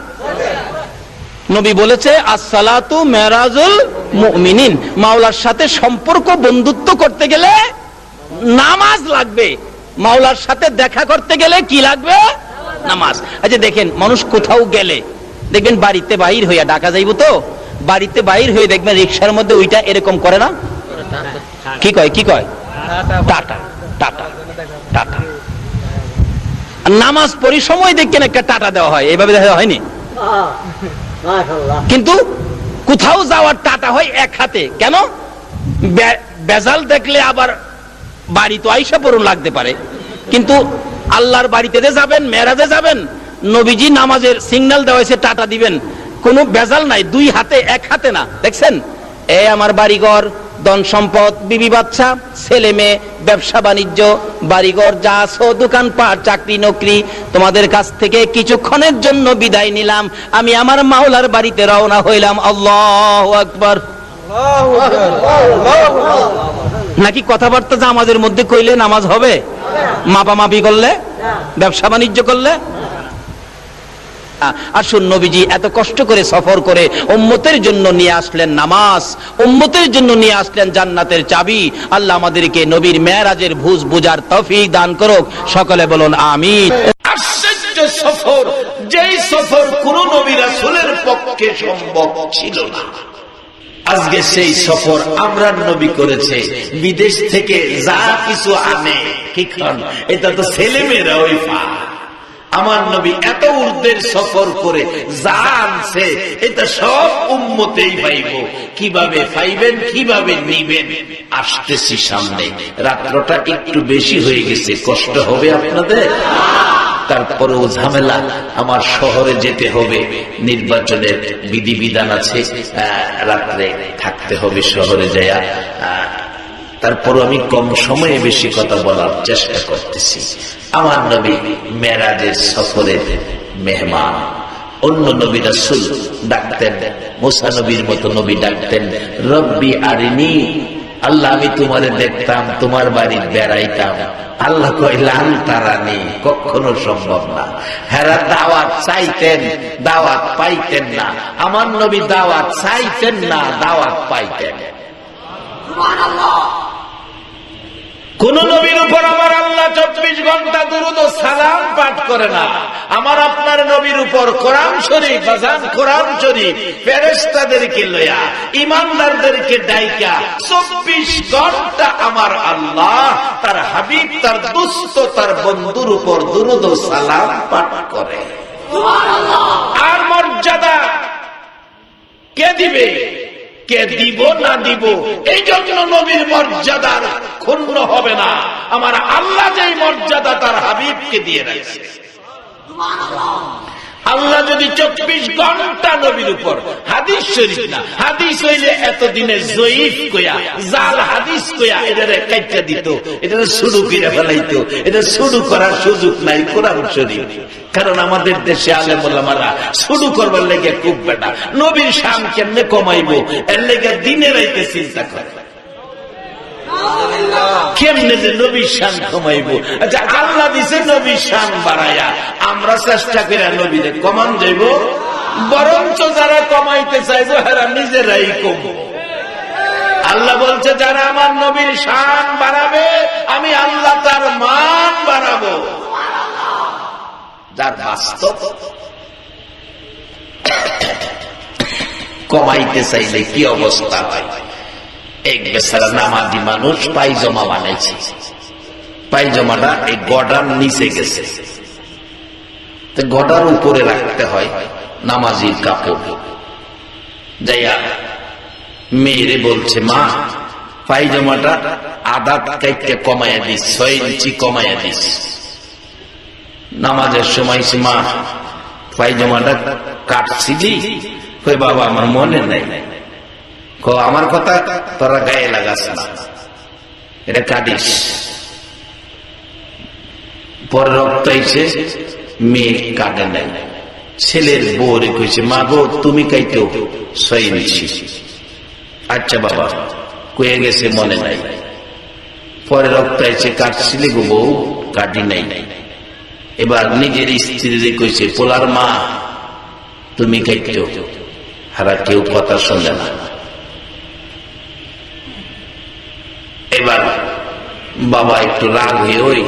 নবী বলেছে আসসালাতু মিরাজুল মুমিনিন, মাওলার সাথে সম্পর্ক বন্ধুত্ব করতে গেলে নামাজ লাগবে, মাওলার সাথে দেখা করতে গেলে কি লাগবে? নামাজ। আচ্ছা দেখেন, মানুষ কোথাও গেলে দেখবেন বাড়িতে বাইর হইয়া, ডাকা যাইব তো, বাড়িতে বাইর হয়ে দেখবেন রিকশার মধ্যে ওইটা এরকম করে না? কি কয় কি কয়? Tata tata tata. নামাজ পড়ি সময় দেখেন একটা টাটা দেওয়া হয়, এইভাবে দেখা হয়নি? কিন্তু কোথাও যাওয়ার টাটা হয় এক হাতে। কেন? বেজাল দেখলে আবার বাড়ি তো আইসা পড়ুন লাগতে পারে, কিন্তু আল্লাহর বাড়িতে যাবেন, মেরাজে যাবেন, নবীজি নামাজের সিগন্যাল দেওয়া হয়েছে টাটা দিবেন, কোনো বেজাল নাই, দুই হাতে এক হাতে না। দেখছেন এই আমার বাড়িঘর, ধন সম্পদ, বিবি বাচ্চা, ছেলে মেয়ে, ব্যবসা বাণিজ্য, বাড়িঘর যা আছো, দোকানপাট, চাকরি নকরি, তোমাদের কাছ থেকে কিছুক্ষণের জন্য বিদায় নিলাম, আমি আমার মাওলার বাড়িতে রওনা হইলাম। আল্লাহু আকবার। নাকি কথাবার্তা যে আমাদের মধ্যে কইলে নামাজ হবে? মাপামাপি করলে, ব্যবসা বাণিজ্য করলে? আসুন, নবীজি এত কষ্ট করে সফর করে উম্মতের জন্য নিয়ে আসলেন নামাজ, উম্মতের জন্য নিয়ে আসলেন জান্নাতের চাবি। আল্লাহ আমাদেরকে নবীর মেরাজের ভুজ বুঝার তৌফিক দান করুক, সকলে বলুন আমিন। আশ্চর্য সফর, যেই সফর কোন নবী রাসূলের পক্ষে সম্ভব ছিল না, আজকে সেই সফর আমরা নবী করেছে। বিদেশ থেকে যা কিছু আনে কি খান, এটা তো ছেলে মেয়েরা ওই পায়। আমার নবী এত ঊর্ধ্বের সফর করে যা আনছে এটা সব উম্মতেই পাইব। কিভাবে পাইবেন, কিভাবে নিবেন? আসতেছি সামনে। রাত্রটা একটু বেশি হয়ে গেছে, কষ্ট হবে আপনাদের, তারপরেও ঝামেলা। আমার শহরে যেতে হবে, নির্বাচনের বিধিবিধান আছে, রাত্রে থাকতে হবে শহরে যায়া। তারপরও আমি কম সময়ে বেশি কথা বলার চেষ্টা করতেছি। আমার নবী মেরাজের সফরের মেহমান। অন্য নবী রাসূল ডাকতেন, মুসা নবীর মতো নবী ডাকতেন রব্বি আরিনি, আল্লাহ আমি তোমারে দেখতাম, তোমার বাড়ি বেড়াইতাম। আল্লাহ কইলাম তারানি, কখনো সম্ভব না। হেরা দাওয়াত চাইতেন, দাওয়াত পাইতেন না। আমার নবী দাওয়াত চাইতেন না, দাওয়াত পাইতেন। কোন নবীর উপর আমার আল্লাহ 24 ঘন্টা দুরূদ ও সালাম পাঠ করে না, আমার আপনার নবীর উপর কোরআন শরীফ বাজান, কোরআন শরীফ ফেরেশতাদেরকে লয়া ঈমানদারদেরকে ডাইকা 24 ঘন্টা আমার আল্লাহ তার হাবিব, তার দোস্ত, তার বন্ধুর উপর দুরূদ ও সালাম পাঠ করে। আর মর্যাদা কে দিবে, কে দিব না দিব, এই জন্য নবীর মর্যাদার ক্ষুণ্ণ হবে না। আমার আল্লাহ যেই মর্যাদা তার হাবিবকে দিয়ে রাখছে। আল্লাহ যদি 24 ঘন্টা নবীর উপর, হাদিস শরীফ না, হাদিস হইলে এতদিনে জয়ীফ কইয়া, জাল হাদিস কইয়া এটারে কাইটা দিত, এটারে শুরু করে ফেলাইতো। এটা শুরু করার সুযোগ নাই কোরআন শরীফ, কারণ আমাদের দেশে আলেম ওলামারা শুরু করবার লেগে খুব বেটা। নবীর শান কেমনে কমাইবো এর লেগে দিনে রাইতে চিন্তা করে, কেমনে যে নবীর শান কমাইবো। আচ্ছা, আল্লাহ দিছে নবীর শান বাড়াইয়া, আমরা চেষ্টা করে নবীরে কমান যাইব, বরঞ্চ যারা কমাইতে চাইবো এরা নিজেরাই কমবো। আল্লাহ বলছে যারা আমার নবীর শান বাড়াবে আমি আল্লাহ তার মান বাড়াবো। যার বাস্তব কমাইতে চাইলে কি অবস্থা হয়। এক বেচারা নামাজি মানুষ পায়জামা বানাইছে, পায়জামাটা এই গডার নিচে গেছে, গডার উপরে রাখতে হয় নামাজির কাপড়। যাইয়া মেয়েরে বলছে, মা পায়জামাটা আধা কাইটে কমাইয়া দিস, 6 ইঞ্চি কমাইয়া দিস। নামাজের সময় মা পায়জামাটা কাটছিলি? কই বাবা আমার মনে নাই। আমার কথা তোরা গায়ে লাগাস না, এটা কাটিস। পরে রক্ত এসে মেয়ে কাটে নাই। ছেলের বউরে কইছে, মা গো তুমি কাইতেও 6 ইঞ্চি। আচ্ছা বাবা, কয়ে গেছে মনে নাই। পরে রক্ত এসে কাটছিলি গো বউ? কাটি নাই। এবার নিজের স্ত্রীরে কইছে, পোলার মা তুমি কাইতেও। হারা কেউ কথা শোনে না। এবার বাবা একটু রাগ হয়ে ওই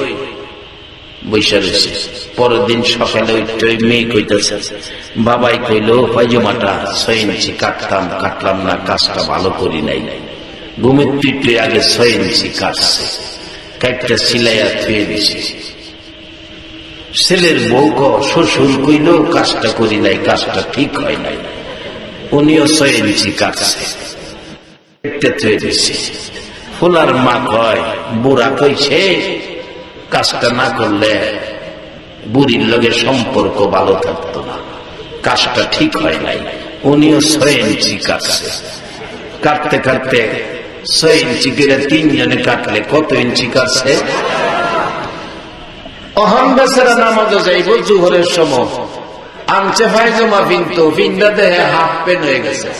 বৈশা রয়েছে। পরের দিন সকালে ওই মেয়ে কইতেছে, বাবাই কইল পায়জামাটা 6 ইঞ্চি কাটলাম না, কাজটা ভালো করি নাই। ঘুমের পিঠে আগে 6 ইঞ্চি কাটছে, কাটটা সিলাইয়া থুয়ে দিছে। ছেলের বউ শ্বশুর কইল কাজটা করি নাই, কাজটা ঠিক হয় নাই। উনিও 6 ইঞ্চি কাটছে, থুয়ে দিছে। ফুলার মা কয়, বুড়া কইছে কাজটা না করলে বুড়ির লগে সম্পর্ক ভালো থাকতো না, কাজটা ঠিক হয় নাই। উনিও 6 ইঞ্চি কাটছে। কাটতে কাটতে 6 ইঞ্চি করে 3 জনে কাটলে কত ইঞ্চি কাটছে? অহন বেচারা নামাজে যাইব জোহরের সময়, আনছে পায়জামা পিনতো, পিন্ডা দেহে হাফ প্যান্ট হয়ে গেছে।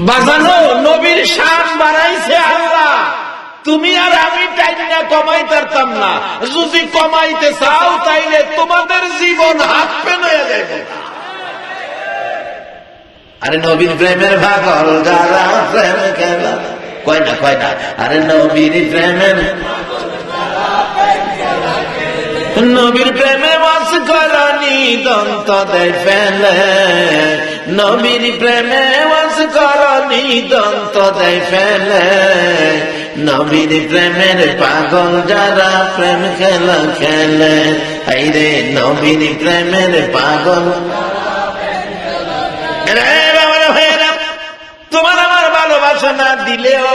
বাজানো নবীর শান বাড়াইছে আল্লাহ, তুমি আর আমি টাইনা কমাই পারতাম না। যদি কমাইতে চাও তাইলে তোমাদের জীবন হাত পেন হয়ে যাবে। আরে নবীর প্রেমের পাগল যারা প্রেম খেলা, কয় না, আরে নবীর প্রেমের, নবীর প্রেমে বাস করানি দন্ত দেয় ফেলে, নবীর প্রেমে বাস করানি দন্ত দেয় ফেলে। নবীর প্রেমের পাগল যারা প্রেম খেলা খেলে, আইরে নবীর প্রেমের পাগল। তোমার আমার ভালোবাসা না দিলেও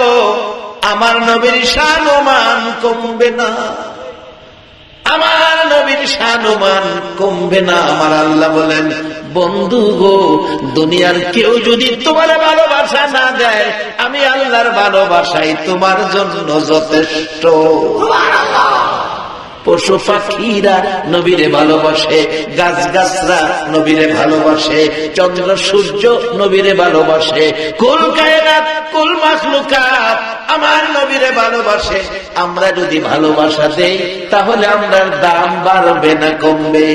আমার নবীর শান ও মান কমবে না, আমার নবীর শানুমান কমবে না। আমার আল্লাহ বলেন, বন্ধু গো, দুনিয়ার কেউ যদি তোমার ভালোবাসা না দেয়, আমি আল্লাহর ভালোবাসাই তোমার জন্য যথেষ্ট। পশু পাখিরা নবীরে ভালোবাসে, গাছ গাছরা নবীরে ভালোবাসে, চন্দ্র সূর্য নবীরে ভালোবাসে, কুল কায়নাত কুল মাখলুকাত আমার নবীরে ভালোবাসে। আমরা যদি ভালোবাসা দেই তাহলে আমরার দাম বাড়বে না কমবে?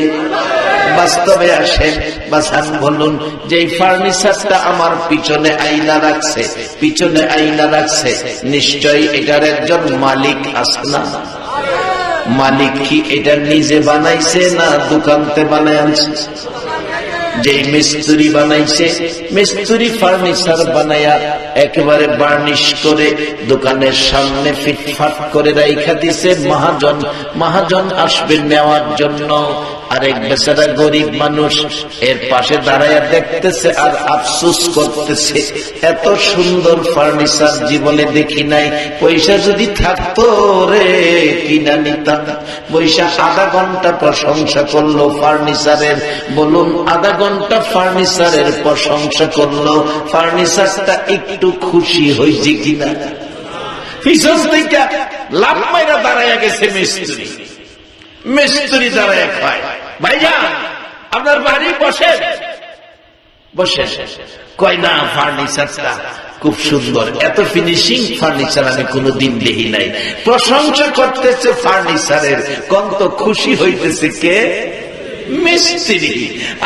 বাস্তবে আসেন, বাসান বলুন যে এই ফার্নিচারটা আমার পিছনে আয়না রাখছে, পিছনে আয়না রাখছে, নিশ্চয়ই এটার একজন মালিক আছে না? মালিক কি এটা নিজে বানাইছে না দোকানতে বানায় আনছে? যে মিস্ত্রি বানাইছে, মিস্ত্রি ফার্নিচার বানায়া একেবারে বার্নিশ করে দোকানের সামনে ফিটফাট করে রাইখা দিছে। মহাজন, মহাজন আসবে নেওয়ার জন্য, আরেক বেচারা গরিব মানুষ এর পাশে দাঁড়ায়া দেখতেছে আর আফসোস করতেছে, এত সুন্দর ফার্নিচার জীবনে দেখি নাই, পয়সা যদি থাকতো রে কিনা নিতাম। পয়সা আধা ঘন্টা প্রশংসা করলো ফার্নিচারের, বলুন আধা ঘন্টা ফার্নিচারের প্রশংসা করলো, ফার্নিচারটা একটু খুশি হয়েছে কিনা? পিছন থেকে লাভ মাইরা দাঁড়াইয়া গেছে মিস্ত্রি, মিস্ত্রি দাঁড়াইয়া খায়, ভাইজান আপনার বাড়ি বসে বসে, কয় না ফার্নিচারটা খুব সুন্দর, এত ফিনিশিং ফার্নিচার আমি কোনোদিন দেখি নাই। প্রশংসা করতেছে ফার্নিচারের, কত খুশি হইতেছে কে? মিস্ত্রি।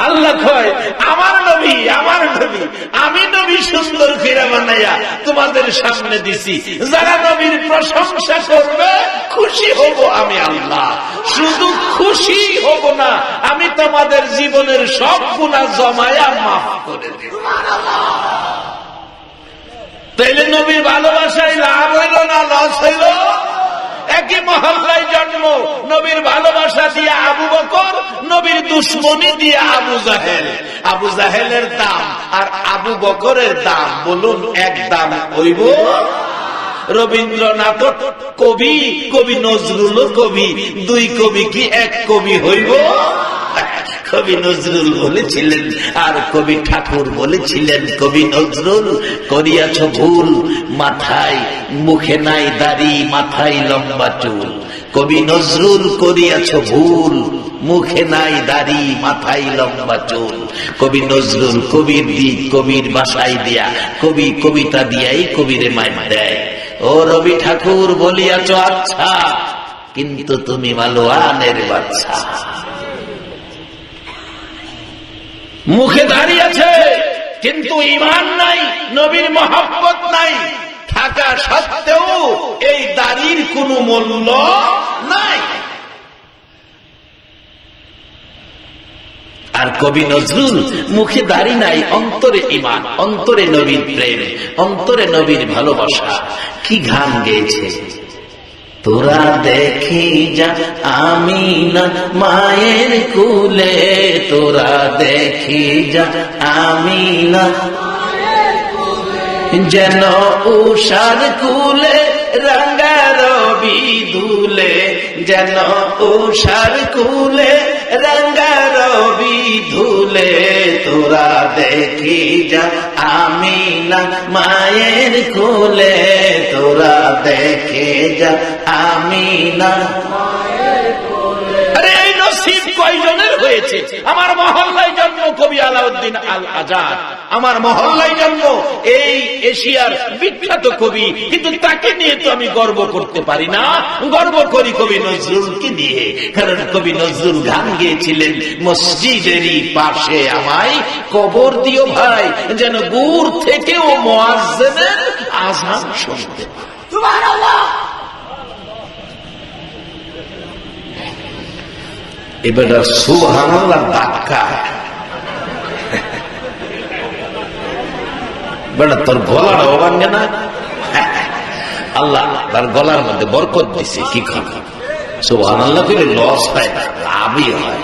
আল্লাহ কয় আমার নবী, আমার নবী, আমি নবী সুন্দর করে বানাইয়া তোমাদের সামনে দিছি, যারা নবীর প্রশংসা করবে খুশি হব আমি আল্লাহ। শুধু খুশি হব না, আমি তোমাদের জীবনের সব গুনাহ জমায়া মাফ করে দেব। তাইলে নবীর ভালোবাসায় লাভ হইল না লস হইল? একই মহল্লায় জন্ম, নবীর ভালোবাসা দিয়ে আবু বকর, নবীর দুশ্মনী দিয়ে আবু জাহেল। আবু জাহেলের দাম আর আবু বকরের দাম বলুন এক দাম হইব? রবীন্দ্রনাথ কবি, কবি নজরুল কবি, দুই কবি কি এক কবি হইব? কবি নজরুল বলেছিলেন আর কবি ঠাকুর বলেছিলেন, কবি নজরুল করিয়াছ ভুল, মাথায় মুখে নাই দাড়ি, মাথায় লম্বা চুল। কবি নজরুল করিয়াছ ভুল, মুখে নাই দাড়ি, মাথায় লম্বা চুল। কবি নজরুল কবির দিক কবির বাসায় দিয়া, কবি কবিতা দিয়াই কবিরে মাইন দেয়। ও রবি ঠাকুর বলিয়াছ আচ্ছা, কিন্তু তুমি মালোয়ানের বাচ্চা। মুখে দাঁড়িয়ে আছে কিন্তু ঈমান নাই, নবীর মহব্বত নাই, থাকা সত্ত্বেও এই দাড়ির কোনো মূল্য নাই। আর কবি নজরুল মুখে দাড়ি নাই, অন্তরে ঈমান, অন্তরে নবীর প্রেম, অন্তরে নবীর ভালোবাসা। কি গান গেয়েছে, তোরা দেখি যা আমিনা মায়ের কুলে, তোরা দেখি যা আমিনা যেন উষার কুলে রঙা রবি দুলে, যেন উষার কুলে রঙা রবি ধুলে। তোরা দেখি যা আমিনা মায়ের কুলে, তোরা দেখে যা আমিনা। আরে এই নসিব কয়জনের হয়েছে? আমার মহল্লায় জন্ম কবি আলাউদ্দিন আল আজাদ, আমার মহল্লায় জন্ম এই এশিয়ার বিখ্যাত কবি, কিন্তু তাকে নিয়ে তো আমি গর্ব করতে পারি না। গর্ব করি কবি নজরুলকে নিয়ে, কারণ কবি নজরুল গান গেয়েছিলেন, মসজিদেরই পাশে আমায় কবর দিও ভাই, যেন দূর থেকেও মুয়াজ্জিনের আযান শুনতে পাই। সুবহানাল্লাহ। এবার সুবহানাল্লাহ ধাক্কা, বেটা তোর গলার অবাঙ্গে না, আল্লাহ তার গলার মধ্যে বরকত দিছে। কি খাবে সুবহানাল্লাহ করে লস হয় না, লাভই হয়।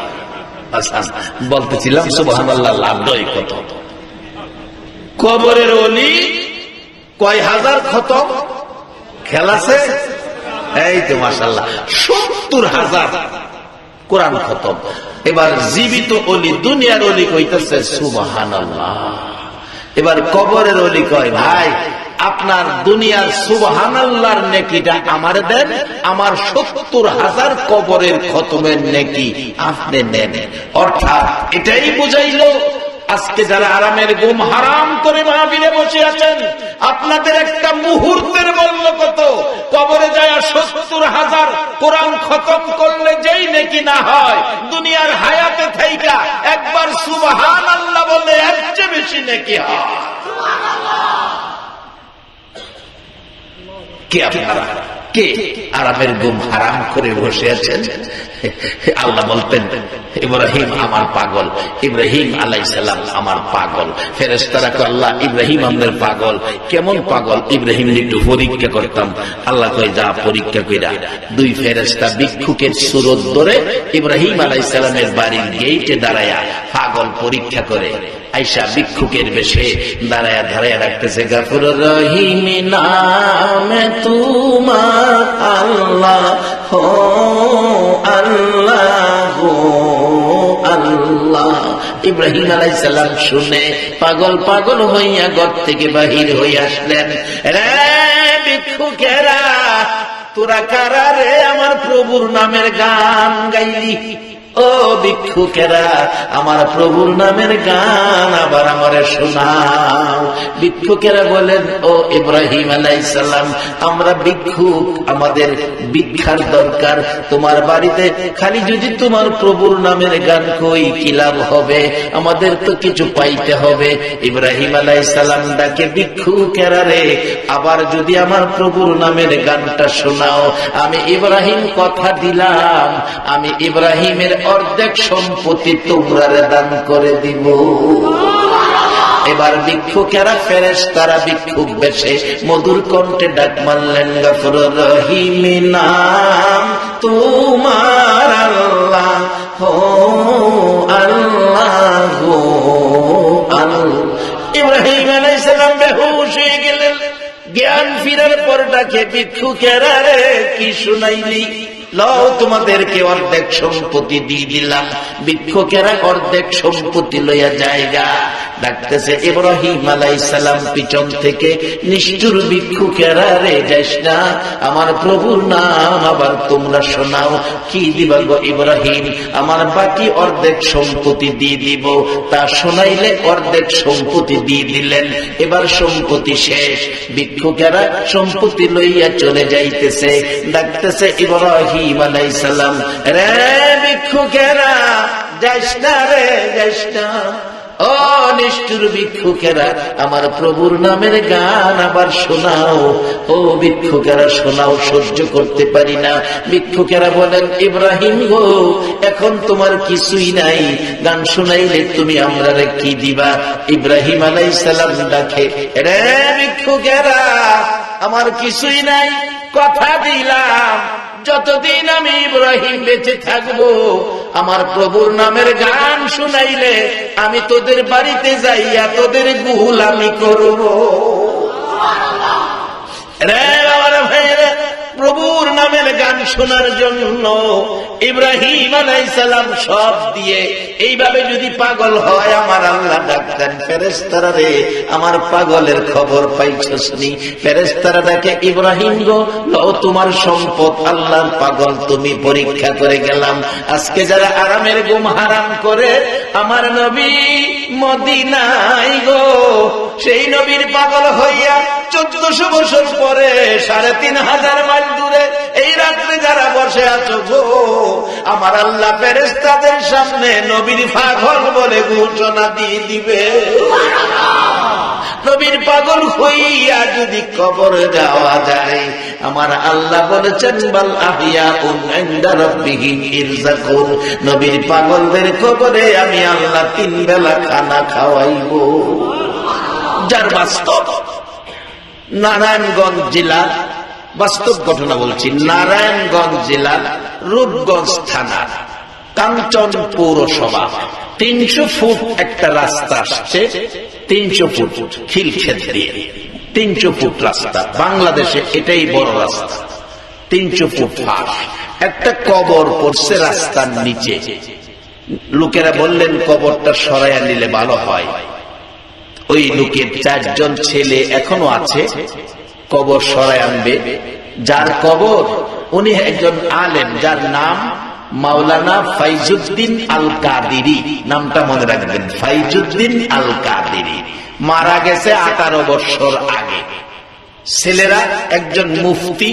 বলতেছিলাম সুবহানাল্লাহ লাভটাই কত। কবরের ওলি কয় হাজার খতম খেলাছে, এই তো মাশাআল্লাহ 70,000 কোরআন খতম। এবার জীবিত ওলি, দুনিয়ার ওলি কইতেছে সুবহানাল্লাহ। এবার কবরের ওলি কয় ভাই আপনার দুনিয়ার সুবহানাল্লাহর নেকিটা আমারে দেন, আমার 70,000 কবরের খতমের নেকি আপনি নেন। অর্থাৎ এটাই বুঝাইলো আজকে যারা আরামের ঘুম হারাম করে মাহফিলে বসে আছেন, আপনাদের একটা মুহূর্তের মূল্য কত? কবরে যায় 70,000 কোরআন খতম করলে যেই নেকি না হয়, দুনিয়ার হায়াতে থাইকা একবার সুবহানাল্লাহ বললে এর চেয়ে বেশি নেকি হয়। কে আপনারা? কে আরামের ঘুম হারাম করে বসে আছেন? আল্লাহ বলতেন ইব্রাহিম আমার পাগল, ইব্রাহিম আলাইহিস সালাম আমার পাগল। ফেরেশতারা কয় আল্লাহ ইব্রাহিম আমাদের পাগল। কেমন পাগল? ইব্রাহিম একটু পরীক্ষা করতাম। আল্লাহ কয় যা পরীক্ষা কইরা। দুই ফেরেশতা ভিক্ষুকের সুরত ধরে ইব্রাহিম আলাইহিস সালামের বাড়ির গেটে দাঁড়ায়া পাগল পরীক্ষা করে। আয়েশা ভিক্ষুকের বেশে দাঁড়ায়া দাঁড়ায়া রাখতেছে, গফুরুর রহিম নামে তোমার আল্লাহ হো আল্লাহ হো আল্লাহ। ইব্রাহিম আলাইহিস সালাম শুনে পাগল পাগল হইয়া ঘর থেকে বাহির হয়ে আসলেন। রে ভিক্ষুকেরা, তোরা কারা রে আমার প্রভুর নামের গান গাইলি? ও ভিক্ষুকেরা, আমার প্রভুর নামের গান আবার আমারে শোনাও। ভিক্ষুকেরা বলেন, ও ইব্রাহিম আলাইহিস সালাম, আমরা ভিক্ষুক, আমাদের ভিক্ষার দরকার। তোমার বাড়িতে খালি যদি তোমার প্রভুর নামের গান কই কি লাভ হবে? আমাদের তো কিছু পাইতে হবে। ইব্রাহিম আলাইহিস সালাম ডাকে, ভিক্ষুকেরা রে, আবার যদি আমার প্রভুর নামের গানটা শোনাও, আমি ইব্রাহিম কথা দিলাম, আমি ইব্রাহিমের অর্ধেক সম্পত্তি তোমরা দান করে দিব। এবার ভিক্ষুকেরা ফেরেশতারা ভিক্ষুক বেশে মধুর কণ্ঠে ডাক মারলেন, গফুরুর রহিম নাম তোমার আল্লাহ হো আল্লাহ হো আল্লাহ। ইব্রাহিম আলাইহিস সালাম বেহুশ হয়ে গেলেন। জ্ঞান ফিরার পর ডাকে, ভিক্ষুকেরা রে, কি শুনাইলি? লও তোমাদেরকে অর্ধেক সম্পত্তি দিয়ে দিলাম। ভিক্ষুকেরা অর্ধেক সম্পত্তি লইয়া জায়গা ডাকতেছে। ইব্রাহিম আলাইহিস সালাম পিছন থেকে, নিষ্ঠুর ভিক্ষুকেরা রে, যাইস না, আমার প্রভুর নাম আবার তোমরা শোনাও। কি দিবা গো ইব্রাহিম? আমার বাকি অর্ধেক সম্পত্তি দিয়ে দিব। তা শোনাইলে অর্ধেক সম্পত্তি দিয়ে দিলেন। এবার সম্পত্তি শেষ। ভিক্ষুকেরা সম্পত্তি লইয়া চলে যাইতেছে। ডাকতেছে ইব্রাহিম আলাইহিস সালাম, রে ভিক্ষুকেরা, যাইস না রে, যাইস না। ও নিষ্ঠুর ভিক্ষুকেরা, আমার প্রভুর নামের গান আবার শোনাও। ও ভিক্ষুকেরা শোনাও, সহ্য করতে পারি না। ভিক্ষুকেরা বলেন, ইব্রাহিম গো, এখন তোমার কিছুই নাই, গান শোনাইলে তুমি আমরা কি দিবা? ইব্রাহিম আলাইহিস সালাম ডাকে, রে ভিক্ষুকেরা, আমার কিছুই নাই, কথা দিলাম যতদিন আমি ইব্রাহিম বেঁচে থাকবো, আমার প্রভুর নামের গান শুনাইলে আমি তোদের বাড়িতে যাইয়া তোদের গোলামি করব। রে আমার ভাইরা, প্রভুর নামের গান শোনার জন্য ইব্রাহিম আলাইহিস সালাম সব দিয়ে, এইভাবে যদি পাগল হয়, আমার আল্লাহ ডাকতেন, ফেরেশতারা রে, আমার পাগলের খবর পাইছস নি? ফেরেশতারা ডাকে, ইব্রাহিম গো, লও তোমার সম্পদ, আল্লাহর পাগল তুমি, পরীক্ষা করে গেলাম। আজকে যারা আরামের ঘুম হারাম করে, আমার নবী মদিনায় গো, সেই নবীর পাগল হইয়া 1400 বছর পরে 3500 মাইল দূরে এই রাত্রে যারা বসে আছো গো, আমার আল্লাহ ফেরেশতাদের সামনে নবীর পাগল বলে ঘোষণা দিয়ে দিবে। নবীর পাগল হইয়া যদি কবরে যাওয়া যায়, আমার আল্লাহ বলেছেন, বাল আহিয়াউন ইনদা রাব্বিহিম ইরযাকুন, নবীর পাগলদের কবরে আমি আল্লাহ 3 বেলা খানা খাওয়াইব। যার বাস্তব নারায়ণগঞ্জ জেলার বাস্তব ঘটনা বলছি, নারায়ণগঞ্জ জেলার রূপগঞ্জ থানার কাঞ্চন পৌরসভা 300 ফুট একটা রাস্তা আসছে, 300 ফুট খিলক্ষেত দিয়ে 300 ফুট রাস্তা, বাংলাদেশে এটাই বড় রাস্তা। 300 ফুট ফাঁস একটা কবর পড়ছে রাস্তার নিচে। লোকেরা বললেন কবরটা সরাইয়া নিলে ভালো হয়। ওই লোকের 4 জন ছেলে এখনো আছে, কবর সরাই আনবে। যার কবর, উনি একজন আলেম, যার নাম মাওলানা ফাইজুদ্দিন আল কাদেরী, নামটা মনে রাখবেন, ফাইজুদ্দিন আল কাদেরী। মারা গেছে 18 বছর আগে। ছেলেরা একজন মুফতি,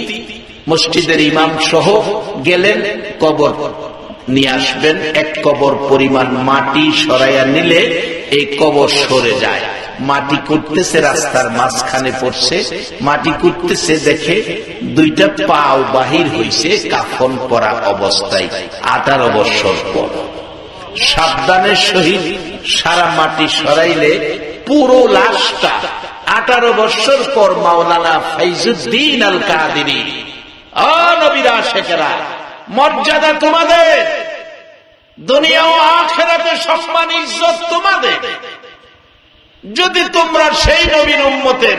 মসজিদের ইমাম সহ গেলেন, কবর নিয়ে আসবেন। এক কবর পরিমাণ মাটি সরাইয়া নিলে এই কবর সরে যায়। মাটি কুটতেছে, রাস্তার মাঝখানে পড়ছে, মাটি কুটতেছে, দেখে দুইটা পাও বাহির হইছে কাফন পরা অবস্থায়, 18 বছর পর। সাবধানের সহিত সারা মাটি সরাইলে পুরো লাশটা 18 বছর পর মাওলানা ফাইজুদ্দিন আল কাদেরী, নবীর আশিকেরা, মর্যাদা তোমাদের, দুনিয়া ও আখিরাতে সম্মান ইজ্জত তোমাদের, যদি তোমরা সেই নবীর উম্মতের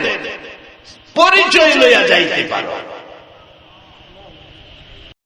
পরিচয় লইয়া যাইতে পারো।